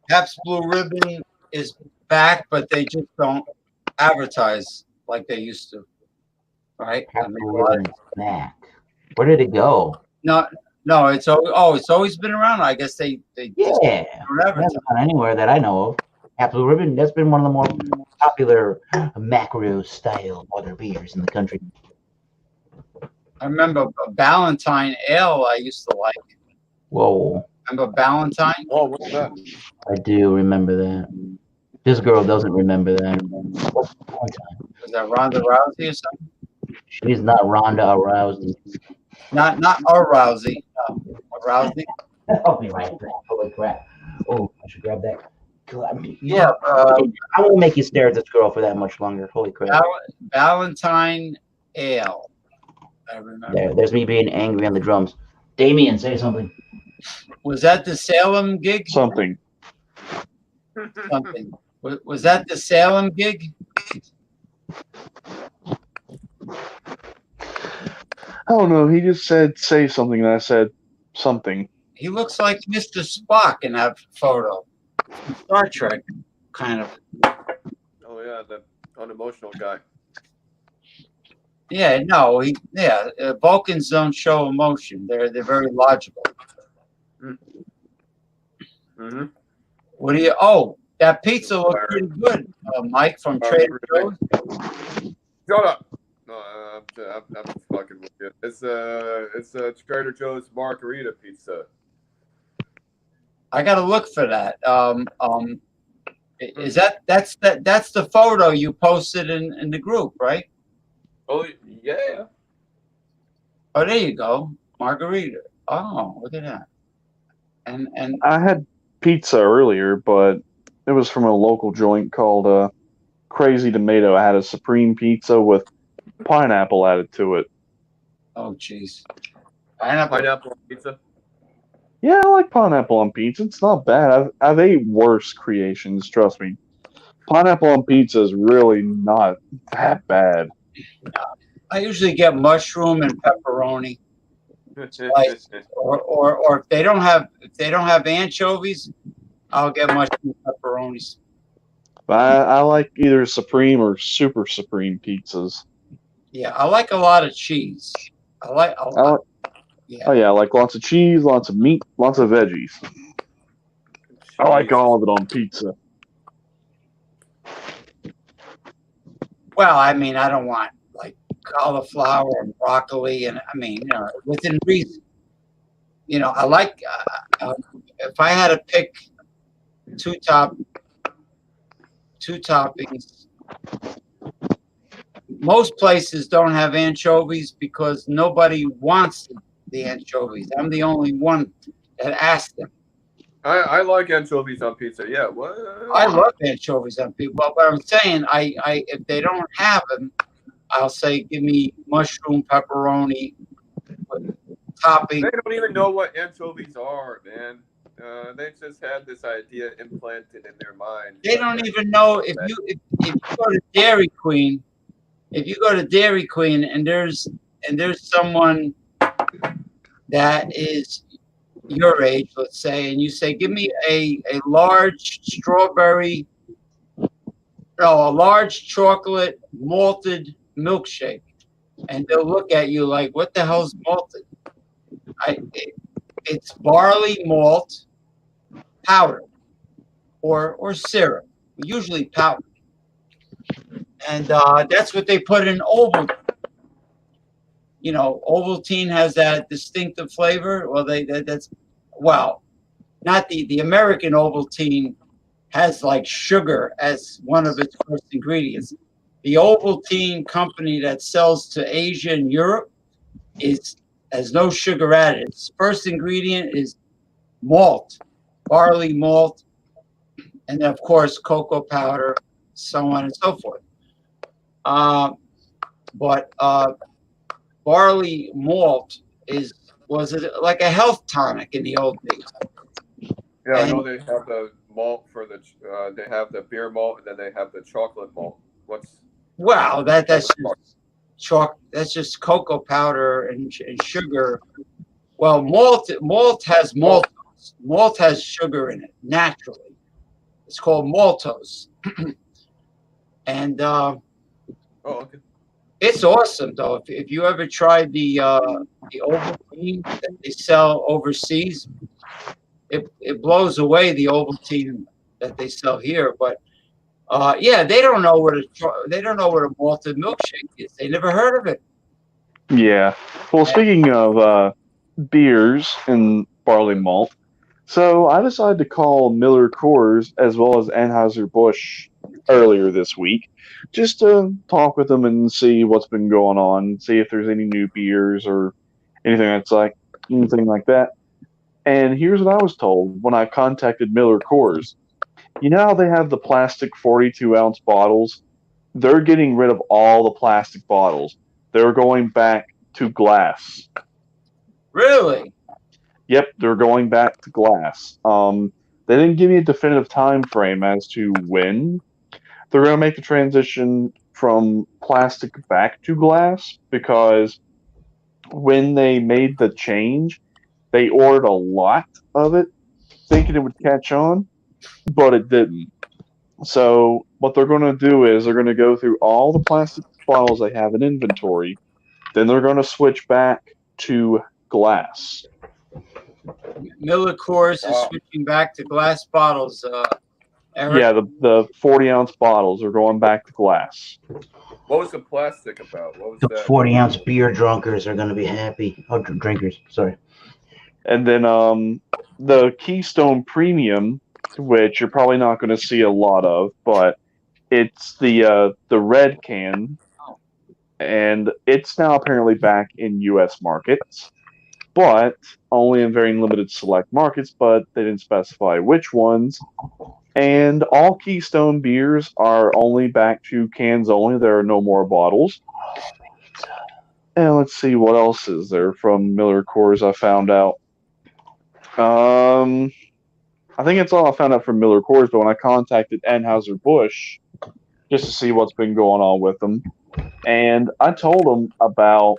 Pabst Blue Ribbon is back, but they just don't advertise like they used to, right? Pabst Blue Ribbon is back. Where did it go? No, it's always been around. I guess they just Yeah, don't it advertise. hasn't gone anywhere that I know of. Pabst Blue Ribbon, that's been one of the more popular macro style water beers in the country. I remember Ballantine Ale I used to like. Whoa, Remember Ballantine? Oh, what's that? I do remember that. This girl doesn't remember that. What's Valentine? Was that Ronda Rousey or something? She's not Ronda Rousey. Not our Rousey. Rousey. I'll be right back. Holy crap. Oh, I should grab that. Yeah. I won't make you stare at this girl for that much longer. Holy crap. Ballantine Ale. I remember. There's me being angry on the drums. Damien, say something. Was that the Salem gig? Something. Something. Was that the Salem gig? I don't know. He just said say something, and I said something. He looks like Mr. Spock in that photo. Star Trek, kind of. Oh yeah, the unemotional guy. Yeah, no, Vulcans don't show emotion. They're very logical. Mm-hmm. What do you? Oh, that pizza looked pretty good, Mike from Trader Joe's. Shut up. No, I'm fucking with you. It's a Trader Joe's margarita pizza. I gotta look for that. Is that's the photo you posted in the group, right? Oh yeah. Oh, there you go, margarita. Oh, look at that. And I had pizza earlier, but it was from a local joint called Crazy Tomato. I had a supreme pizza with pineapple added to it. oh, jeez, pineapple Pizza. Yeah, I like pineapple on pizza. It's not bad. I've ate worse creations, trust me. Pineapple on pizza is really not that bad. I usually get mushroom and pepperoni. Or if they don't have anchovies, I'll get mushroom pepperonis. I like either supreme or super supreme pizzas. Yeah, I like a lot of cheese. I like. Yeah. Oh yeah, I like lots of cheese, lots of meat, lots of veggies. I like all of it on pizza. Well, I mean, I don't want like cauliflower and broccoli, and I mean, within reason. I like. If I had to pick two toppings, most places don't have anchovies because nobody wants the anchovies. I'm the only one that asked them. I like anchovies on pizza. Yeah, what? I love anchovies on pizza, but I'm saying, I if they don't have them, I'll say give me mushroom pepperoni topping. They don't even know what anchovies are, man. They just had this idea implanted in their mind. They don't even know if you go to Dairy Queen, and there's someone that is your age, let's say, and you say, give me a large chocolate malted milkshake, and they'll look at you like, what the hell's malted? It's barley malt powder or syrup, usually powder, and that's what they put in Ovaltine. Ovaltine has that distinctive flavor. Well, not the American Ovaltine has like sugar as one of its first ingredients. The Ovaltine company that sells to Asia and Europe has no sugar added. Its first ingredient is malt, barley malt, and then of course cocoa powder, so on and so forth. But barley malt was it like a health tonic in the old days? Yeah, I know And they have the malt for the. They have the beer malt, and then they have the chocolate malt. well, that's just cocoa powder and sugar. Well, malt has maltose. Malt has sugar in it naturally. It's called maltose, and Oh, okay. it's awesome though. If you ever tried the Ovaltine that they sell overseas, it blows away the Ovaltine that they sell here. But yeah, they don't know what a malted milkshake is. They never heard of it. Yeah. Well, speaking of beers and barley malt, so I decided to call Miller Coors as well as Anheuser-Busch earlier this week, just to talk with them and see what's been going on, see if there's any new beers or anything like that. And here's what I was told when I contacted Miller Coors. You know how they have the plastic 42-ounce bottles? They're getting rid of all the plastic bottles. They're going back to glass. Really? Yep, they're going back to glass. They didn't give me a definitive time frame as to when they're going to make the transition from plastic back to glass, because when they made the change, they ordered a lot of it, thinking it would catch on, but it didn't. So what they're going to do is they're going to go through all the plastic bottles they have in inventory, then they're going to switch back to glass. Miller Coors is switching back to glass bottles. Eric? Yeah, the 40-ounce bottles are going back to glass. What was the plastic about? What was The that? 40-ounce beer drunkers are going to be happy. Oh, drinkers, sorry. And then the Keystone Premium, which you're probably not going to see a lot of, but it's the red can, and it's now apparently back in U.S. markets, but only in very limited select markets, but they didn't specify which ones. And all Keystone beers are only back to cans only. There are no more bottles. And let's see, what else is there from Miller Coors I found out. I think it's all I found out from Miller Coors, but when I contacted Anheuser-Busch just to see what's been going on with them, and I told them about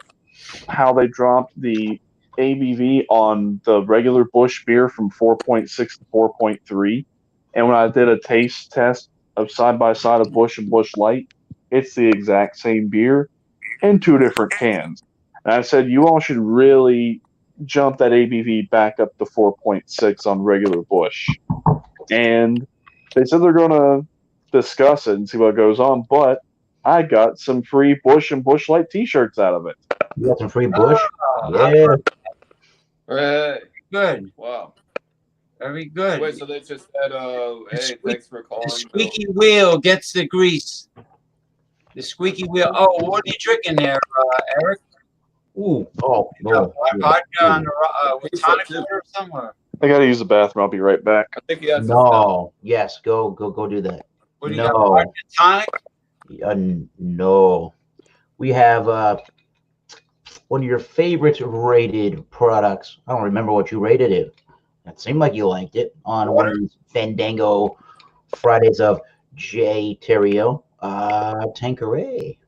how they dropped the ABV on the regular Busch beer from 4.6 to 4.3, and when I did a taste test of side-by-side of Busch and Busch Light, it's the exact same beer in two different cans. And I said, you all should really jump that ABV back up to 4.6 on regular Busch. And they said they're going to discuss it and see what goes on, but I got some free Busch and Busch Light t-shirts out of it. You got some free Busch? Yeah. Right. Good. Wow. Very good. Wait, so they just said, hey, thanks for calling. The squeaky wheel gets the grease. The squeaky wheel. Oh, what are you drinking there, Eric? Ooh. Oh, no. Vodka on the with tonic water or somewhere? I got to use the bathroom. I'll be right back. I think he has No. Yes, go do that. What do you got? Vodka tonic? No. We have one of your favorite rated products. I don't remember what you rated it. It seemed like you liked it on one of these Fandango Fridays of J. Terrio. Tanqueray.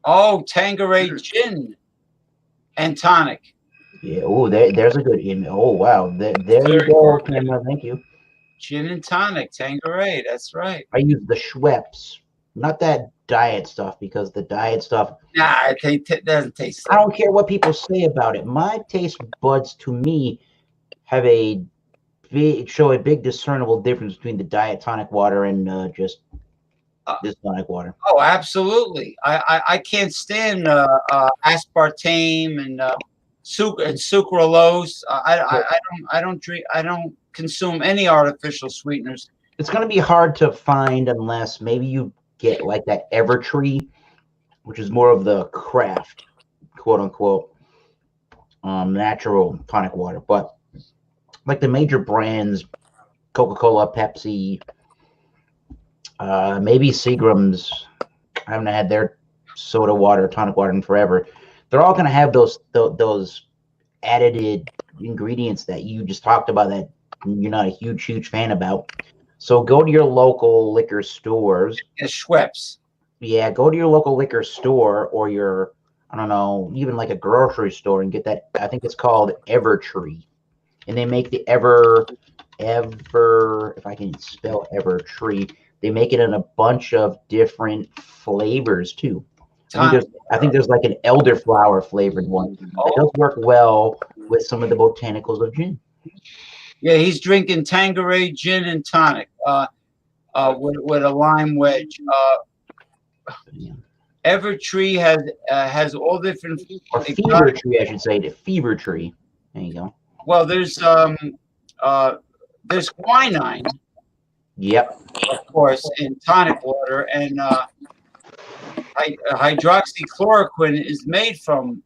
Oh, Tanqueray gin and tonic. Yeah. Oh, there's a good email. Oh, wow. There you go, camera. Thank you. Gin and tonic, Tanqueray. That's right. I use the Schweppes, not that diet stuff, because the diet stuff. Nah, it doesn't taste. I don't care what people say about it. My taste buds, to me, have show a big discernible difference between the diet tonic water and just this tonic water. Oh, absolutely. I can't stand aspartame and sucralose. I don't consume any artificial sweeteners. It's going to be hard to find unless maybe you get like that Evertree, which is more of the craft, quote unquote, natural tonic water. But like the major brands, Coca-Cola, Pepsi, maybe Seagram's. I haven't had their soda water, tonic water in forever. They're all going to have those added ingredients that you just talked about that you're not a huge fan about. So go to your local liquor stores. Schweppes. Yeah, go to your local liquor store or your, I don't know, even like a grocery store and get that. I think it's called Evertree, and they make the Ever, if I can spell Evertree, they make it in a bunch of different flavors too. I think there's like an elderflower flavored one that does work well with some of the botanicals of gin. Yeah, he's drinking Tanqueray gin and tonic with a lime wedge. Evertree has all different. Or Fever Tree, I should say. The Fever Tree. There you go. Well, there's quinine. Yep. Of course, in tonic water, and hydroxychloroquine is made from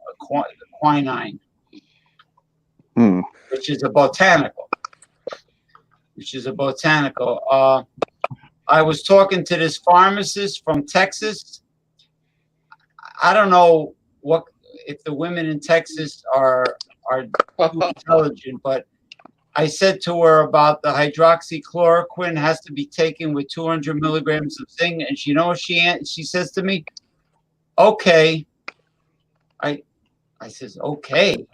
quinine, which is a botanical. I was talking to this pharmacist from Texas. I don't know if the women in Texas are too intelligent, but I said to her about the hydroxychloroquine has to be taken with 200 milligrams of zinc, and she knows she says to me, "Okay." I says, "Okay,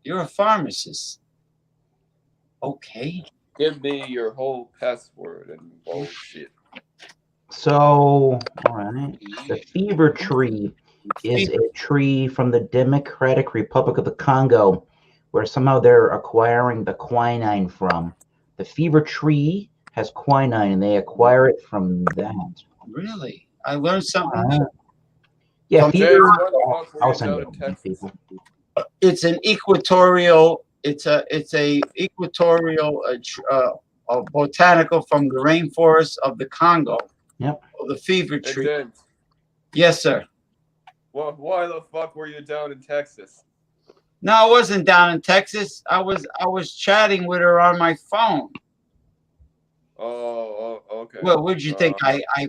you're a pharmacist. Okay. Give me your whole password and bullshit." So, all right. The Fever Tree is a tree from the Democratic Republic of the Congo, where somehow they're acquiring the quinine from. The Fever Tree has quinine, and they acquire it from that. Really? I learned something. Yeah, James, fever. where the fuck were I'll you send down it in to Texas? people. It's an equatorial. It's a equatorial a botanical from the rainforest of the Congo. Yep. The fever Hey, tree. James, Yes, sir. well, why the fuck were you down in Texas? No, I wasn't down in Texas. I was chatting with her on my phone. Oh, okay. Well, what did you think? I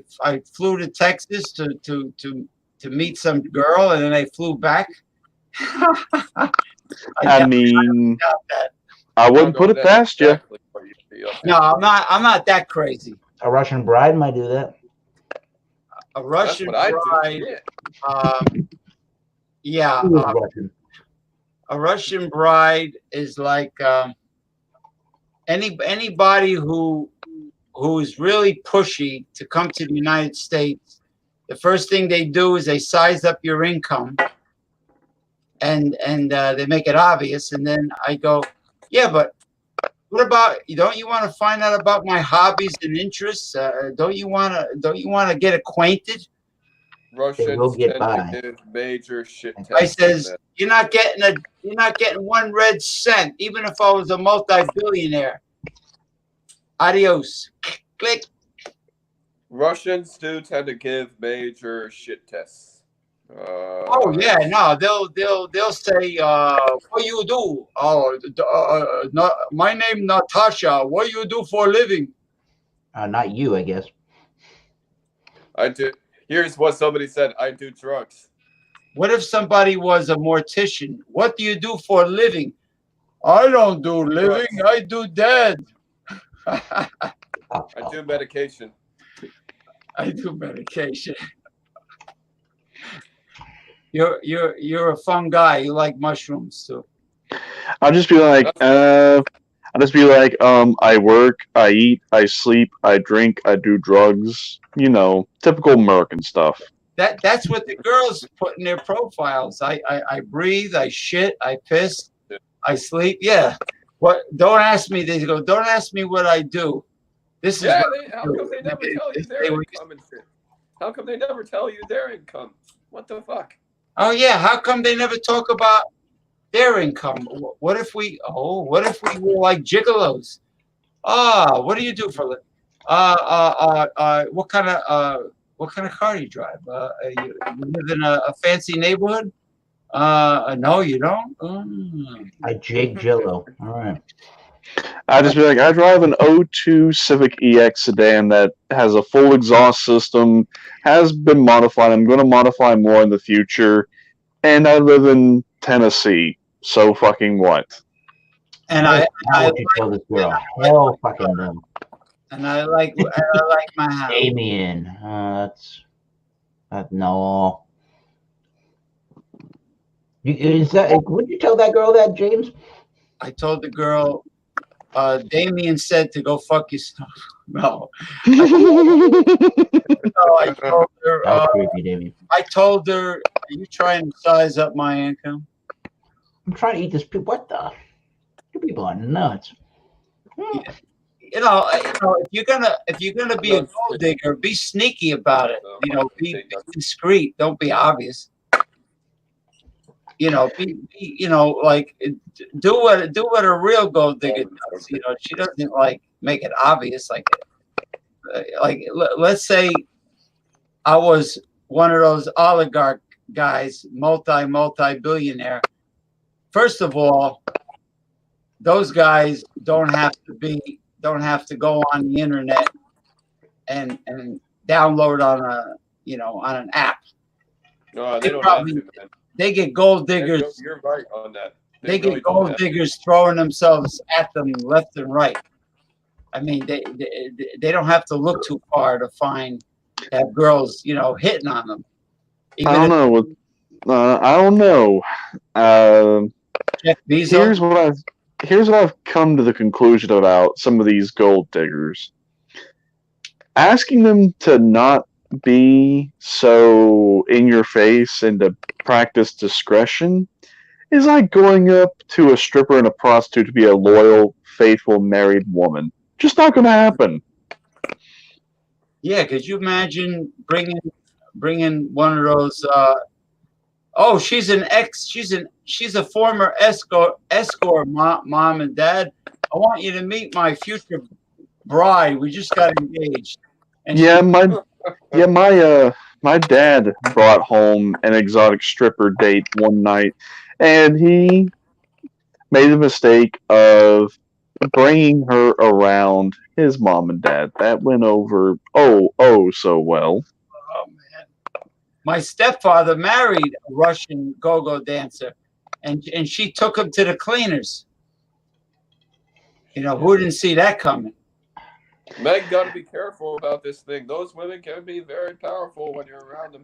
flew to Texas to meet some girl, and then I flew back. I mean, I wouldn't put it past you. No, I'm not that crazy. A Russian bride might do that. A Russian bride. Yeah. Who is Russian? A Russian bride is like anybody who is really pushy to come to the United States. The first thing they do is they size up your income, and they make it obvious. And then I go, yeah, but what about? Don't you want to find out about my hobbies and interests? Don't you want to get acquainted? Russians tend to give major shit. I says, you're not getting 1 red cent, even if I was a multi-billionaire. Adios. Click. Russians do tend to give major shit tests. Oh yeah, no, they'll say, what you do? Oh, my name Natasha. What you do for a living? Not you, I guess. I do. Here's what somebody said. I do drugs. What if somebody was a mortician? What do you do for a living? I don't do living. I do dead. I do medication. I do medication. You're a fun guy. You like mushrooms too. I'll just be like, I work, I eat, I sleep, I drink, I do drugs. You know, typical American stuff. That's what the girls put in their profiles. I breathe, I shit, I piss, I sleep. Yeah. What? Don't ask me. They go. Don't ask me what I do. This is. Yeah. How come they never tell you their income and shit? How come they never tell you their income? What the fuck? Oh yeah. How come they never talk about their income? What if we were like gigolos? What do you do for a living? What kind of car do you drive? You live in a fancy neighborhood? No, you don't. I jig Jello. All right. I'd just be like, I drive an '02 Civic EX sedan that has a full exhaust system, has been modified. I'm going to modify more in the future, and I live in Tennessee. So fucking what? And Hey, I now what you tell this girl? Hell fucking no. I like my house. Damien, no. Would you tell that girl that, James? I told the girl, Damien said to go fuck yourself. No. I told her, That was creepy, Damien. I told her, are you trying to size up my income? I'm trying to eat this. What the? You people are nuts. You know, if you're gonna be a gold digger, be sneaky about it. You know, be discreet. Don't be obvious. You know, like do what a real gold digger does. You know, she doesn't like make it obvious. Like let's say I was one of those oligarch guys, multi-billionaire. First of all, those guys don't have to go on the internet and download on an app. No, they don't have to, man. They get gold diggers. You're right on that. They get gold diggers throwing themselves at them left and right. I mean, they don't have to look too far to find that girls, hitting on them. I don't know. I don't know. Jeff Bezos. Here's what I've come to the conclusion about some of these gold diggers. Asking them to not be so in your face and to practice discretion is like going up to a stripper and a prostitute to be a loyal, faithful, married woman. Just not going to happen. Yeah, could you imagine bringing one of those? She's a former escort, mom and dad. I want you to meet my future bride. We just got engaged. And my dad brought home an exotic stripper date one night, and he made the mistake of bringing her around his mom and dad. That went over so well. Oh man, my stepfather married a Russian go-go dancer, and she took him to the cleaners. Who didn't see that coming? Men got to be careful about this thing. Those women can be very powerful when you're around them.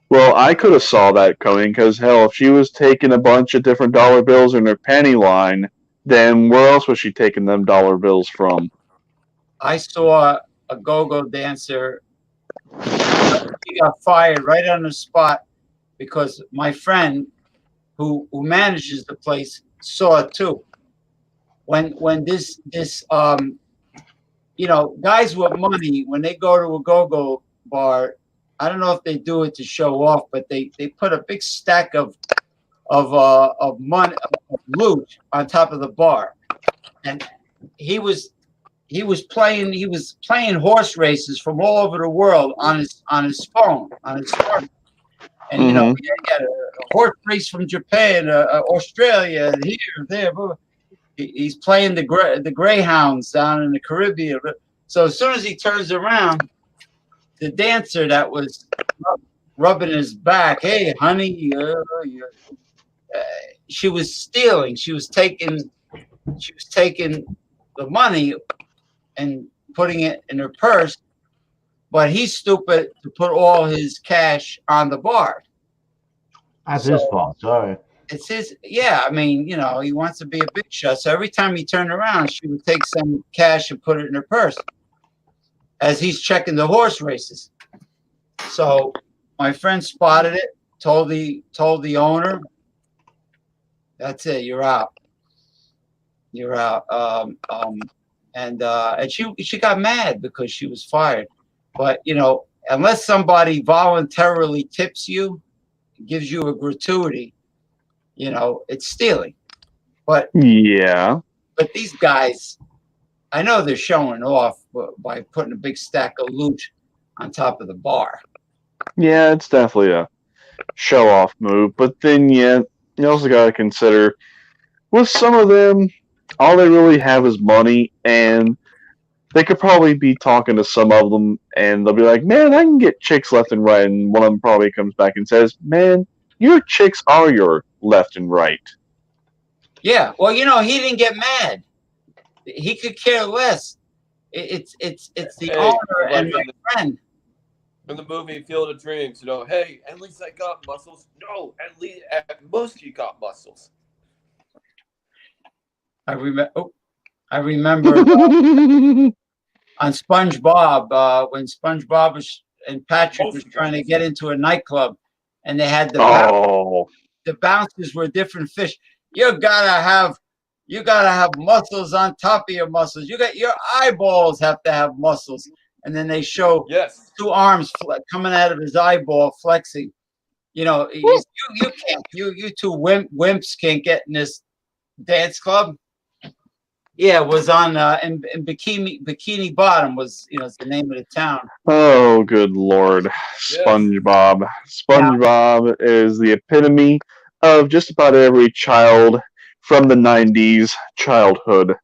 Well, I could have saw that coming because, hell, if she was taking a bunch of different dollar bills in her panty line, then where else was she taking them dollar bills from? I saw a go-go dancer. He got fired right on the spot because my friend who manages the place saw it too. When this guys with money, when they go to a go-go bar, I don't know if they do it to show off, but they put a big stack of money, of loot on top of the bar, and he was playing horse races from all over the world on his phone, on his phone. And he had a horse race from Japan, Australia, here, there. He's playing the greyhounds down in the Caribbean. So as soon as he turns around, the dancer that was rubbing his back, hey, honey, she was stealing. She was taking the money and putting it in her purse, but he's stupid to put all his cash on the bar. That's his fault. Sorry. It's his, yeah. I mean, he wants to be a big shot. So every time he turned around, she would take some cash and put it in her purse as he's checking the horse races. So my friend spotted it, told the owner, that's it, you're out. You're out. And she got mad because she was fired. But unless somebody voluntarily tips you, gives you a gratuity, it's stealing. But yeah. But these guys, I know they're showing off by putting a big stack of loot on top of the bar. Yeah, it's definitely a show-off move. But then, you also got to consider, with some of them, all they really have is money, and they could probably be talking to some of them, and they'll be like, "Man, I can get chicks left and right," and one of them probably comes back and says, "Man, your chicks are your left and right." Yeah. Well, he didn't get mad. He could care less. It's the Hey, owner and like my friend. in the movie Field of Dreams, hey, at least I got muscles. No, at most you got muscles. I remember on SpongeBob when SpongeBob and Patrick was trying to get into a nightclub, and they had the bouncers were different fish. You gotta have muscles on top of your muscles. Your eyeballs have to have muscles, and then they show two arms coming out of his eyeball flexing. You can't. You two wimps can't get in this dance club. Yeah, it was on in Bikini Bottom was the name of the town. Oh, good Lord. SpongeBob. SpongeBob is the epitome of just about every child from the 90s childhood.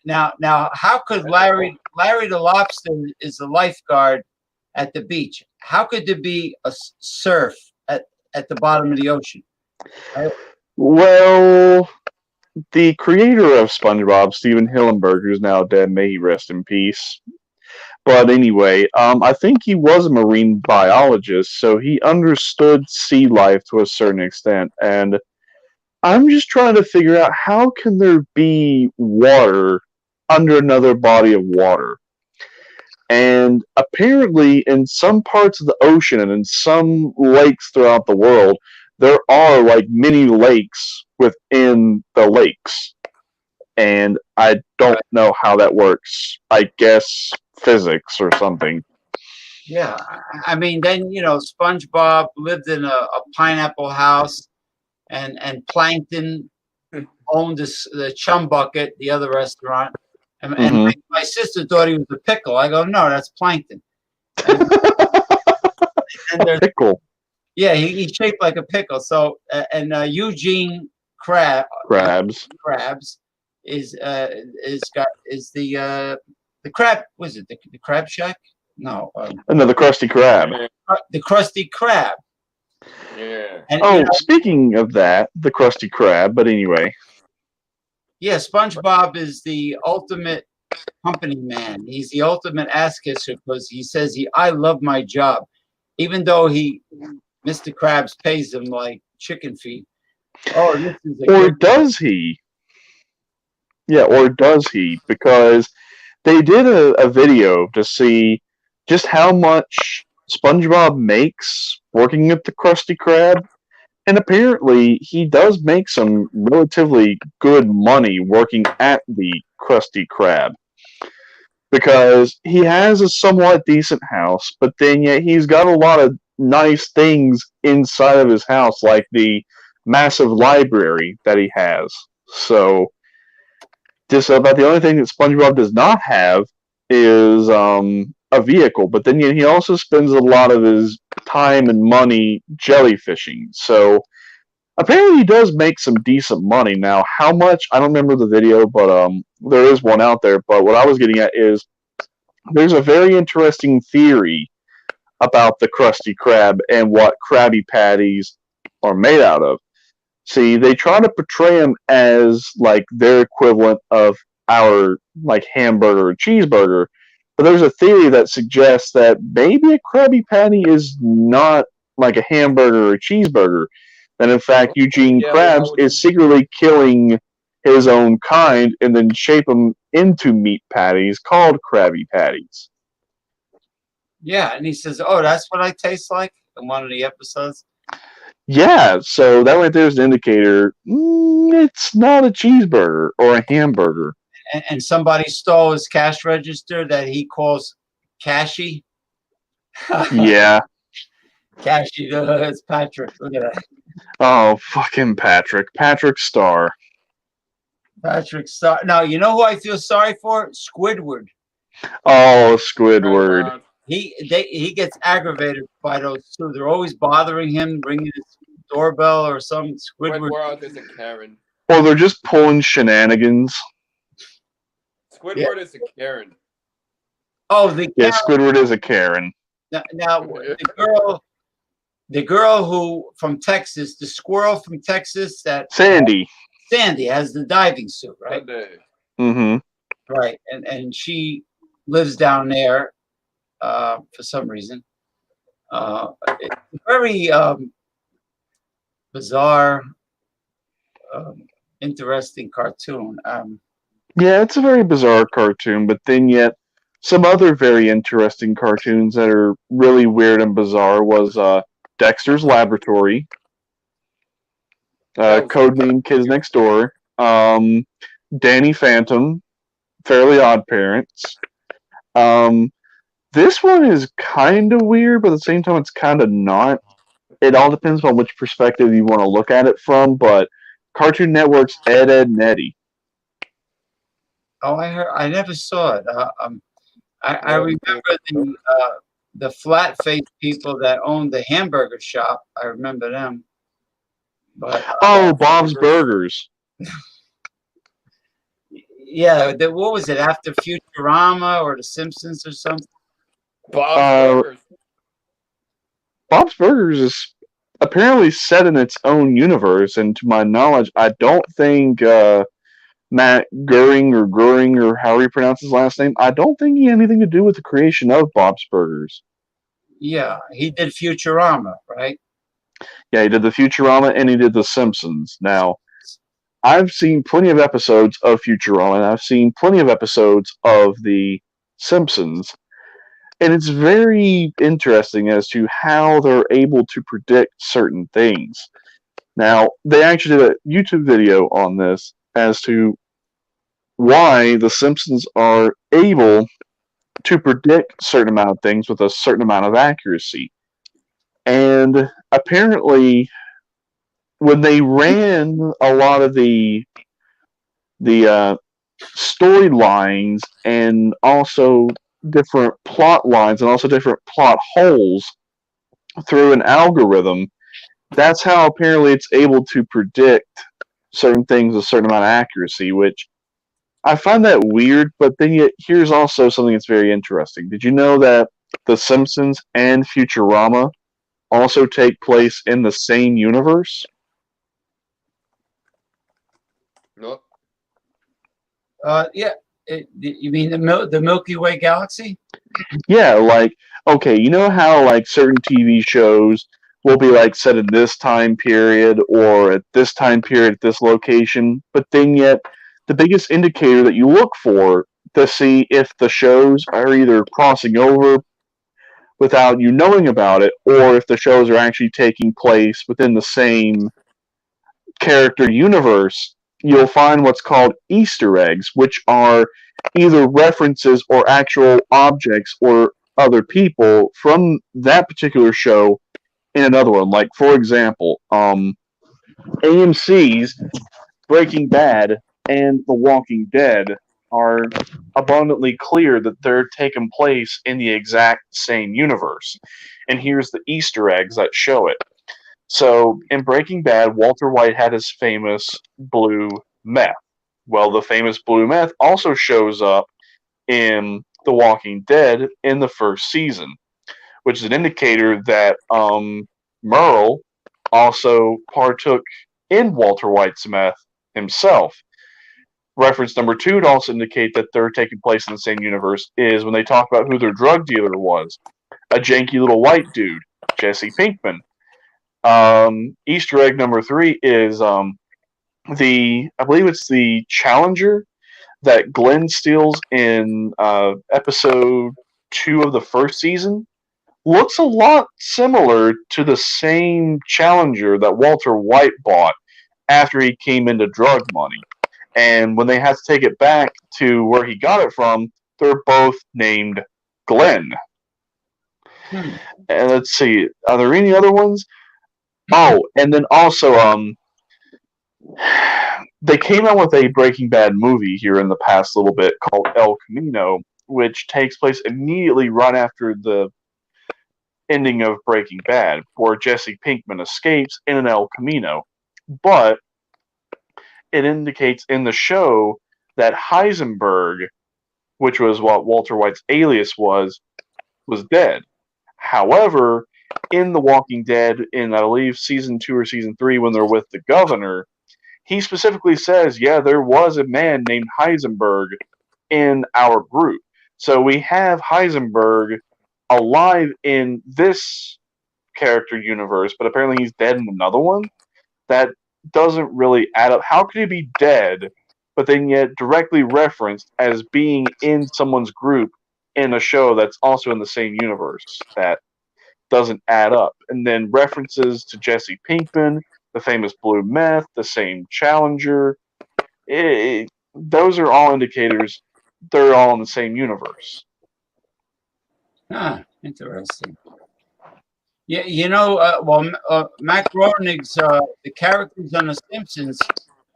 Now, how could Larry the Lobster is the lifeguard at the beach? How could there be a surf at the bottom of the ocean? Right? Well, the creator of SpongeBob, Steven Hillenburg, who's now dead, may he rest in peace. But anyway, I think he was a marine biologist, so he understood sea life to a certain extent. And I'm just trying to figure out how can there be water under another body of water. And apparently, in some parts of the ocean and in some lakes throughout the world, there are like mini lakes within the lakes. And I don't know how that works. I guess physics or something. Yeah, I mean, then SpongeBob lived in a pineapple house, and Plankton owned the Chum Bucket, the other restaurant, and my sister thought he was a pickle. I go, no, that's Plankton. And a pickle. Yeah, he's shaped like a pickle. So and Eugene Krabs is the crab. Was it the Crab Shack? No. No, the Krusty Krab. The Krusty Krab. Yeah. And, speaking of that, the Krusty Krab. But anyway. Yeah, SpongeBob is the ultimate company man. He's the ultimate ass kisser because he says I love my job, even though Mr. Krabs pays him like chicken feed. Oh, this is or does he? Yeah, or does he? Because they did a video to see just how much SpongeBob makes working at the Krusty Krab. And apparently, he does make some relatively good money working at the Krusty Krab. Because he has a somewhat decent house, but then yet he's got a lot of nice things inside of his house, like the massive library that he has. So, just about the only thing that SpongeBob does not have is a vehicle, but then he also spends a lot of his time and money jellyfishing. So apparently he does make some decent money. Now, how much? I don't remember the video, but there is one out there. But what I was getting at is there's a very interesting theory about the Krusty Krab and what Krabby Patties are made out of. See, they try to portray them as like their equivalent of our like hamburger or cheeseburger. But there's a theory that suggests that maybe a Krabby Patty is not like a hamburger or a cheeseburger. And in fact, Eugene Krabs is secretly killing his own kind and then shape them into meat patties called Krabby Patties. Yeah, and he says, "Oh, that's what I taste like," in one of the episodes. Yeah, so that right there is an indicator. It's not a cheeseburger or a hamburger. And somebody stole his cash register that he calls Cashy. Yeah. Cashy, it's Patrick. Look at that. Oh, fucking Patrick. Patrick Star. Patrick Star. Now, you know who I feel sorry for? Squidward. Oh, Squidward. He gets aggravated by those two. They're always bothering him, ringing his doorbell or some. Squidward is a Karen. Or they're just pulling shenanigans. Squidward is a Karen. Oh, the Yeah, Karen. Squidward is a Karen. Now the girl who from Texas, the squirrel from Texas, that Sandy. Sandy has the diving suit, right? Mm-hmm. Right, and she lives down there for some reason. It's a very bizarre, interesting cartoon. Yeah, it's a very bizarre cartoon, but then yet some other very interesting cartoons that are really weird and bizarre was Dexter's Laboratory, Codename Kids Next Door, Danny Phantom, Fairly Odd Parents. This one is kind of weird, but at the same time, it's kind of not. It all depends on which perspective you want to look at it from, but Cartoon Network's Ed, Edd n Eddy. Oh, I never saw it. I remember the flat-faced people that owned the hamburger shop. I remember them. But Bob's Burgers. Yeah, what was it, after Futurama or The Simpsons or something? Bob's Burgers. Bob's Burgers is apparently set in its own universe, and to my knowledge, I don't think Matt Goering or however you pronounce his last name, I don't think he had anything to do with the creation of Bob's Burgers. Yeah, he did Futurama, right? Yeah, he did the Futurama and he did the Simpsons. Now, I've seen plenty of episodes of Futurama, and I've seen plenty of episodes of the Simpsons, and it's very interesting as to how they're able to predict certain things. Now, they actually did a YouTube video on this as to why the Simpsons are able to predict a certain amount of things with a certain amount of accuracy. And apparently, when they ran a lot of the storylines and also different plot lines and also different plot holes through an algorithm, that's how apparently it's able to predict certain things with a certain amount of accuracy, which I find that weird, but then yet here's also something that's very interesting. Did you know that The Simpsons and Futurama also take place in the same universe? Nope. Yeah. You mean the Milky Way galaxy? Yeah, like, okay, you know how like certain TV shows will be like set in this time period or at this time period at this location, but then yet the biggest indicator that you look for to see if the shows are either crossing over without you knowing about it, or if the shows are actually taking place within the same character universe, you'll find what's called Easter eggs, which are either references or actual objects or other people from that particular show in another one. Like, for example, AMC's Breaking Bad and The Walking Dead are abundantly clear that they're taking place in the exact same universe. And here's the Easter eggs that show it. So, in Breaking Bad, Walter White had his famous blue meth. Well, the famous blue meth also shows up in The Walking Dead in the first season, which is an indicator that Merle also partook in Walter White's meth himself. Reference number 2 to also indicate that they're taking place in the same universe is when they talk about who their drug dealer was. A janky little white dude, Jesse Pinkman. Easter egg number 3 is I believe it's the Challenger that Glenn steals in episode 2 of the first season. Looks a lot similar to the same Challenger that Walter White bought after he came into drug money. And when they had to take it back to where he got it from, they're both named Glenn. And let's see, are there any other ones? Oh, and then also, they came out with a Breaking Bad movie here in the past little bit called El Camino, which takes place immediately right after the ending of Breaking Bad, where Jesse Pinkman escapes in an El Camino. But it indicates in the show that Heisenberg, which was what Walter White's alias was dead. However, in The Walking Dead, in I believe season 2 or season 3, when they're with the governor, he specifically says, yeah, there was a man named Heisenberg in our group. So we have Heisenberg alive in this character universe, but apparently he's dead in another one. That doesn't really add up. How could he be dead, but then yet directly referenced as being in someone's group in a show that's also in the same universe? That doesn't add up. And then references to Jesse Pinkman, the famous blue meth, the same Challenger. Those are all indicators they're all in the same universe. Interesting. Yeah, Mac Groening's the characters on The Simpsons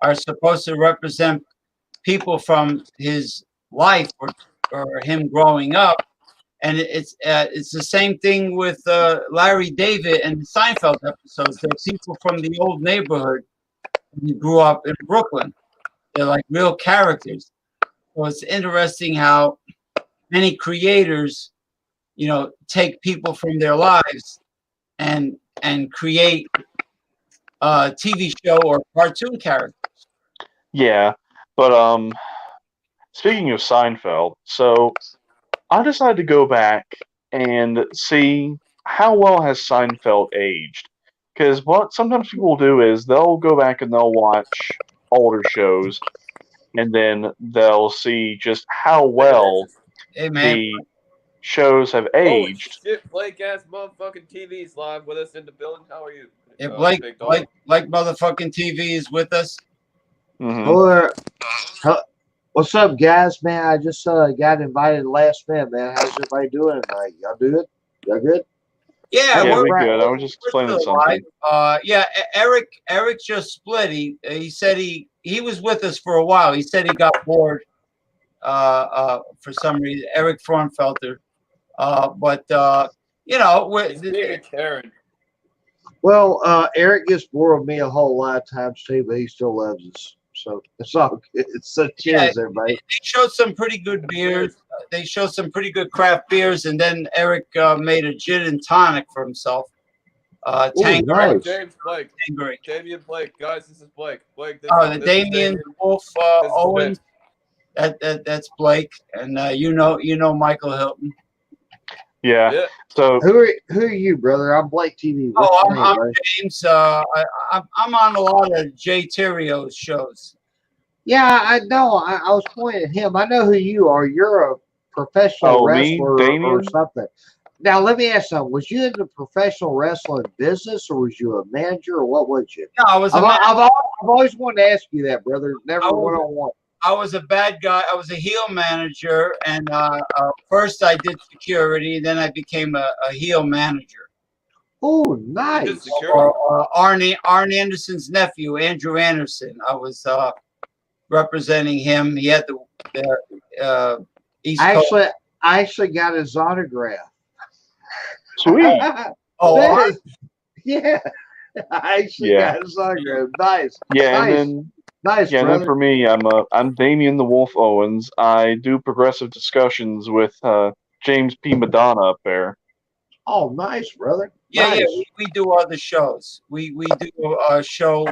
are supposed to represent people from his life or him growing up, and it's the same thing with Larry David and the Seinfeld episodes. They're people from the old neighborhood who grew up in Brooklyn. They're like real characters. So it's interesting how many creators, take people from their lives and create a TV show or cartoon characters. Yeah, but speaking of Seinfeld, so I decided to go back and see how well has Seinfeld aged. Because what sometimes people will do is they'll go back and they'll watch older shows, and then they'll see just how well the shows have aged. Holy shit, Blake ass motherfucking TV's live with us in the building. How are you? Yeah, Blake motherfucking TV is with us. Mm-hmm. What's up, guys? Man, I just got invited last minute, man. How's everybody doing tonight? Y'all good? Y'all good? Yeah, we're good. I was just explaining something. Eric just split. He said he was with us for a while. He said he got bored for some reason. Eric Frauenfelder. Karen. Well, Eric gets bored with me a whole lot of times too, but he still loves us. So it's all good. So cheers, everybody. They showed some pretty good beers. They showed some pretty good craft beers, and then Eric made a gin and tonic for himself. Nice. James Blake. Tangeray. Damian Blake. Guys, this is Blake. Blake. The Damien Wolf Owens. That's Blake, and you know Michael Hilton. Yeah. So who are you, brother? I'm Blake TV. I'm James. I'm on a lot of Jay Terrio's shows. Yeah, I know. I was pointing at him. I know who you are. You're a professional wrestler or something. Now, let me ask something. Was you in the professional wrestling business, or was you a manager, or what was you? No, I was. I've always wanted to ask you that, brother. Never one-on-one. I was a bad guy. I was a heel manager, and first I did security, then I became a heel manager. Oh, nice. Arnie Anderson's nephew, Andrew Anderson. I was representing him. He had the East Coast. I actually got his autograph. Sweet. Yeah. I actually got his autograph. Nice. Yeah, nice. and then nice. Yeah, brother. and then for me, I'm Damien the Wolf Owens. I do progressive discussions with James P. Madonna up there. Oh, nice, brother. Yeah, nice. yeah. We do other shows. We do a show,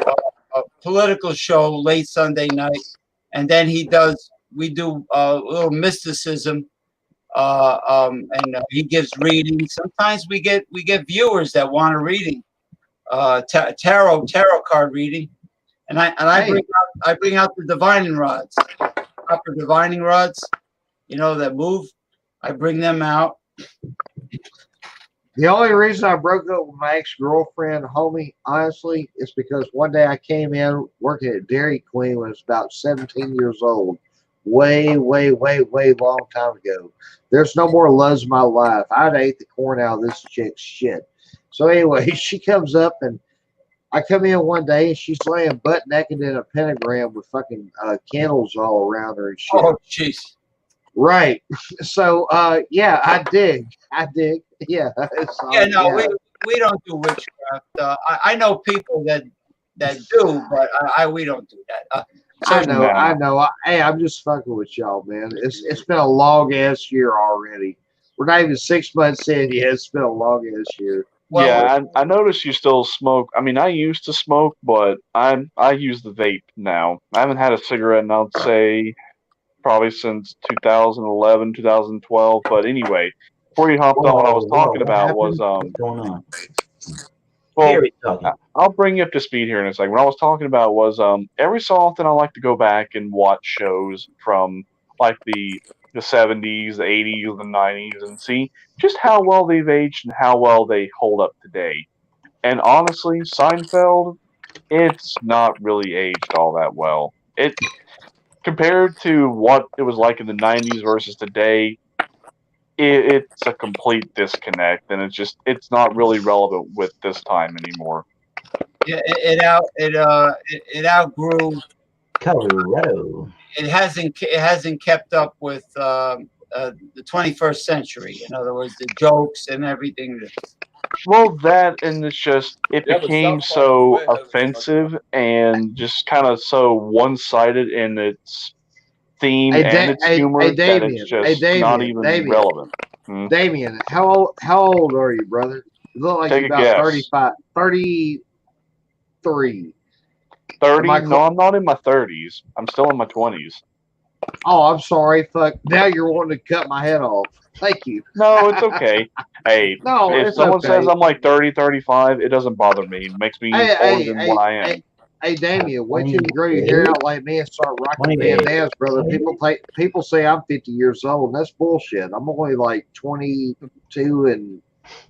a political show, late Sunday night, and then we do a little mysticism. And he gives readings. Sometimes we get viewers that want a reading, tarot card reading, and I bring out the divining rods, copper divining rods, that move. I bring them out. The only reason I broke up with my ex-girlfriend, homie, honestly, is because one day I came in working at Dairy Queen when I was about 17 years old. Way long time ago. There's no more loves in my life. I'd ate the corn out of this chick's shit. So anyway, she comes up and I come in one day and she's laying butt naked in a pentagram with fucking candles all around her and shit. Oh, jeez. Right. So yeah, I dig. Yeah. So, yeah, no, we don't do witchcraft. I know people that that do, but we don't do that. I know. Hey, I'm just fucking with y'all, man. It's been a long ass year already. We're not even 6 months in yet. It's been a long ass year. Well, yeah, I noticed you still smoke. I mean, I used to smoke, but I use the vape now. I haven't had a cigarette in, I'd say, probably since 2011, 2012. But anyway, before you hopped on, what I was talking about was What's going on? well, Harry talking. I'll bring you up to speed here in a second. What I was talking about was every so often I like to go back and watch shows from like the 70s, the 80s, the 90s, and see just how well they've aged and how well they hold up today. And honestly, Seinfeld, it's not really aged all that well. It compared to what it was like in the 90s versus today, it's a complete disconnect, and it's not really relevant with this time anymore. yeah, it outgrew. Colorado. It hasn't kept up with the 21st century. In other words, the jokes and everything. Well, that and it's just it Yeah, but became South Park so is way ahead of the offensive and just kind of so one-sided in its theme Hey, and its humor that Damien. it's just not even relevant. Hmm? Damien, how old are you, brother? You look like Take you're a about guess. 35, 33. 30? Am I No, I'm not in my 30s. I'm still in my 20s. Oh, I'm sorry. Fuck. Now you're wanting to cut my head off. Thank you. No, it's okay. Hey, No, if it's someone okay. says I'm like 30, 35, it doesn't bother me. It makes me older than what I am. Hey, Damien, wait till you grow your hair out like me and start rocking 28. bandanas, brother. People say I'm 50 years old, and that's bullshit. I'm only like 22 and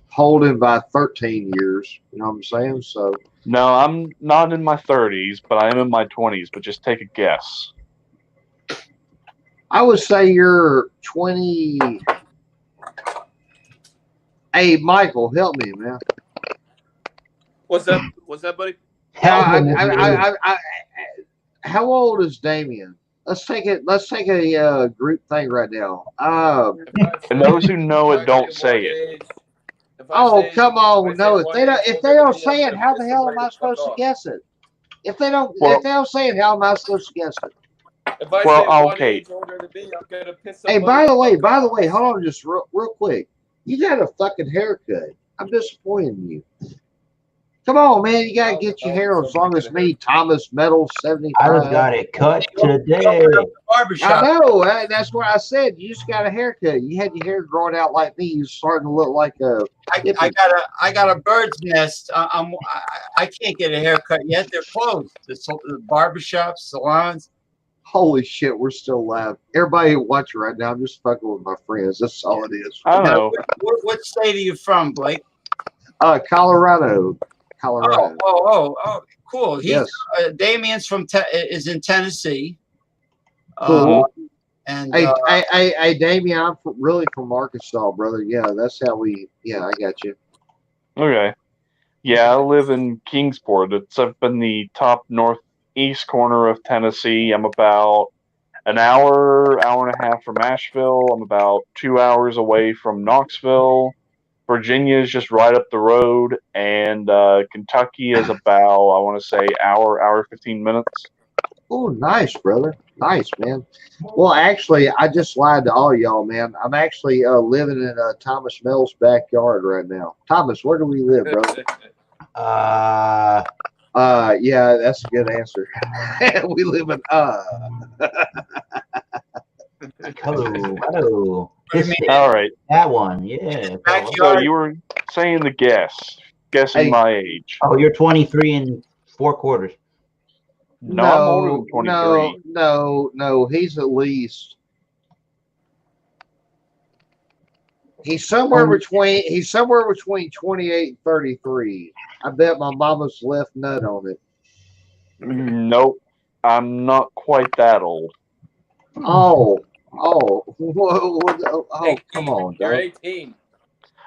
holding by 13 years. You know what I'm saying? So No, I'm not in my 30s, but I am in my 20s. But just take a guess. I would say you're 20. Hey, Michael, help me, man. What's that? What's that, buddy? How old is Damien? Let's take it. Let's take a group thing right now. And those who know it don't say it. Oh, come on! No, if they don't say it, how the hell am I supposed to guess it? If they don't say it, how am I supposed to guess it? If I Well, say one okay. age older than me, I'm gonna piss Hey, somebody by the off. way, hold on, just real quick. You got a fucking haircut. I'm disappointed in you. Come on, man. You gotta get your hair as long as me, Thomas Metal 75. I just got it cut today. Barbershop. I know. That's what I said. You just got a haircut. You had your hair growing out like me. You're starting to look like a. I got a bird's nest. I can't get a haircut yet. They're closed. The barbershops, salons. Holy shit, we're still live. Everybody watching right now, I'm just fucking with my friends. That's all it is. I don't know. What state are you from, Blake? Colorado. Oh, cool. Yes. Damien's is in Tennessee. Cool. And hey, Damien, I'm really from Arkansas, brother. Yeah, that's how we. Yeah, I got you. Okay. Yeah, I live in Kingsport. It's up in the top northeast corner of Tennessee. I'm about an hour and a half from Asheville. I'm about 2 hours away from Knoxville. Virginia is just right up the road, and Kentucky is about, I want to say, hour 15 minutes. Oh, nice, brother. Nice, man. Well, actually, I just lied to all y'all, man. I'm actually living in Thomas Mell's backyard right now. Thomas, where do we live, brother? Yeah, that's a good answer. We live in Colorado. All right. That one, yeah. So you were saying the guessing my age. Oh, you're 23 and 4 quarters. No, I'm older than 23. No. He's at least. He's somewhere between 28 and 33. I bet my mama's left nut on it. Nope. I'm not quite that old. Oh, come on, You're dog. 18.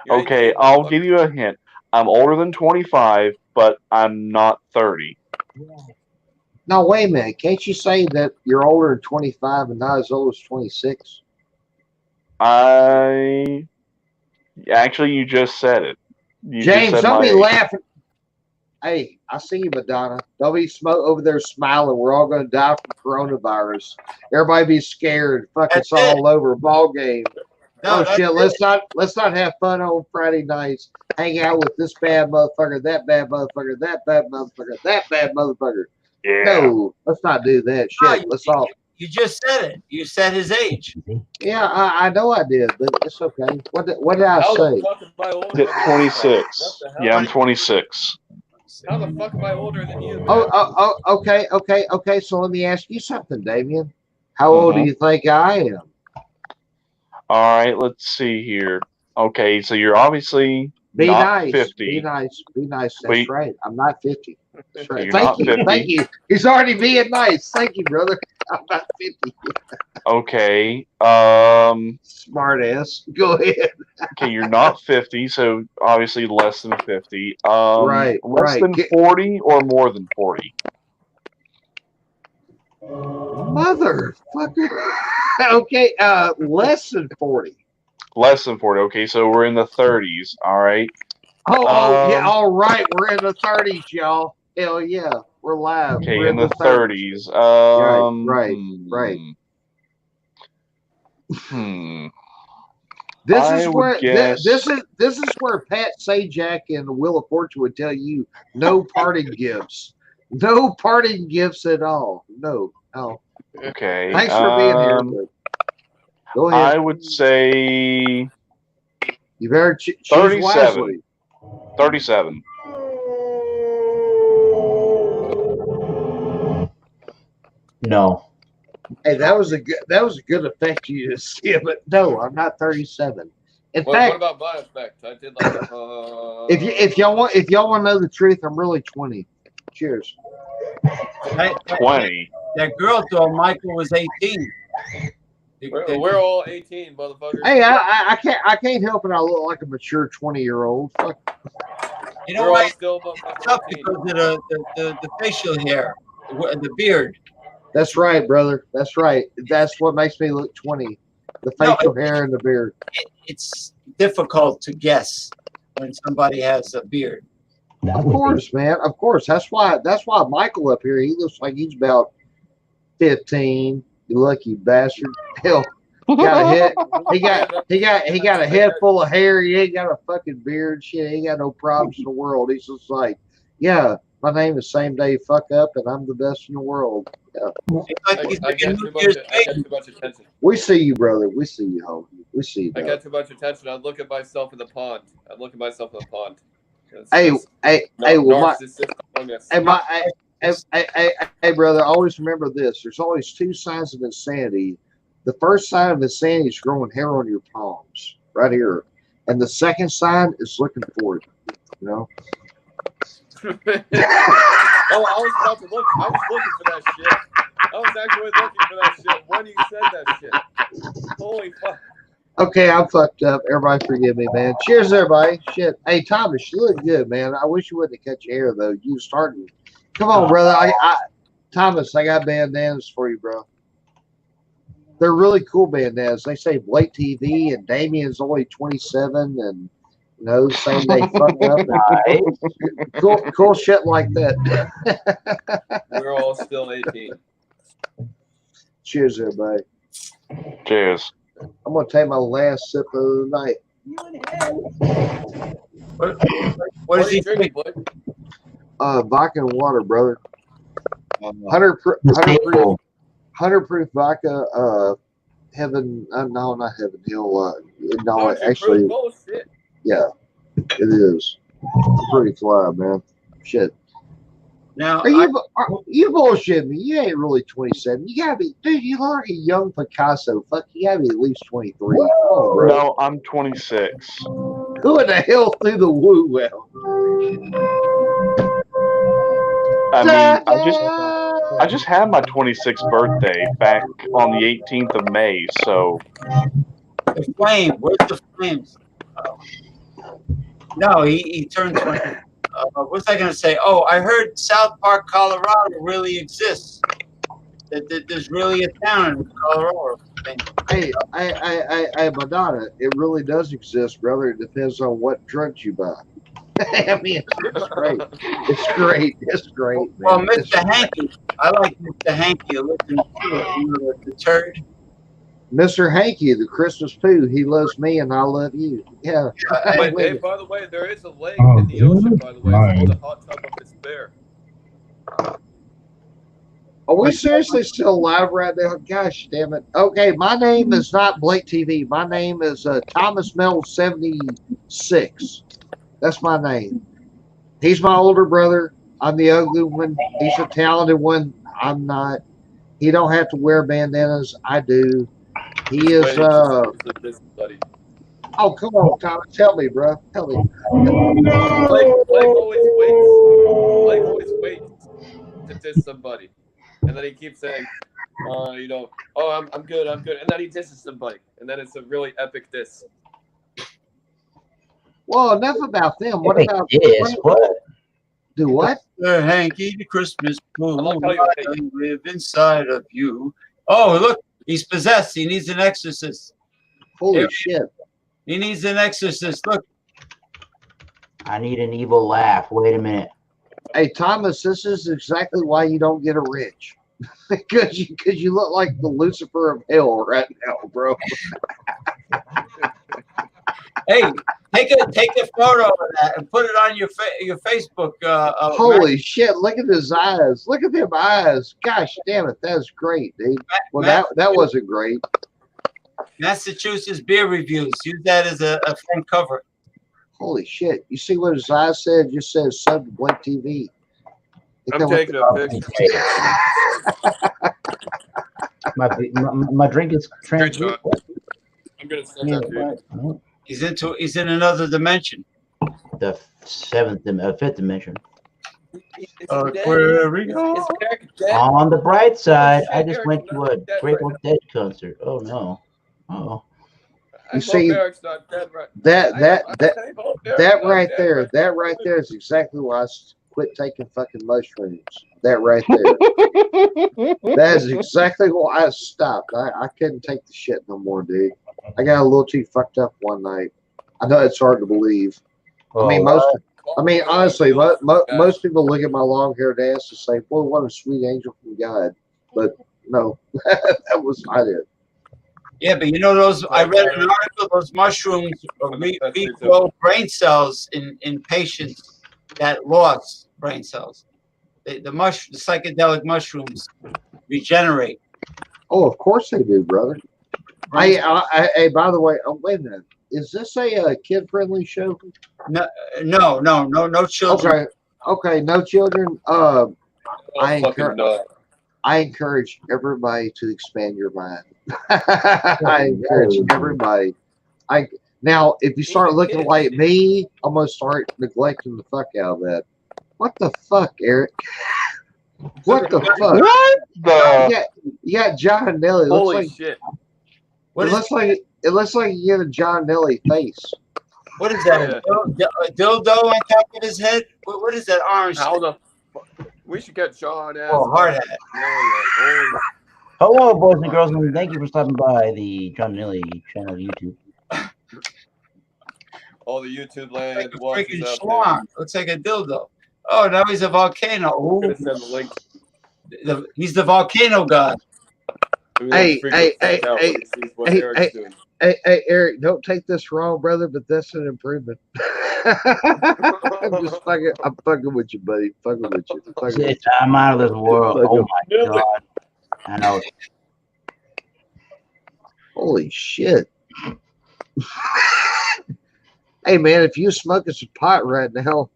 Okay, I'll give you a hint. I'm older than 25, but I'm not 30. Now, wait a minute. Can't you say that you're older than 25 and not as old as 26? Actually, you just said it. James, don't be laughing. Hey, I see you, Madonna. Don't be over there smiling. We're all going to die from coronavirus. Everybody be scared. Fuck, it's all over. Ball game. No, Oh shit! Let's not have fun on Friday nights. Hang out with this bad motherfucker, that bad motherfucker, that bad motherfucker, that bad motherfucker. Yeah. No, let's not do that shit. Let's all. You just said it. You said his age. Yeah, I know I did, but it's okay. What did I How say? the fuck am I older than you? 26. What the hell? Yeah, I'm 26. How the fuck am I older than you, man? Okay. So let me ask you something, Damien. How old do you think I am? All right, let's see here. Okay, so you're obviously Be not nice. 50. Be nice. That's Wait. right. I'm not 50. That's right. You're Thank not you. 50. Thank you. He's already being nice. Thank you, brother. I'm not 50. Okay. Smart ass. Go ahead. Okay, you're not 50, so obviously less than 50. Right. Less than 40 or more than 40? Motherfucker. Okay. Less than 40. Less than 40. Okay, so we're in the 30s. All right. Oh, yeah. All right. We're in the 30s, y'all. Hell yeah. We're live. Okay, We're in the 30s. Right. This is where Pat Sajak and the Wheel of Fortune would tell you no parting gifts. No parting gifts at all. No. Okay. Thanks for being here. But go ahead. I would say You better choose 37. wisely. 37. No. Hey, that was a good effect you just did, but no, I'm not 37. In fact, what about my effect? I did like if y'all want to know the truth, I'm really 20. Cheers. 20. That girl thought Michael was 18. We're all 18, motherfuckers. Hey, I can't help it. I look like a mature 20-year-old. You know what? It's up because of the facial hair, the beard. That's right, brother. That's right. That's what makes me look 20. The facial hair and the beard. It's difficult to guess when somebody has a beard. Of course, man. Of course. That's why Michael up here, he looks like he's about 15. You lucky bastard. Hell, got a head. He got a head full of hair. He ain't got a fucking beard. Shit, he ain't got no problems in the world. He's just like, yeah, my name is Same Day Fuck Up, and I'm the best in the world. Yeah. I get too much attention. We see you, brother. We see you, homie. We see you. I got too much attention. I look at myself in the pond. Hey, brother, always remember this. There's always two signs of insanity. The first sign of insanity is growing hair on your palms, right here. And the second sign is looking for it, you know? I was about to look. I was looking for that shit. I was actually looking for that shit when you said that shit. Holy fuck. Okay, I'm fucked up. Everybody forgive me, man. Cheers, everybody. Shit. Hey, Thomas, you look good, man. I wish you wouldn't have cut your hair, though. You starting. Come on, brother. Thomas, I got bandanas for you, bro. They're really cool bandanas. They say Blake TV, and Damien's only 27, and you know, Same Day Fuck Up. Right? Cool shit like that. We're all still 18. Cheers, everybody. Cheers. I'm gonna take my last sip of the night. What is he drinking, Blake? Vodka and water, brother. 100 proof vodka. Heaven, no, not Heaven Hill. No, actually, bullshit. Yeah, it is. It's pretty fly, man. Shit. Now, you bullshit me. You ain't really 27. You gotta be, dude. You look like a young Picasso. Fuck, you gotta be at least 23. Oh, bro. No, I'm 26. Who in the hell threw the woo well? I mean, I just had my 26th birthday back on the 18th of May. So the flame. Where's the flames? No, he turned 20. What was I going to say? Oh, I heard South Park, Colorado really exists. That there's really a town in Colorado. Hey, Madonna, it really does exist, brother. It depends on what drugs you buy. I mean, it's great. It's great. It's great, man. Well, It's Mr. Hanky, I like Mr. Hanky. Listen to it, you know, the turd. Mr. Hanky, the Christmas poo. He loves me and I love you. Yeah. But Wait a hey, minute. by the way, there is a lake in the ocean. By the way, it's called the hot tub of despair. Are we seriously still alive right now? Gosh damn it. Okay, my name is not Blake TV. My name is Thomas Mel 76. That's my name. He's my older brother. I'm the ugly one. He's the talented one. I'm not. He don't have to wear bandanas. I do. He is Wait, just this, buddy. oh come on, Thomas. Help me, bro. Help me. Blake always waits to diss somebody. And then he keeps saying, you know, oh, I'm good. And then he disses somebody. And then it's a really epic diss. Well, enough about them. What Epic about diss, what? Do what? Hanky, the Christmas poo. I like how you I live inside of you. Oh, look, he's possessed. He needs an exorcist. Holy shit. He needs an exorcist. Look. I need an evil laugh. Wait a minute. Hey, Thomas, this is exactly why you don't get a rich. Because you look like the Lucifer of hell right now, bro. Hey, take a photo of that and put it on your Facebook. Holy shit! Look at his eyes. Look at them eyes. Gosh damn it, that's great, dude. Well, that wasn't great. Massachusetts beer reviews. Use that as a front cover. Holy shit! You see what his eyes said? It just says sub to Blake TV. I'm taking a picture. My drink is Great shot. I'm gonna send that to you. He's in another dimension. The fifth dimension. Where we go? On the bright side, I just went to a Grateful Dead concert. Oh no! Oh. You see that right there is exactly why I quit taking fucking mushrooms. That right there. That is exactly why I stopped. I couldn't take the shit no more, dude. I got a little too fucked up one night. I know it's hard to believe. I mean, honestly, most people look at my long-haired ass and say, "Boy, what a sweet angel from God." But no, that was not it. Yeah, but you know those. I read an article. Those mushrooms regrow brain cells in patients that lost brain cells. The psychedelic mushrooms regenerate. Oh, of course they do, brother. Hey, by the way, wait a minute. Is this a kid-friendly show? No children. Okay, no children. I encourage everybody to expand your mind. I encourage everybody. Now, if you start looking like me, I'm gonna start neglecting the fuck out of that. What the fuck, Eric? What the fuck? What? You got John and Nelly. Holy shit! It looks like you get a John Nelly face. What is that? A dildo on top of his head? What is that orange? How the fuck? We should get John as hard hat. Hello, boys and girls, and thank you for stopping by the John Nelly channel YouTube. All the YouTube land Like a watches freaking out schlong. Looks like a dildo. Oh, now he's a volcano. I'm gonna send the link. He's the volcano god. Hey, Eric, don't take this wrong, brother, but that's an improvement. I'm fucking with you, buddy. Fucking with you. I'm out of this world. Oh my god. I know. Holy shit. Hey man, if you smoking some pot right now,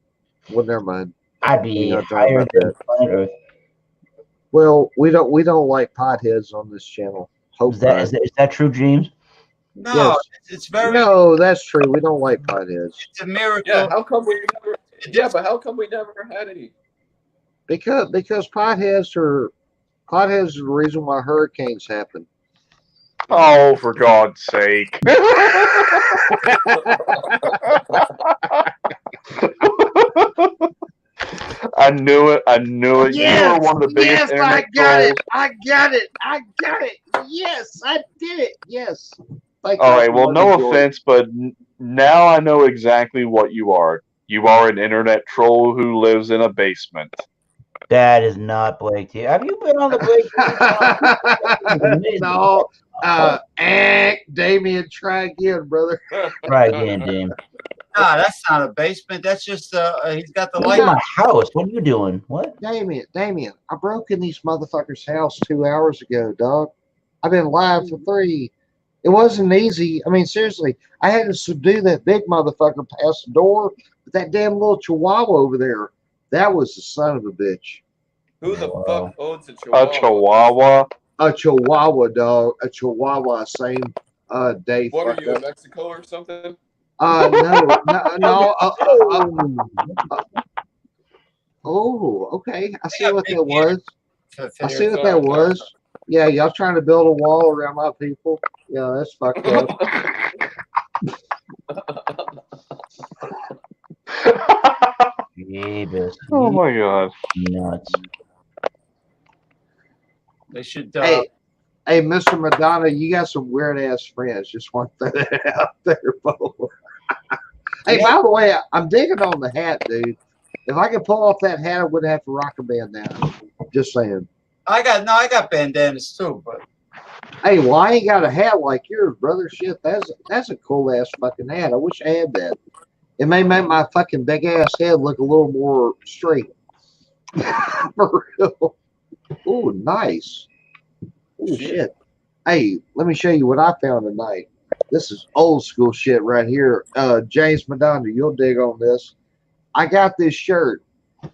well, never mind. I'd be higher than planet Earth. Well, we don't like potheads on this channel. Is that true, James? No, yes. It's very. No, that's true. We don't like potheads. It's a miracle. Yeah, how come we never? Yeah, but how come we never had any? Because potheads are the reason why hurricanes happen. Oh, for God's sake. I knew it. Yes, you were one of the biggest I got it. Yes, I did it. Yes. All right, well, no offense, but now I know exactly what you are. You are an internet troll who lives in a basement. That is not Blake TV. Have you been on the Blake TV? No. Damien, try again, brother. Try again, James. Nah, that's not a basement. That's just he's got the Look light. at my house. What are you doing? What? Damien, I broke in these motherfuckers' house 2 hours ago, dog. I've been live for 3. It wasn't easy. I mean, seriously, I had to subdue that big motherfucker past the door, but that damn little chihuahua over there, that was the son of a bitch. Who the Wow. fuck owns a chihuahua? A chihuahua? A chihuahua, dog. A chihuahua, same day. What are fuck you, in up. Mexico or something? No. Oh, okay. I see what that was. I see what that was. Yeah, y'all trying to build a wall around my people. Yeah, that's fucked up. Jeebus. Oh my god. Nuts. They should. Hey, Mr. Madonna, you got some weird ass friends. Just want to throw that out there, folks. Hey, by the way, I'm digging on the hat, dude. If I could pull off that hat, I wouldn't have to rock a bandana. Just saying. I got bandanas too, but Hey, well, I ain't got a hat like yours, brother. Shit, that's a cool ass fucking hat. I wish I had that. It may make my fucking big ass head look a little more straight. For real. Ooh, nice. Ooh, shit. Hey, let me show you what I found tonight. This is old school shit right here. James Madonna, you'll dig on this. I got this shirt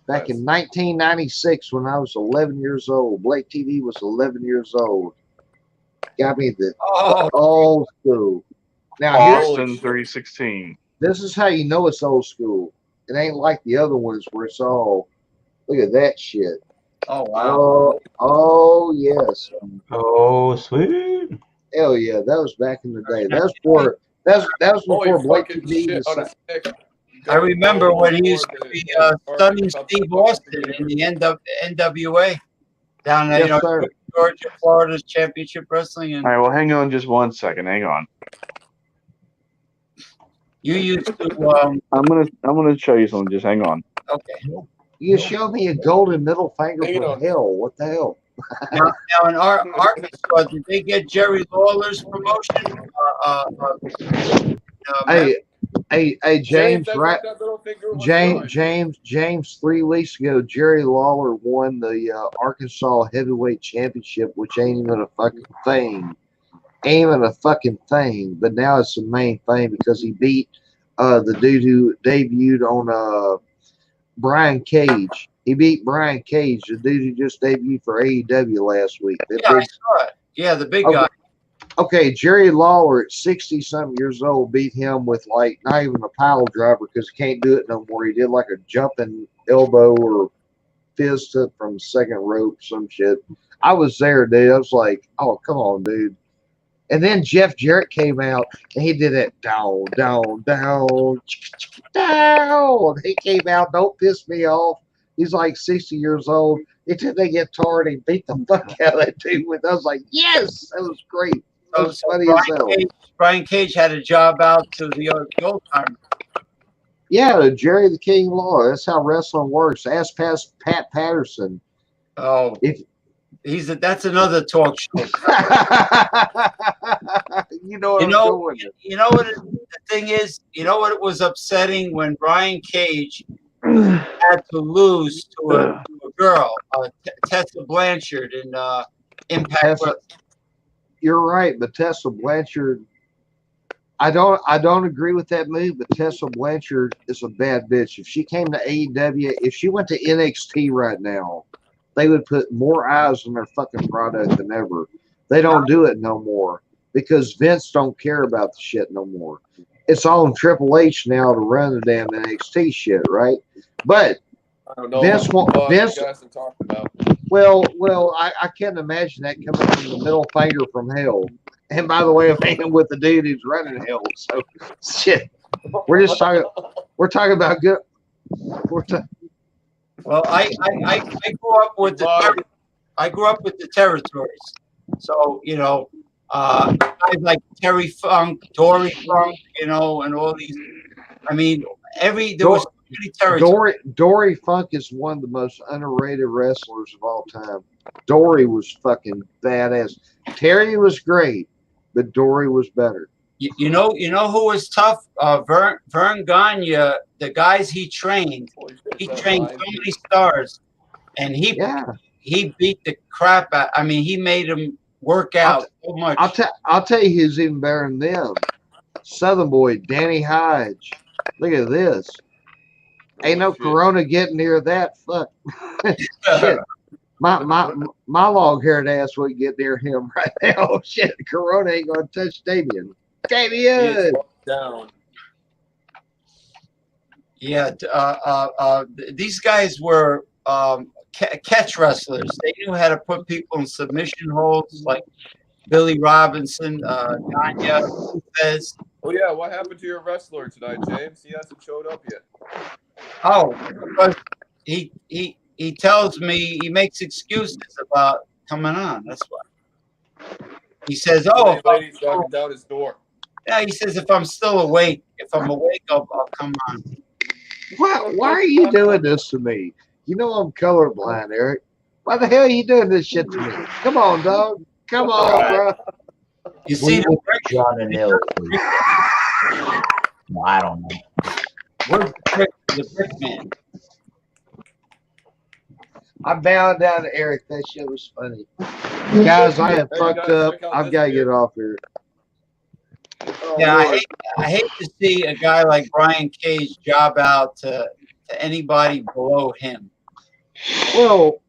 back in 1996 when I was 11 years old. Blake TV was 11 years old. Got me the old school. Now, Austin 316. this is how you know it's old school. It ain't like the other ones where it's all, look at that shit. oh wow. Oh yes. Oh, sweet. Hell yeah, that was back in the day. That was Holy before Blake fucking TV shit on a was. stick. I remember when he used to be stunning Steve Austin in the NWA down there, Yes, sir. Georgia, Florida's championship wrestling, and All right, well, hang on just 1 second. Hang on. you used to. I'm gonna show you something. Just hang on. Okay. You showed me a golden middle finger Hang from on. hell. What the hell? Now in Arkansas, did they get Jerry Lawler's promotion? Hey, James, that's right? what that little finger was doing. James, 3 weeks ago, Jerry Lawler won the Arkansas Heavyweight Championship, which ain't even a fucking thing. Ain't even a fucking thing. But now it's the main thing because he beat the dude who debuted on Brian Cage. He beat Brian Cage, the dude who just debuted for AEW last week. Yeah, I saw it. Yeah, the big guy. Okay, Jerry Lawler at 60-something years old beat him with like not even a pile driver because he can't do it no more. He did like a jumping elbow or fist up from second rope, some shit. I was there, dude. I was like, oh, come on, dude. And then Jeff Jarrett came out and he did that down. He came out, don't piss me off. He's like 60 years old. Until they get tarred and beat the fuck out of that dude with. I was like, yes, that was great. That was funny as hell. Brian Cage had a job out to the old time. Yeah, Jerry the King Lawler. That's how wrestling works. Ask past Pat Patterson. Oh, If that's another talk show. you know what I'm doing. You know what the thing is? You know what was upsetting when Brian Cage had to lose to a girl, Tessa Blanchard in Impact. You're right, but Tessa Blanchard. I don't agree with that move, but Tessa Blanchard is a bad bitch. If she came to AEW, if she went to NXT right now, they would put more eyes on their fucking product than ever. They don't do it no more because Vince don't care about the shit no more. It's on Triple H now to run the damn NXT shit, right? But I don't know Vince what the fuck Vince- you guys are talking about. well, I can't imagine that coming from the middle finger from hell. And by the way, I'm hanging with the dude who's running hell. So shit. We're talking about good. Well, I grew up with the territories. So, you know, guys like Terry Funk, Dory Funk, you know, and all these. I mean, there was Pretty territory. Dory Funk is one of the most underrated wrestlers of all time. Dory was fucking badass. Terry was great, but Dory was better. You know who was tough? Vern Gagne, the guys he trained. He trained so many stars, and he beat the crap out. I mean, he made them work out so much. I'll tell you who's even better than them. Southern Boy, Danny Hodge. Look at this. Ain't no Corona getting near that. Fuck. Shit. My long-haired ass wouldn't get near him right now. Shit, Corona ain't gonna touch Damien. Damien! Down. Yeah, these guys were catch wrestlers. They knew how to put people in submission holds, like Billy Robinson, Gagne, Fez. Oh yeah, what happened to your wrestler tonight, James? He hasn't showed up yet. Oh, because he tells me, he makes excuses about coming on. That's why. He says, "Oh, lady's knocking down his door." Yeah, he says if I'm still awake, I'll come on. Why are you doing this to me? You know I'm colorblind, Eric. Why the hell are you doing this shit to me? Come on, dog. Come on, bro. You see the brick? John and Neil. No, I don't know. Where's the brick man? I bowed down to Eric. That shit was funny. Guys, I am fucked up. I've got to get off here. Oh, yeah, I hate to see a guy like Brian Cage job out to anybody below him. Well,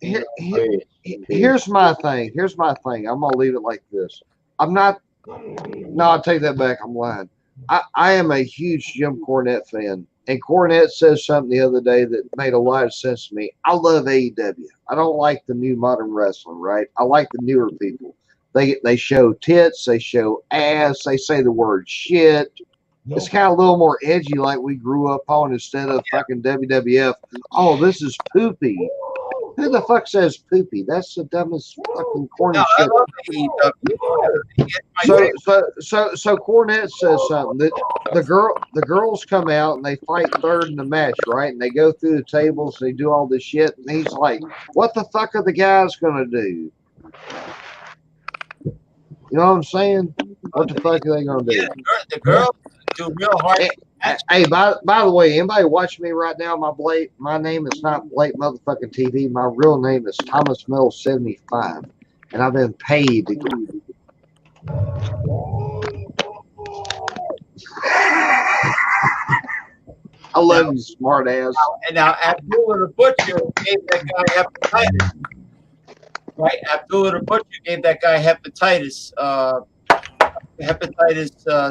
here's my thing. Here's my thing. I'm gonna leave it like this. I'm not. No, I'll take that back. I'm lying. I am a huge Jim Cornette fan, and Cornette says something the other day that made a lot of sense to me. I love AEW. I don't like the new modern wrestling, right? I like the newer people. They show tits, they show ass, they say the word shit. It's kind of a little more edgy, like we grew up on, instead of fucking WWF. Oh, this is poopy. Who the fuck says poopy? That's the dumbest fucking corny shit. So Cornette says something that the girls come out and they fight third in the match, right? And they go through the tables, they do all this shit, and he's like, "What the fuck are the guys gonna do?" You know what I'm saying? What the fuck are they gonna do? Yeah, the girls do real hard. Hey, by the way, anybody watching me right now? My name is not Blake motherfucking TV. My real name is Thomas Mill 75, and I've been paid to do. I love you, smart ass. And now Abdullah the Butcher gave that guy hepatitis. Right, Abdullah the Butcher gave that guy hepatitis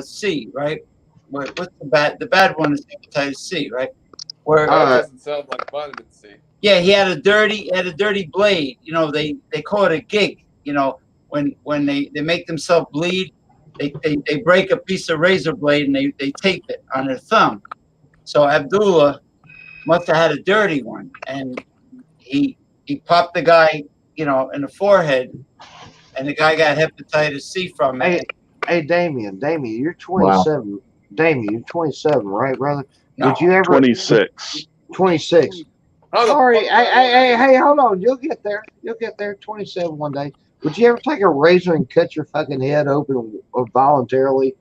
C, right? What's the bad? The bad one is hepatitis C, right? Where that doesn't sound like vitamin C. Yeah, he had a dirty blade. You know, they call it a gig. You know, when they make themselves bleed, they break a piece of razor blade and they tape it on their thumb. So Abdullah must have had a dirty one, and he popped the guy, you know, in the forehead, and the guy got hepatitis C from it. Hey, Damien, you're 27. Wow. Damien, you're 27, right, brother? No, would you ever 26? 26. Sorry, hey, hold on. You'll get there. 27 one day. Would you ever take a razor and cut your fucking head open voluntarily?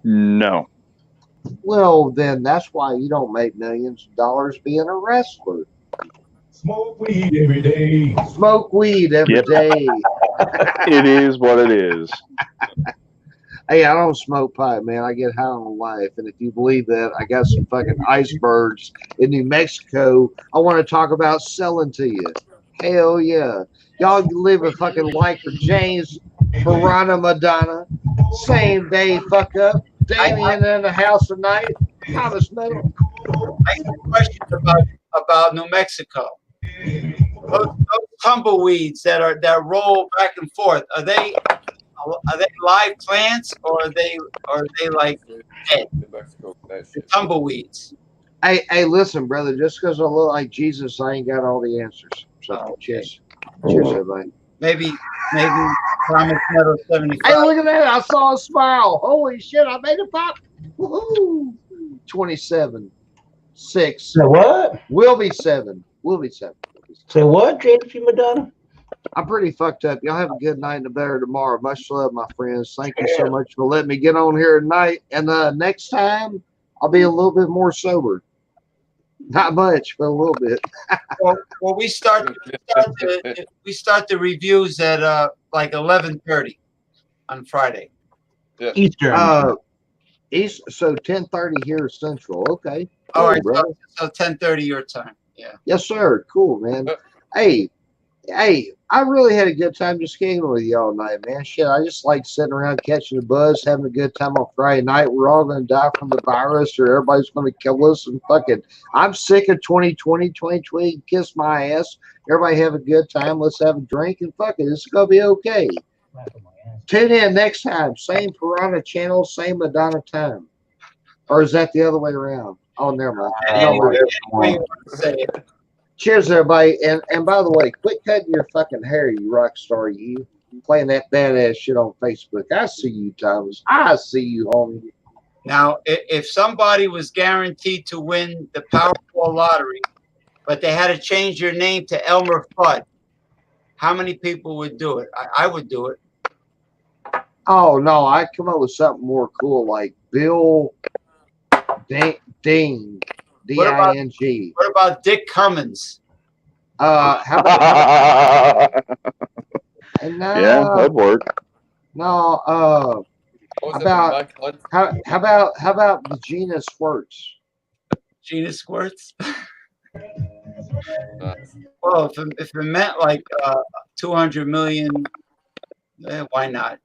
No. Well, then that's why you don't make millions of dollars being a wrestler. Smoke weed every day. Smoke weed every day. It is what it is. Hey, I don't smoke pipe, man. I get high on life. And if you believe that, I got some fucking icebergs in New Mexico I want to talk about selling to you. Hell yeah. Y'all live a fucking like for James Piranha Madonna. Same day, fuck up. Damien in the house tonight. Thomas Metal. I have a question about New Mexico. Those tumbleweeds that roll back and forth, are they live plants or are they like dead? The tumbleweeds. Hey, listen, brother. Just because I look like Jesus, I ain't got all the answers. So cheers, everybody. Maybe Thomas Metal 75. Hey, look at that! I saw a smile. Holy shit! I made it pop. Woohoo! 27. 6. Say what? We'll be 7. We'll be 7. Say what, JP Madonna? I'm pretty fucked up. Y'all have a good night and a better tomorrow. Much love, my friends. Thank you so much for letting me get on here tonight. And next time, I'll be a little bit more sober. Not much, but a little bit. Well, we start the reviews at like 11:30 on Friday. Yeah. Eastern. So 10:30 here Central. Okay. All right, bro. so 10:30 your time. Yeah. Yes, sir. Cool, man. Hey, I really had a good time just gaming with you all night, man. Shit, I just like sitting around catching the buzz, having a good time on Friday night. We're all going to die from the virus or everybody's going to kill us and fucking, I'm sick of 2020, 2020, kiss my ass. Everybody have a good time. Let's have a drink and fuck it. It's going to be okay. Tune in next time. Same Piranha channel, same Madonna time. Or is that the other way around? Oh, never mind. Anyway, you want to say it. Cheers, everybody. And by the way, quit cutting your fucking hair, you rock star. You playing that badass shit on Facebook. I see you, Thomas. I see you, homie. Now, if somebody was guaranteed to win the Powerball lottery, but they had to change your name to Elmer Fudd, how many people would do it? I would do it. Oh, no. I'd come up with something more cool like Bill Ding. D-I-N-G. What about Dick Cummins? How about no, Yeah, that'd work. No, how about the Gina Squirts? Gina Squirts? Well, if it meant like 200 million, why not?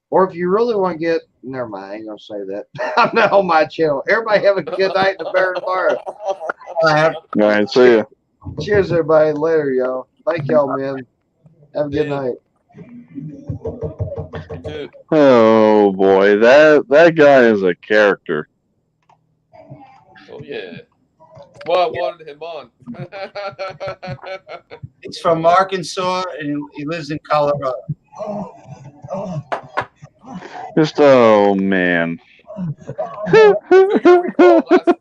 Or if you really want to get, never mind, I ain't gonna say that. I'm not on my channel. Everybody have a good night and a better tomorrow. All right, see ya. Cheers, everybody. Later, y'all. Thank y'all, man. Have a good night. Oh boy, that guy is a character. Oh yeah. Well, I wanted him on. He's from Arkansas and he lives in Colorado. Just oh man. Last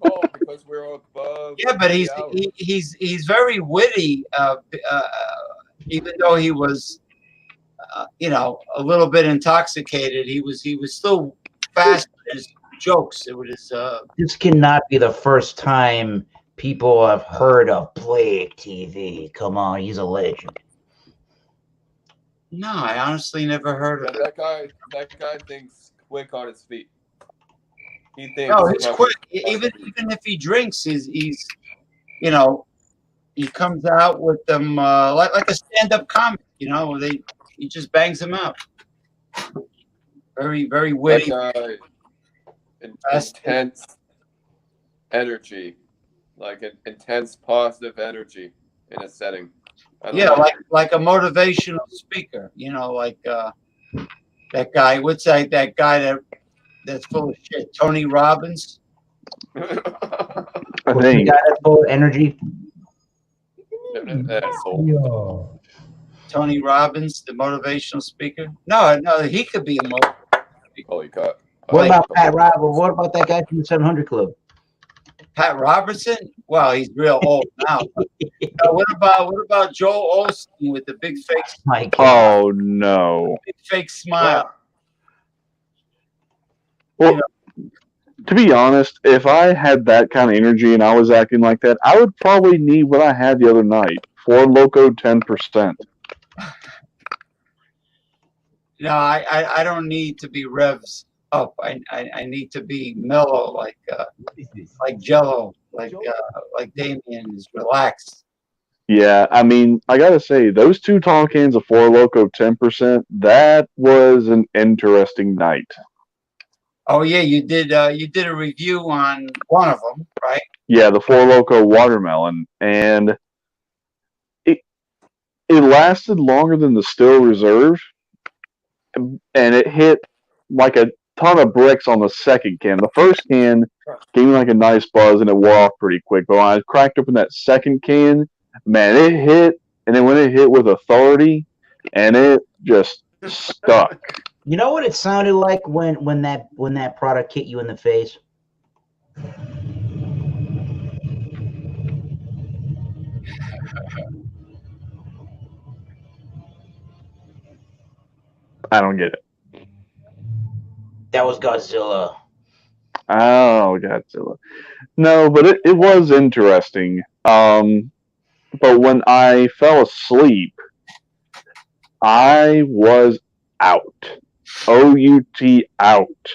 call because we're above. Yeah, but he's very witty. Even though he was, a little bit intoxicated, he was still fast with his jokes. It was. This cannot be the first time people have heard of Blake TV. Come on, he's a legend. No, I honestly never heard of it. That guy thinks quick on his feet. He thinks. No, he's quick. Even if he drinks, he's he comes out with them like a stand-up comic. He just bangs them out. Very, very witty. That guy, intense energy, like an intense positive energy in a setting. Yeah, like a motivational speaker. Like that guy. What's that guy that's full of shit? Tony Robbins. I The think. guy that's full of energy. Asshole. Tony Robbins, the motivational speaker. No, he could be a motivational speaker. Holy crap. What about Pat Robertson? What about that guy from the 700 Club? Pat Robertson? Well, he's real old now. What about Joel Osteen with the big fake, My God. Oh no. big fake smile? Well, to be honest, if I had that kind of energy and I was acting like that, I would probably need what I had the other night. 4 Loco 10%. No, I don't need to be revs up. I need to be mellow, like Jello, like Damien is relaxed. Yeah, I mean, I gotta say, those 2 tall cans of 4 Loco 10%, that was an interesting night. Oh yeah, you did a review on one of them, right? Yeah, the 4 Loco watermelon, and it lasted longer than the Still Reserve, and it hit like a ton of bricks on the second can. The first can gave me like a nice buzz, and it wore off pretty quick. But when I cracked open that second can, man, it hit, and then when it hit with authority, and it just stuck. You know what it sounded like when that product hit you in the face? I don't get it. That was Godzilla. Oh, Godzilla. No, but it was interesting. But when I fell asleep, I was out. O-U-T out.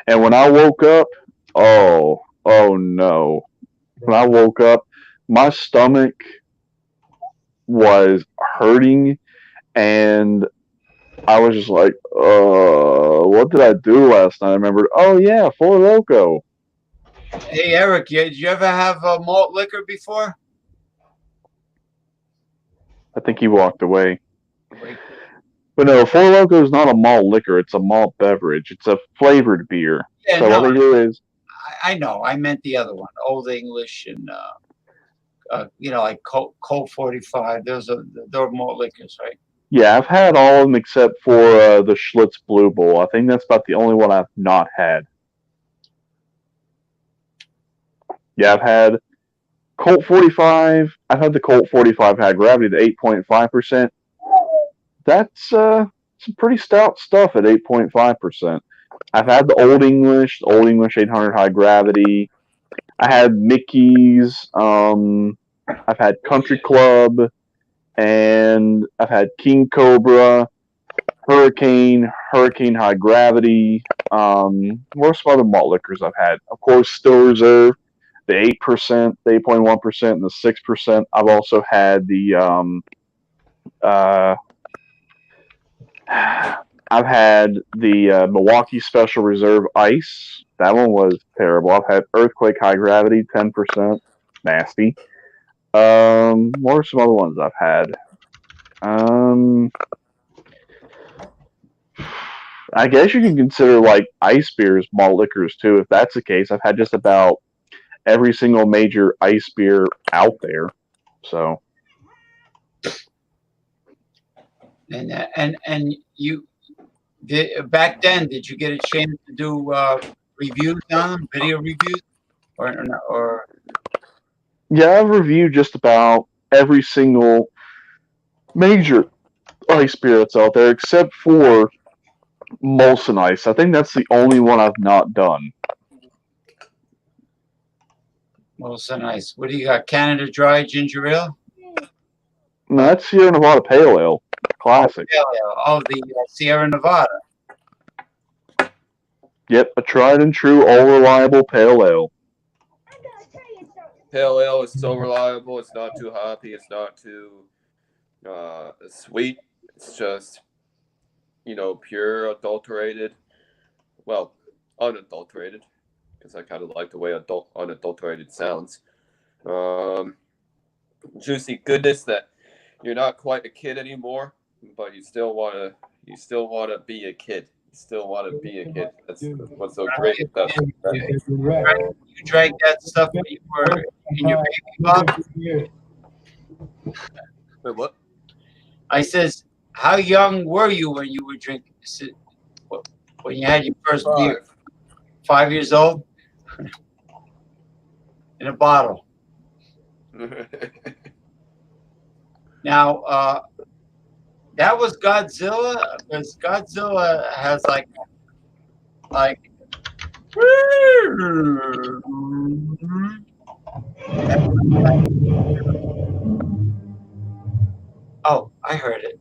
And when I woke up, oh no. When I woke up, my stomach was hurting, and I was just like, what did I do last night? I remembered, oh yeah, Four Loko. Hey, Eric, did you ever have malt liquor before? I think he walked away. Wait. But no, Four Loko is not a malt liquor. It's a malt beverage. It's a flavored beer. Yeah, So no, what they do is, I know. I meant the other one, Old English and like Colt 45. They're malt liquors, right? yeah, I've had all of them except for the Schlitz Blue Bowl. I think that's about the only one I've not had. Yeah, I've had Colt 45. I've had the Colt 45 high gravity, the 8.5%. That's some pretty stout stuff at 8.5%. I've had the Old English 800 high gravity. I had Mickey's. I've had Country Club, and I've had King Cobra, Hurricane high gravity. What are some other malt liquors I've had? Of course, Still Reserve, the 8%, the 8.1%, and the 6%. I've also had the I've had the Milwaukee Special Reserve Ice. That one was terrible. I've had Earthquake High Gravity, 10%. Nasty. What are some other ones I've had? I guess you can consider like ice beers malt liquors too. If that's the case, I've had just about every single major ice beer out there. So. And you back then, did you get a chance to do reviews on them, video reviews, or? Yeah, I've reviewed just about every single major ice beer that's out there, except for Molson Ice. I think that's the only one I've not done. Molson Ice. What do you got? Canada Dry Ginger Ale? No, that's Sierra Nevada Pale Ale. Classic. Pale Ale. Oh, the Sierra Nevada. Yep, a tried and true, all reliable pale ale. Pale ale is so reliable. It's not too hoppy. It's not too sweet. It's just, pure adulterated. Well, unadulterated, because I kind of like the way unadulterated sounds. Juicy goodness that you're not quite a kid anymore, but you still want to be a kid. You still want to be a kid. That's what's so great about it. You drank that stuff when you were in your baby pop? Wait, what? I says, how young were you when you were drinking? When you had your first beer? 5 years old? In a bottle. Now, that was Godzilla, because Godzilla has like oh, I heard it.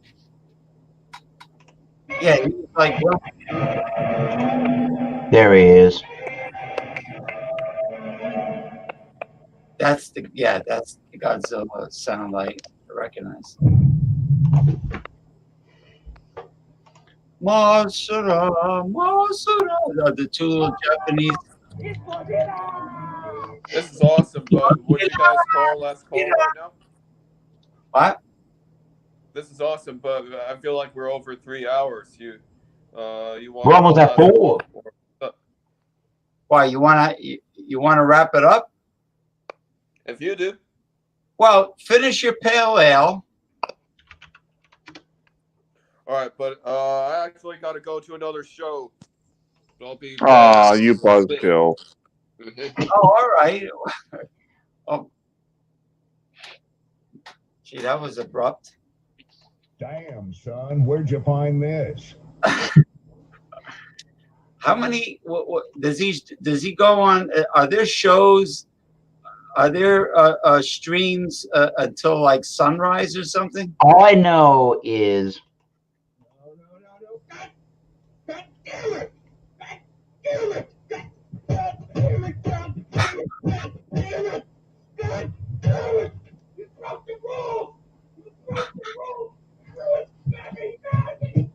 Yeah, he was like, There he is. that's the Godzilla sound like I recognize. Masura, the two little Japanese. This is awesome, but what you guys call last call right now? What? This is awesome, but I feel like we're over 3 hours. You want? We're almost at 4. Why you wanna wrap it up? If you do. Well, finish your pale ale. All right, but I actually got to go to another show. I'll be. Aw, you buzzkill. Oh, all right. Oh, gee, that was abrupt. Damn, son, where'd you find this? How many? What does he go on? Are there shows? Are there streams until like sunrise or something? All I know is No. God damn it! God damn it! God damn it! God damn it! God damn it! God damn it! You broke the rules! You broke the rules! You snapping Nazi!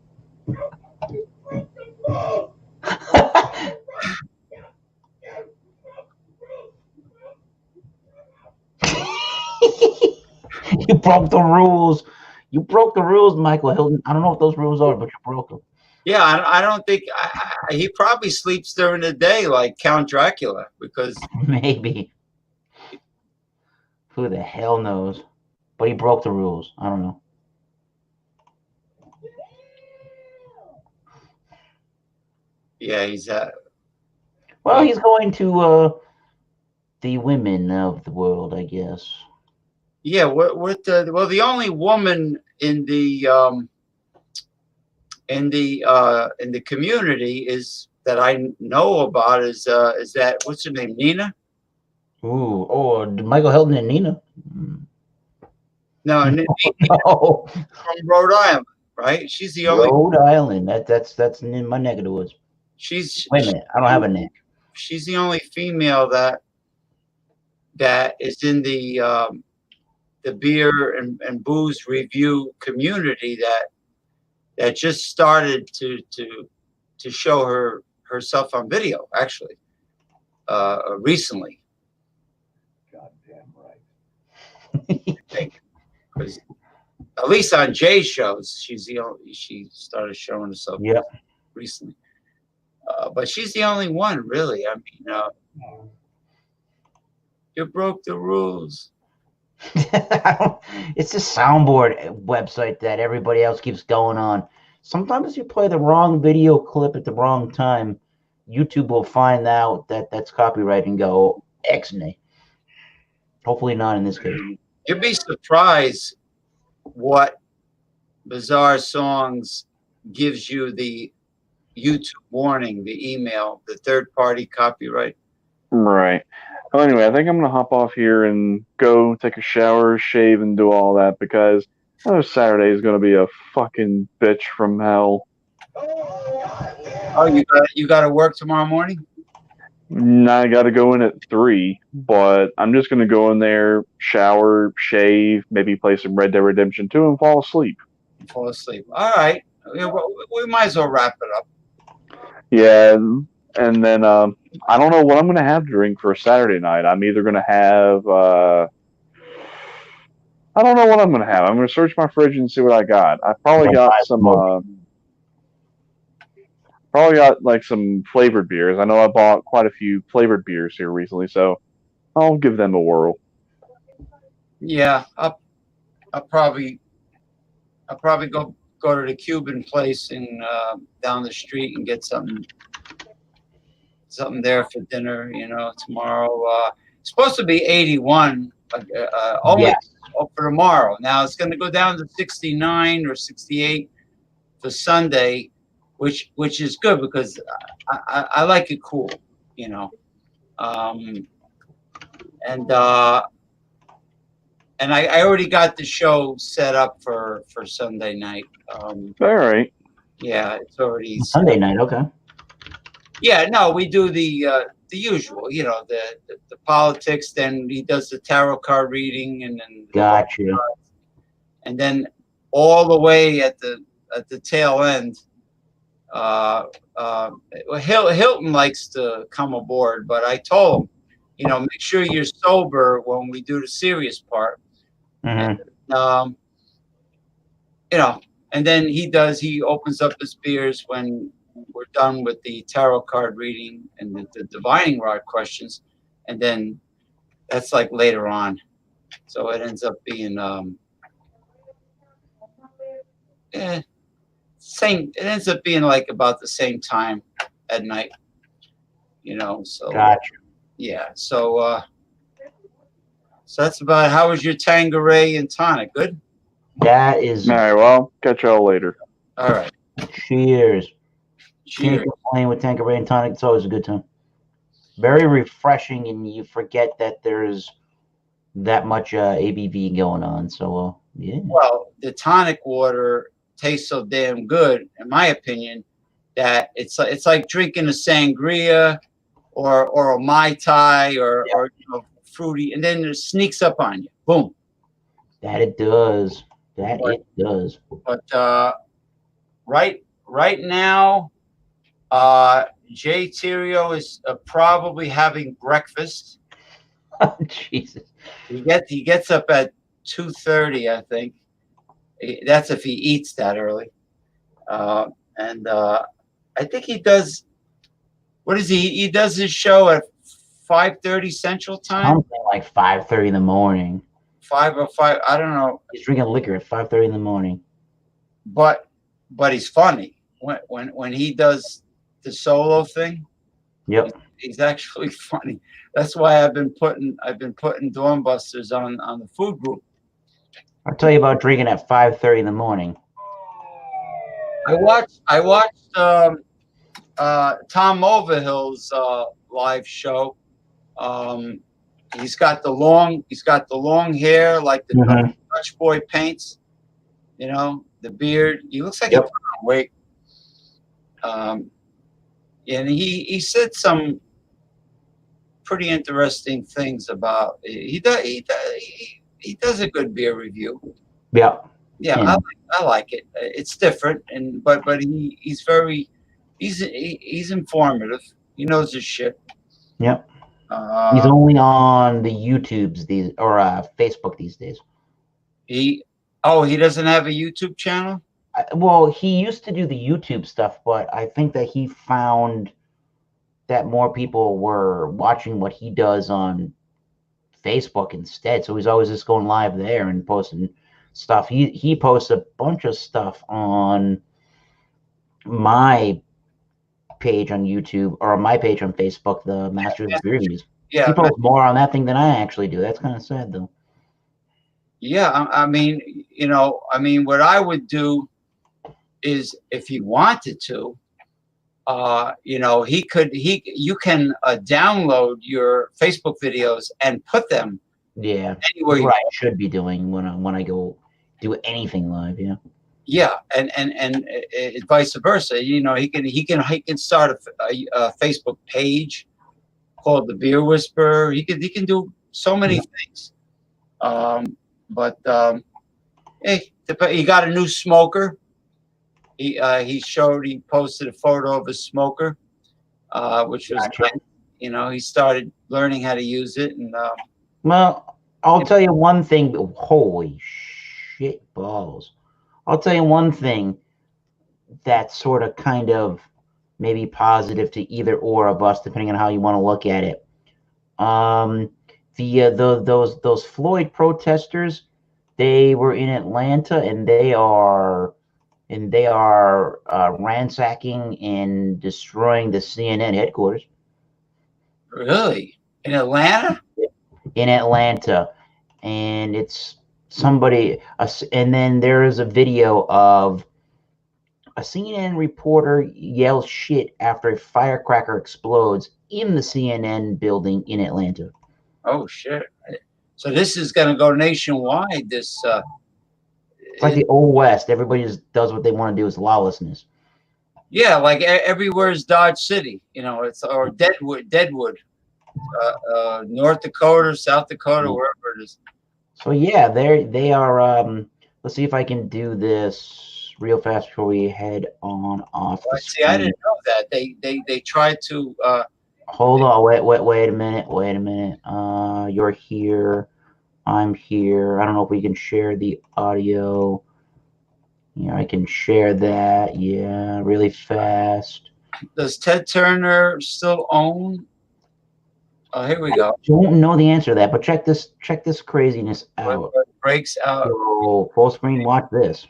You broke the rules! you broke the rules. You broke the rules, Michael Hilton. I don't know what those rules are, but you broke them. Yeah, I don't think he probably sleeps during the day like Count Dracula because Maybe. Who the hell knows? But he broke the rules. I don't know. yeah, he's Well, he's going to the women of the world, I guess. yeah. What the only woman in the community is that I know about is that what's her name, Nina? Ooh, oh, Michael Hilton and Nina. No, Nina No, from Rhode Island, right? She's the only. Rhode Island. That's in my neck of the woods. She's Wait a minute, I don't have a neck. she's the only female that is in the beer and booze review community that just started to show herself on video actually recently. Goddamn right. Because at least on Jay's shows, she started showing herself recently. But she's the only one, really. I mean, you broke the rules. It's a soundboard website that everybody else keeps going on. Sometimes you play the wrong video clip at the wrong time, YouTube will find out that that's copyright and go X-nay. Hopefully not in this case. You'd be surprised what Bizarre Songs gives you the YouTube warning, the email, the third-party copyright. Right. Well, anyway, I think I'm going to hop off here and go take a shower, shave, and do all that because I know Saturday is going to be a fucking bitch from hell. Oh, you got to work tomorrow morning? I got to go in at 3, but I'm just going to go in there, shower, shave, maybe play some Red Dead Redemption 2, and fall asleep. Fall asleep. All right. We might as well wrap it up. Yeah, and then I don't know what I'm going to have to drink for a Saturday night. I'm either going to have I don't know what I'm going to have. I'm going to search my fridge and see what I got. I probably got some like some flavored beers. I know I bought quite a few flavored beers here recently, so I'll give them a whirl. Yeah, I'll probably go to the Cuban place in down the street and get something there for dinner. Tomorrow. It's supposed to be 81, only for tomorrow. Now it's going to go down to 69 or 68 for Sunday, which is good because I like it cool, and I already got the show set up for Sunday night. All right. Yeah, it's already Sunday night. Okay. Yeah, no, we do the usual, the politics. Then he does the tarot card reading, and then Gotcha. And then all the way at the tail end, Hilton likes to come aboard, but I told him, make sure you're sober when we do the serious part. Mm-hmm. And then he opens up his beers when we're done with the tarot card reading and the divining rod questions, and then that's like later on. So it ends up being same. It ends up being like about the same time at night, So Gotcha. Yeah. So that's about. How was your Tanqueray and tonic? Good. That is. All right. Well, catch y'all later. All right. Cheers. Can't Cheers. complain with Tanqueray and tonic. It's always a good time. Very refreshing, and you forget that there's that much ABV going on. So, yeah. Well, the tonic water tastes so damn good, in my opinion, that it's like drinking a sangria or a Mai Tai or fruity, and then it sneaks up on you. Boom. That it does. It does. But right now, Jay Terrio is probably having breakfast. Jesus. He gets up at 2:30, I think. That's if he eats that early. And I think he does. What is he? He does his show at 5:30 Central Time. Something like 5:30 in the morning. 5:05. I don't know. He's drinking liquor at 5:30 in the morning. But he's funny when he does the solo thing. Yep. He's actually funny. That's why I've been putting Doorbusters on the food group. I'll tell you about drinking at 5:30 in the morning. I watched Tom Overhill's live show. He's got the long hair like the Dutch boy paints. You know, the beard. He looks like he put on weight. And he said some pretty interesting things about he does a good beer review. Yeah. Yeah, I like it. It's different, but he's informative. He knows his shit. Yep. He's only on the YouTubes Facebook these days. He doesn't have a YouTube channel? Well, he used to do the YouTube stuff, but I think that he found that more people were watching what he does on Facebook instead. So he's always just going live there and posting stuff. He posts a bunch of stuff on my page on YouTube or my page on Facebook, the Masters of Beer Reviews. Yeah, he posts more on that thing than I actually do. That's kind of sad, though. Yeah, I mean, what I would do is if he wanted to, you can download your Facebook videos and put them. Yeah, anywhere that's what I should be doing when I go do anything live. Yeah. Yeah, and vice versa. You know, he can start a Facebook page called the Beer Whisperer. He can do so many things. Hey, he got a new smoker. He posted a photo of a smoker, which was great. You know, he started learning how to use it. And well, I'll tell you one thing. Holy shit balls! I'll tell you one thing that's sort of kind of maybe positive to either or of us, depending on how you want to look at it. Those Floyd protesters, they were in Atlanta, and they are ransacking and destroying the CNN headquarters. Really? In Atlanta? In Atlanta, and it's somebody. And then there is a video of a CNN reporter yells shit after a firecracker explodes in the CNN building in Atlanta. Oh shit! So this is going to go nationwide. This it's like the old West. Everybody just does what they want to do. It's lawlessness. Yeah, like everywhere is Dodge City. You know, or Deadwood, North Dakota, South Dakota, wherever it is. So yeah, they are. Let's see if I can do this real fast before we head on off. See, I didn't know that they tried to. Hold on, wait a minute. You're here. I'm here. I don't know if we can share the audio. Yeah, I can share that. Yeah, really fast. Does Ted Turner still own? Oh, here we go. I don't know the answer to that, but check this craziness out. What breaks out? So, full screen, watch this.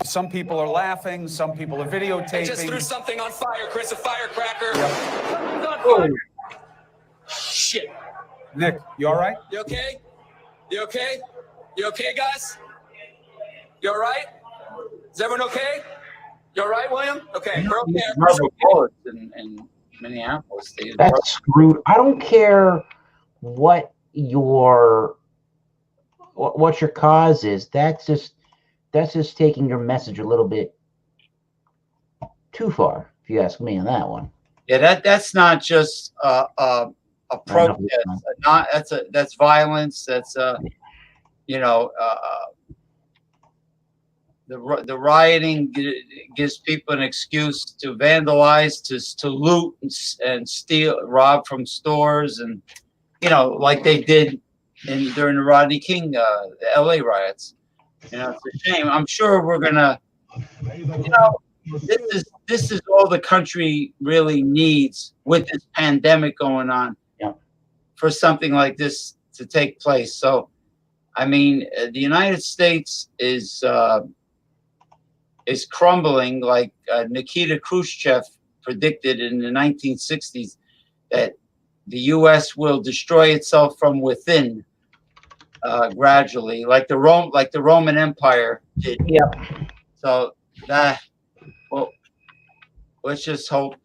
Some people are laughing, some people are videotaping. They just threw something on fire, Chris, a firecracker. Yep. Shit. Nick, you all right? You okay? You okay? You okay, guys? You all right? Is everyone okay? You all right, William? Okay. We're okay. Rubber bullets in Minneapolis. They use rubber- That's screwed. I don't care what your cause is. That's just taking your message a little bit too far, if you ask me on that one. Yeah, that's not just a protest. Not that's violence. That's you know the rioting gives people an excuse to vandalize, to loot and steal, rob from stores, and like they did during the Rodney King, the L.A. riots. It's a shame. I'm sure we're gonna, this is all the country really needs with this pandemic going on. Yeah. For something like this to take place. So, I mean, the United States is crumbling, like Nikita Khrushchev predicted in the 1960s, that the U.S. will destroy itself from within gradually, like the Roman Empire did. Yep. So that, well, let's just hope.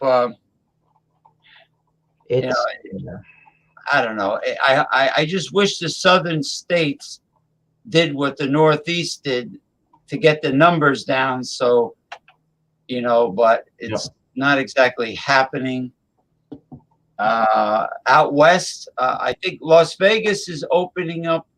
It's. I don't know. I just wish the southern states did what the Northeast did to get the numbers down. So, but it's not exactly happening. Out west, I think Las Vegas is opening up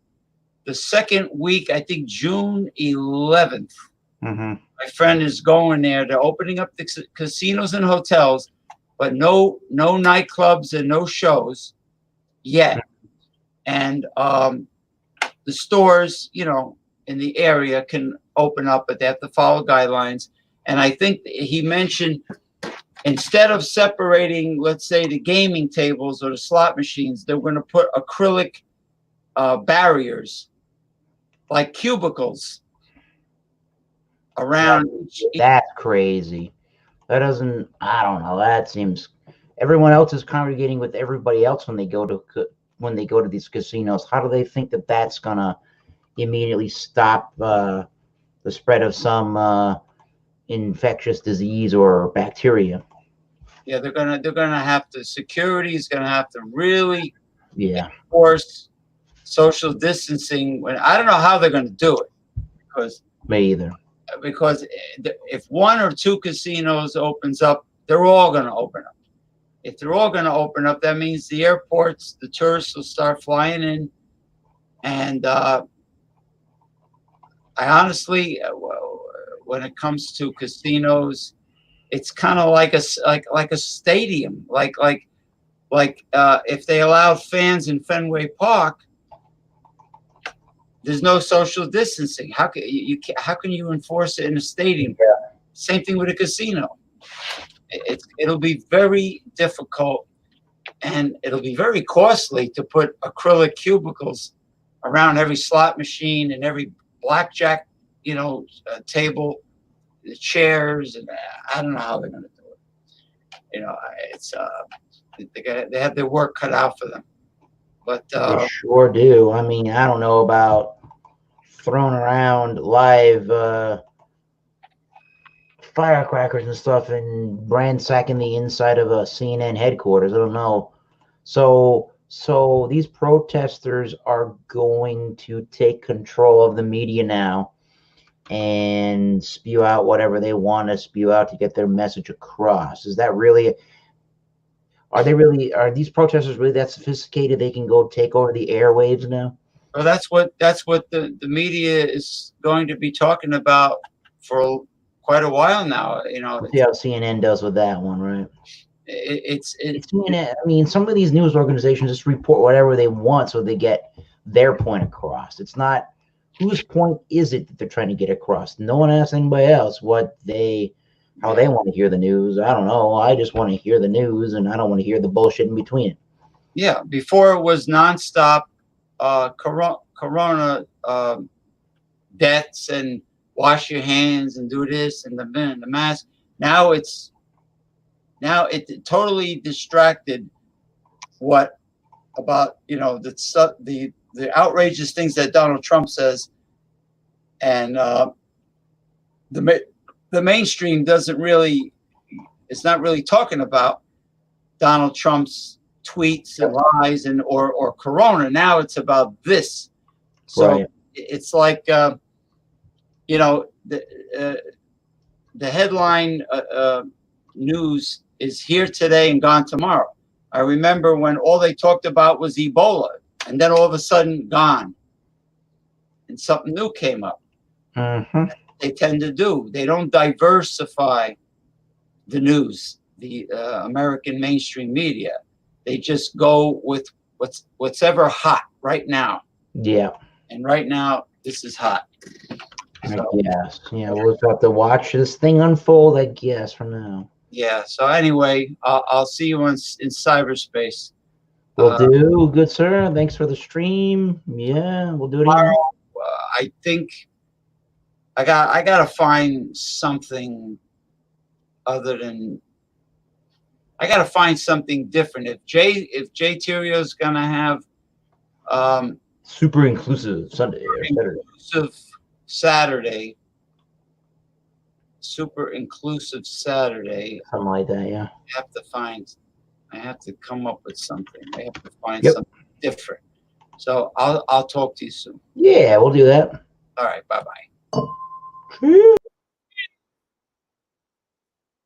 the second week, I think June 11th. Mm-hmm. My friend is going there. They're opening up the casinos and hotels, but no nightclubs and no shows yet. And the stores, in the area can open up, but they have to follow guidelines. And I think he mentioned, instead of separating, let's say, the gaming tables or the slot machines, they're going to put acrylic barriers, like cubicles, around. That's crazy. That doesn't. I don't know. That seems. Everyone else is congregating with everybody else when they go to these casinos. How do they think that that's gonna immediately stop the spread of some infectious disease or bacteria? Yeah, they're gonna have to. Security is gonna have to really enforce social distancing. I don't know how they're gonna do it, because me either. Because if one or two casinos opens up, they're all gonna open up. If they're all gonna open up, that means the airports, the tourists will start flying in, and I honestly, when it comes to casinos, it's kind of like a stadium, like if they allowed fans in Fenway Park, there's no social distancing. How can you enforce it in a stadium? Yeah. Same thing with a casino. It'll be very difficult, and it'll be very costly to put acrylic cubicles around every slot machine and every blackjack, table, the chairs, and I don't know how they're going to do it. It's they have their work cut out for them. But they sure do. I mean, I don't know about throwing around live firecrackers and stuff and ransacking the inside of a CNN headquarters. I don't know. So these protesters are going to take control of the media now and spew out whatever they want to spew out to get their message across. Is that really? Are these protesters really that sophisticated? They can go take over the airwaves now? Well, that's what the media is going to be talking about for quite a while now. See how CNN does with that one, right? It's CNN. I mean, some of these news organizations just report whatever they want so they get their point across. It's not whose point is it that they're trying to get across. No one asks anybody else how they want to hear the news. I don't know. I just want to hear the news, and I don't want to hear the bullshit in between it. Yeah, before it was nonstop corona deaths and wash your hands and do this and the mask. Now it totally distracted the the outrageous things that Donald Trump says, and the mainstream doesn't really, it's not really talking about Donald Trump's tweets and lies and or Corona. Now it's about this. So Right. it's like you know, the headline news is here today and gone tomorrow. I remember when all they talked about was Ebola, and then all of a sudden gone, and something new came up. Mm-hmm. They tend to do. They don't diversify the news, the American mainstream media. They just go with what's ever hot right now. Yeah. And right now, this is hot. I guess. Yeah, we'll just have to watch this thing unfold, I guess, from now. Yeah. So anyway, I'll see you in cyberspace. Will do, good sir. Thanks for the stream. Yeah, we'll do it again. Tomorrow, I think I gotta find something other than. I gotta find something different. If Jay Terrio's gonna have Super inclusive Sunday or Saturday. Super inclusive Saturday. Something like that, yeah. I have to come up with something. I have to find Yep. something different. So I'll talk to you soon. Yeah, we'll do that. All right, bye-bye.